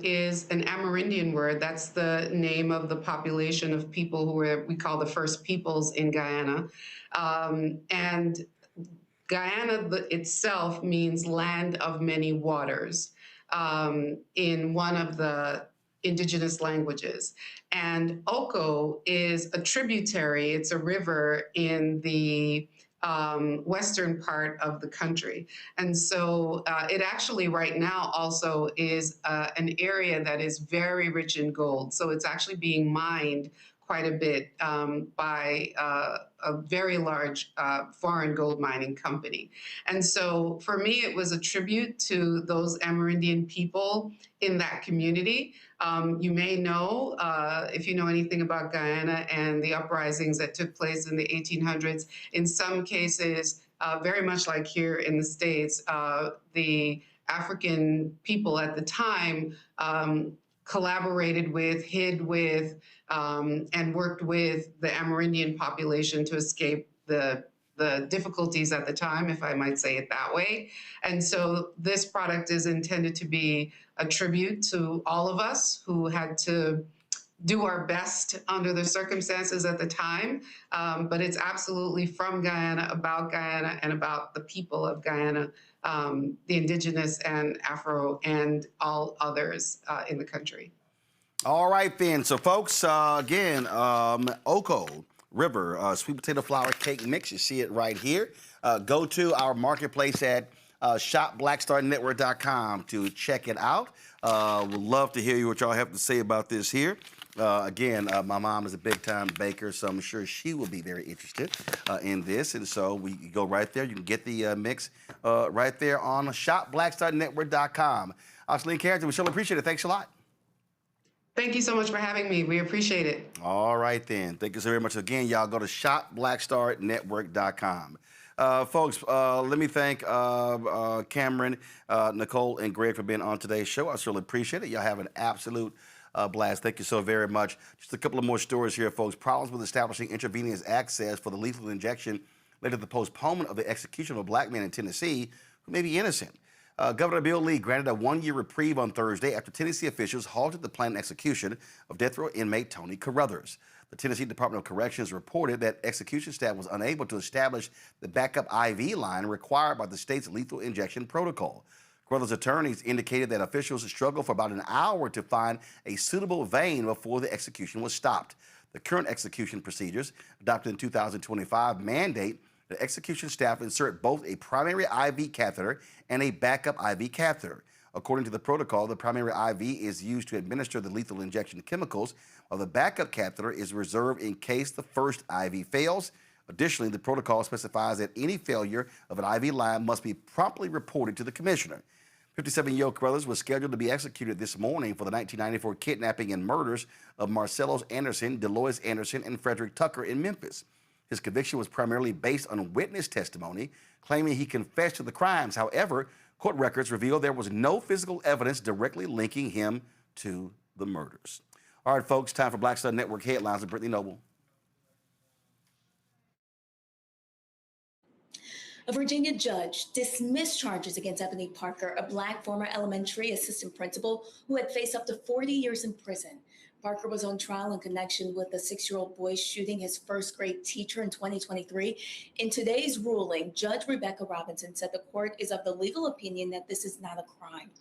is an Amerindian word. That's the name of the population of people we call the first peoples in Guyana. And Guyana itself means land of many waters in one of the indigenous languages. And Oko is a tributary, it's a river in the western part of the country. And so it actually right now also is an area that is very rich in gold. So it's actually being mined quite a bit by a very large foreign gold mining company. And so for me, it was a tribute to those Amerindian people in that community. You may know, if you know anything about Guyana and the uprisings that took place in the 1800s, in some cases, very much like here in the States, the African people at the time collaborated with, hid with, and worked with the Amerindian population to escape the difficulties at the time, if I might say it that way. And so this product is intended to be a tribute to all of us who had to do our best under the circumstances at the time. But it's absolutely from Guyana, about Guyana, and about the people of Guyana, the indigenous and Afro and all others in the country. All right, then. So, folks, again, Oko River sweet potato flour cake mix. You see it right here. Go to our marketplace at shopblackstarnetwork.com to check it out. Would love to hear what y'all have to say about this here. Again, my mom is a big-time baker, so I'm sure she will be very interested in this. And so we go right there. You can get the mix right there on shopblackstarnetwork.com. Ashley Carrington, we surely appreciate it. Thanks a lot. Thank you so much for having me. We appreciate it. All right, then. Thank you so very much. Again, y'all go to shopblackstarnetwork.com. Folks, let me thank Cameron, Nicole, and Greg for being on today's show. I certainly appreciate it. Y'all have an absolute blast. Thank you so very much. Just a couple of more stories here, folks. Problems with establishing intravenous access for the lethal injection led to the postponement of the execution of a black man in Tennessee who may be innocent. Governor Bill Lee granted a one-year reprieve on Thursday after Tennessee officials halted the planned execution of death row inmate Tony Carruthers. The Tennessee Department of Corrections reported that execution staff was unable to establish the backup IV line required by the state's lethal injection protocol. Carruthers' attorneys indicated that officials struggled for about an hour to find a suitable vein before the execution was stopped. The current execution procedures, adopted in 2025, mandate the execution staff insert both a primary IV catheter and a backup IV catheter. According to the protocol, the primary IV is used to administer the lethal injection chemicals, while the backup catheter is reserved in case the first IV fails. Additionally, the protocol specifies that any failure of an IV line must be promptly reported to the commissioner. 57-year-old Carruthers was scheduled to be executed this morning for the 1994 kidnapping and murders of Marcellus Anderson, Delois Anderson, and Frederick Tucker in Memphis. His conviction was primarily based on witness testimony, claiming he confessed to the crimes. However, court records reveal there was no physical evidence directly linking him to the murders. All right, folks, time for Black Star Network headlines with Brittany Noble. A Virginia judge dismissed charges against Ebony Parker, a Black former elementary assistant principal who had faced up to 40 years in prison. Parker was on trial in connection with a 6-year-old boy shooting his first grade teacher in 2023. In today's ruling, Judge Rebecca Robinson said the court is of the legal opinion that this is not a crime.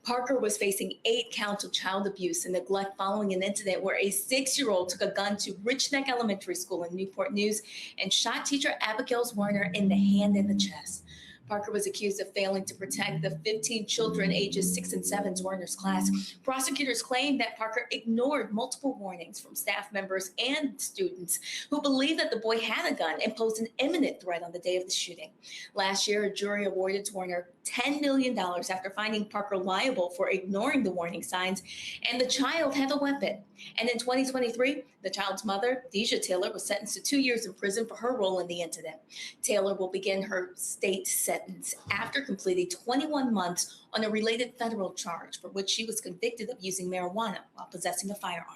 Parker was facing 8 counts of child abuse and neglect following an incident where a 6-year-old took a gun to Rich Neck Elementary School in Newport News and shot teacher Abigail Werner in the hand and the chest. Parker was accused of failing to protect the 15 children ages 6 and 7's Werner's class. Prosecutors claimed that Parker ignored multiple warnings from staff members and students who believed that the boy had a gun and posed an imminent threat on the day of the shooting. Last year, a jury awarded Werner $10 million after finding Parker liable for ignoring the warning signs, and the child had a weapon. And in 2023, the child's mother, Deja Taylor, was sentenced to 2 years in prison for her role in the incident. Taylor will begin her state sentence after completing 21 months on a related federal charge for which she was convicted of using marijuana while possessing a firearm.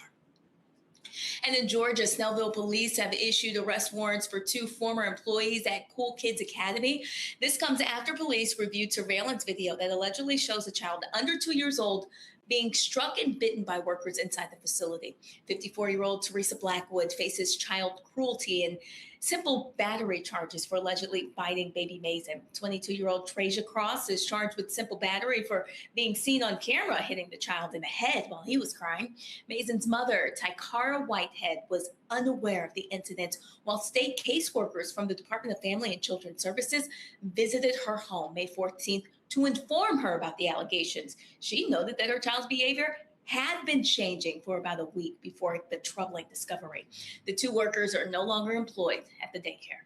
And in Georgia, Snellville police have issued arrest warrants for 2 former employees at Cool Kids Academy. This comes after police reviewed surveillance video that allegedly shows a child under 2 years old being struck and bitten by workers inside the facility. 54-year-old Teresa Blackwood faces child cruelty and simple battery charges for allegedly biting baby Mason. 22-year-old Trasia Cross is charged with simple battery for being seen on camera hitting the child in the head while he was crying. Mason's mother, Tykara Whitehead, was unaware of the incident while state caseworkers from the Department of Family and Children's Services visited her home May 14th to inform her about the allegations. She noted that her child's behavior had been changing for about a week before the troubling discovery. The 2 workers are no longer employed at the daycare.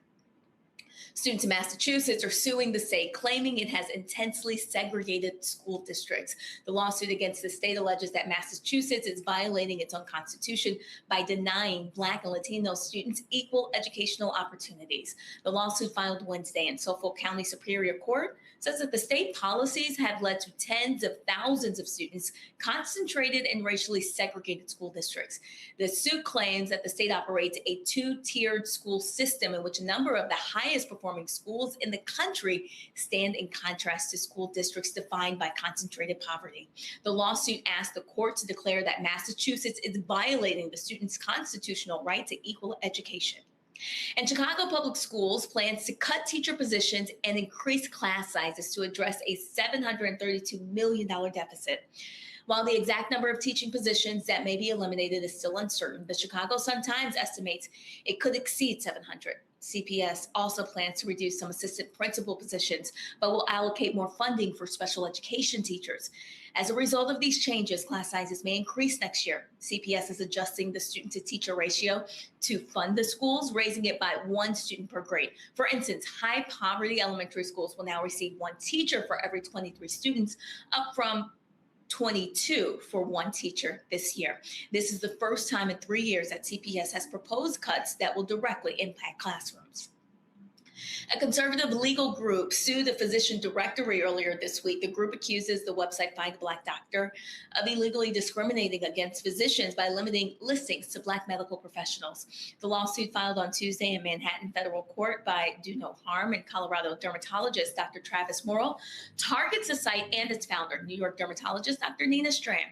Students in Massachusetts are suing the state, claiming it has intensely segregated school districts. The lawsuit against the state alleges that Massachusetts is violating its own constitution by denying Black and Latino students equal educational opportunities. The lawsuit filed Wednesday in Suffolk County Superior Court says that the state policies have led to tens of thousands of students concentrated in racially segregated school districts. The suit claims that the state operates a 2-tiered school system in which a number of the highest performing schools in the country stand in contrast to school districts defined by concentrated poverty. The lawsuit asked the court to declare that Massachusetts is violating the students' constitutional right to equal education. And Chicago Public Schools plans to cut teacher positions and increase class sizes to address a $732 million deficit. While the exact number of teaching positions that may be eliminated is still uncertain, the Chicago Sun-Times estimates it could exceed 700. CPS also plans to reduce some assistant principal positions, but will allocate more funding for special education teachers. As a result of these changes, class sizes may increase next year. CPS is adjusting the student-to-teacher ratio to fund the schools, raising it by 1 student per grade. For instance, high-poverty elementary schools will now receive 1 teacher for every 23 students, up from 22 for 1 teacher this year. This is the first time in 3 years that CPS has proposed cuts that will directly impact classrooms. A conservative legal group sued the physician directory earlier this week. The group accuses the website Find a Black Doctor of illegally discriminating against physicians by limiting listings to Black medical professionals. The lawsuit filed on Tuesday in Manhattan federal court by Do No Harm and Colorado dermatologist Dr. Travis Morrill targets the site and its founder, New York dermatologist Dr. Nina Strand.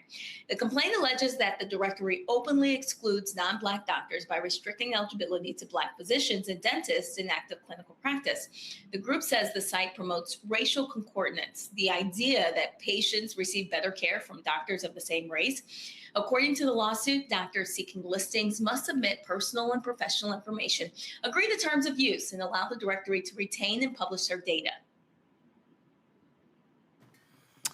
The complaint alleges that the directory openly excludes non-Black doctors by restricting eligibility to Black physicians and dentists in active clinical practice. The group says the site promotes racial concordance, the idea that patients receive better care from doctors of the same race. According to the lawsuit, doctors seeking listings must submit personal and professional information, agree to terms of use, and allow the directory to retain and publish their data.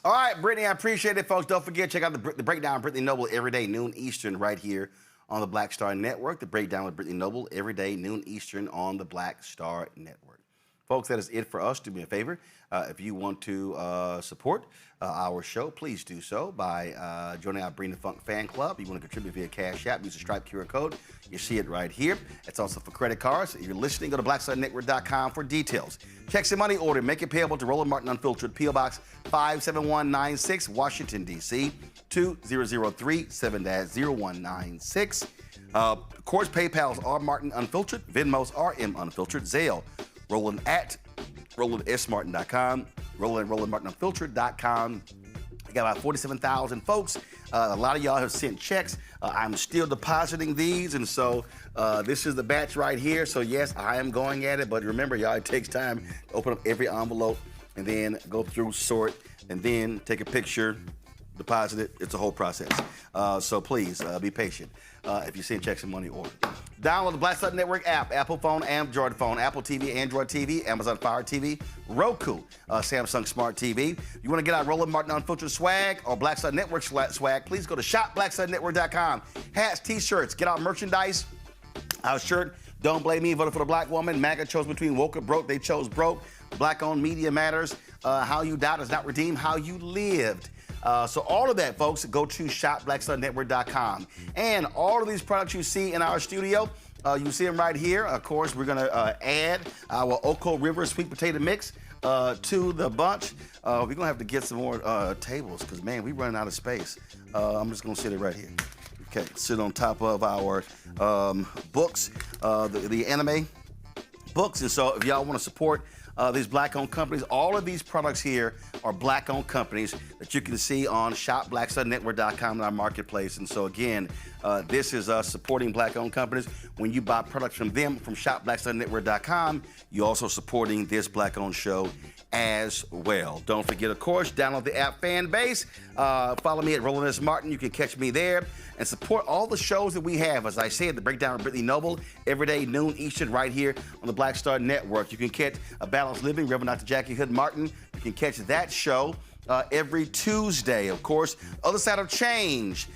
All right, Brittany, I appreciate it, folks. Don't forget, check out the Breakdown with Brittany Noble every day, noon Eastern, right here on the Black Star Network. The Breakdown with Brittany Noble every day, noon Eastern on the Black Star Network. Folks, that is it for us. Do me a favor. If you want to support our show, please do so by joining our Bring the Funk fan club. You want to contribute via Cash App, use the Stripe QR code. You see it right here. It's also for credit cards. If you're listening, go to blackstarnetwork.com for details. Checks and money order. Make it payable to Roland Martin Unfiltered, P.O. Box 57196, Washington, D.C. 2003 7-0196. Of course, PayPal's R Martin Unfiltered, Venmo's RM Unfiltered, Zelle, Roland at RolandSMartin.com, RolandMartinUnfiltered.com. We got about 47,000 folks. A lot of y'all have sent checks. I'm still depositing these, and so this is the batch right here. So yes, I am going at it, but remember, y'all, it takes time to open up every envelope and then go through, sort, and then take a picture, deposit it. It's a whole process. So please be patient if you send checks and money order. Download the Black Star Network app, Apple phone, Android phone, Apple TV, Android TV, Amazon Fire TV, Roku, Samsung Smart TV. You want to get our Roland Martin Unfiltered swag or Black Star Network swag, please go to shopblackstarnetwork.com. Hats, t-shirts, get our merchandise. Our shirt, Don't Blame Me, voted for the black woman. MAGA chose between woke or broke. They chose broke. Black-owned media matters. How you died does not redeem how you lived. So all of that, folks, go to shopblackstarnetwork.com. And all of these products you see in our studio, you see them right here. Of course, we're going to add our Oko River sweet potato mix to the bunch. We're going to have to get some more tables because, man, we're running out of space. I'm just going to sit it right here. Okay, sit on top of our books, the anime books. And so if y'all want to support these black-owned companies, all of these products here are black-owned companies that you can see on shopblackstarnetwork.com in our marketplace. And so again, this is us supporting black-owned companies. When you buy products from them from shopblackstarnetwork.com, you're also supporting this black-owned show as well. Don't forget, of course, download the app Fan Base. Follow me at Roland S. Martin. You can catch me there and support all the shows that we have. As I said, the Breakdown with Brittany Noble, every day, noon Eastern, right here on the Black Star Network. You can catch A Balanced Living, Reverend Dr. Jackie Hood Martin. You can catch that show every Tuesday. Of course, Other Side of Change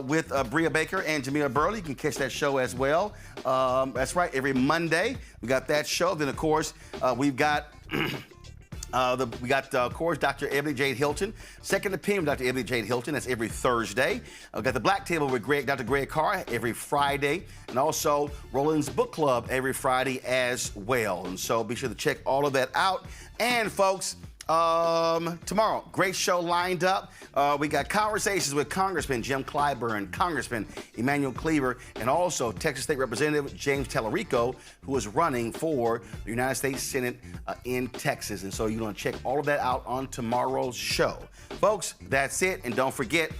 with Bria Baker and Jamila Burley. You can catch that show as well. That's right, every Monday. We got that show. Then, of course, we've got... of course, Dr. Ebony Jade Hilton. Second Opinion with Dr. Ebony Jade Hilton. That's every Thursday. We've got the Black Table with Dr. Greg Carr every Friday. And also Roland's Book Club every Friday as well. And so be sure to check all of that out. And, folks, tomorrow, great show lined up. We got conversations with Congressman Jim Clyburn, Congressman Emmanuel Cleaver, and also Texas State Representative James Tallarico, who is running for the United States Senate in Texas. And so you're going to check all of that out on tomorrow's show. Folks, that's it. And don't forget,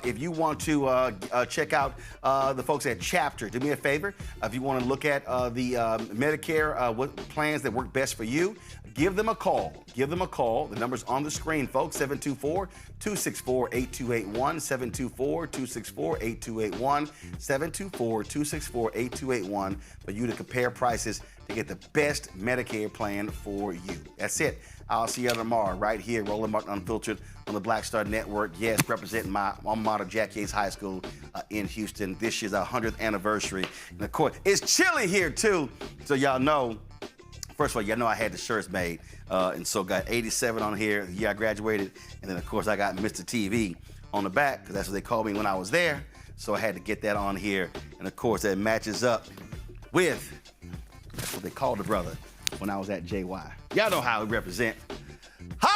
if you want to check out the folks at Chapter, do me a favor. If you want to look at the Medicare what plans that work best for you, give them a call. Give them a call. The number's on the screen, folks. 724-264-8281. 724-264-8281. 724-264-8281 for you to compare prices to get the best Medicare plan for you. That's it. I'll see you tomorrow right here, Roland Martin Unfiltered on the Black Star Network. Yes, representing my alma mater, Jack Yates High School in Houston. This year's our 100th anniversary. And of course, it's chilly here too, so y'all know. First of all, y'all know I had the shirts made, and so got 87 on here the year I graduated, and then of course I got Mr. TV on the back because that's what they called me when I was there. So I had to get that on here, and of course that matches up with what they called the brother when I was at JY. Y'all know how we represent. Hi!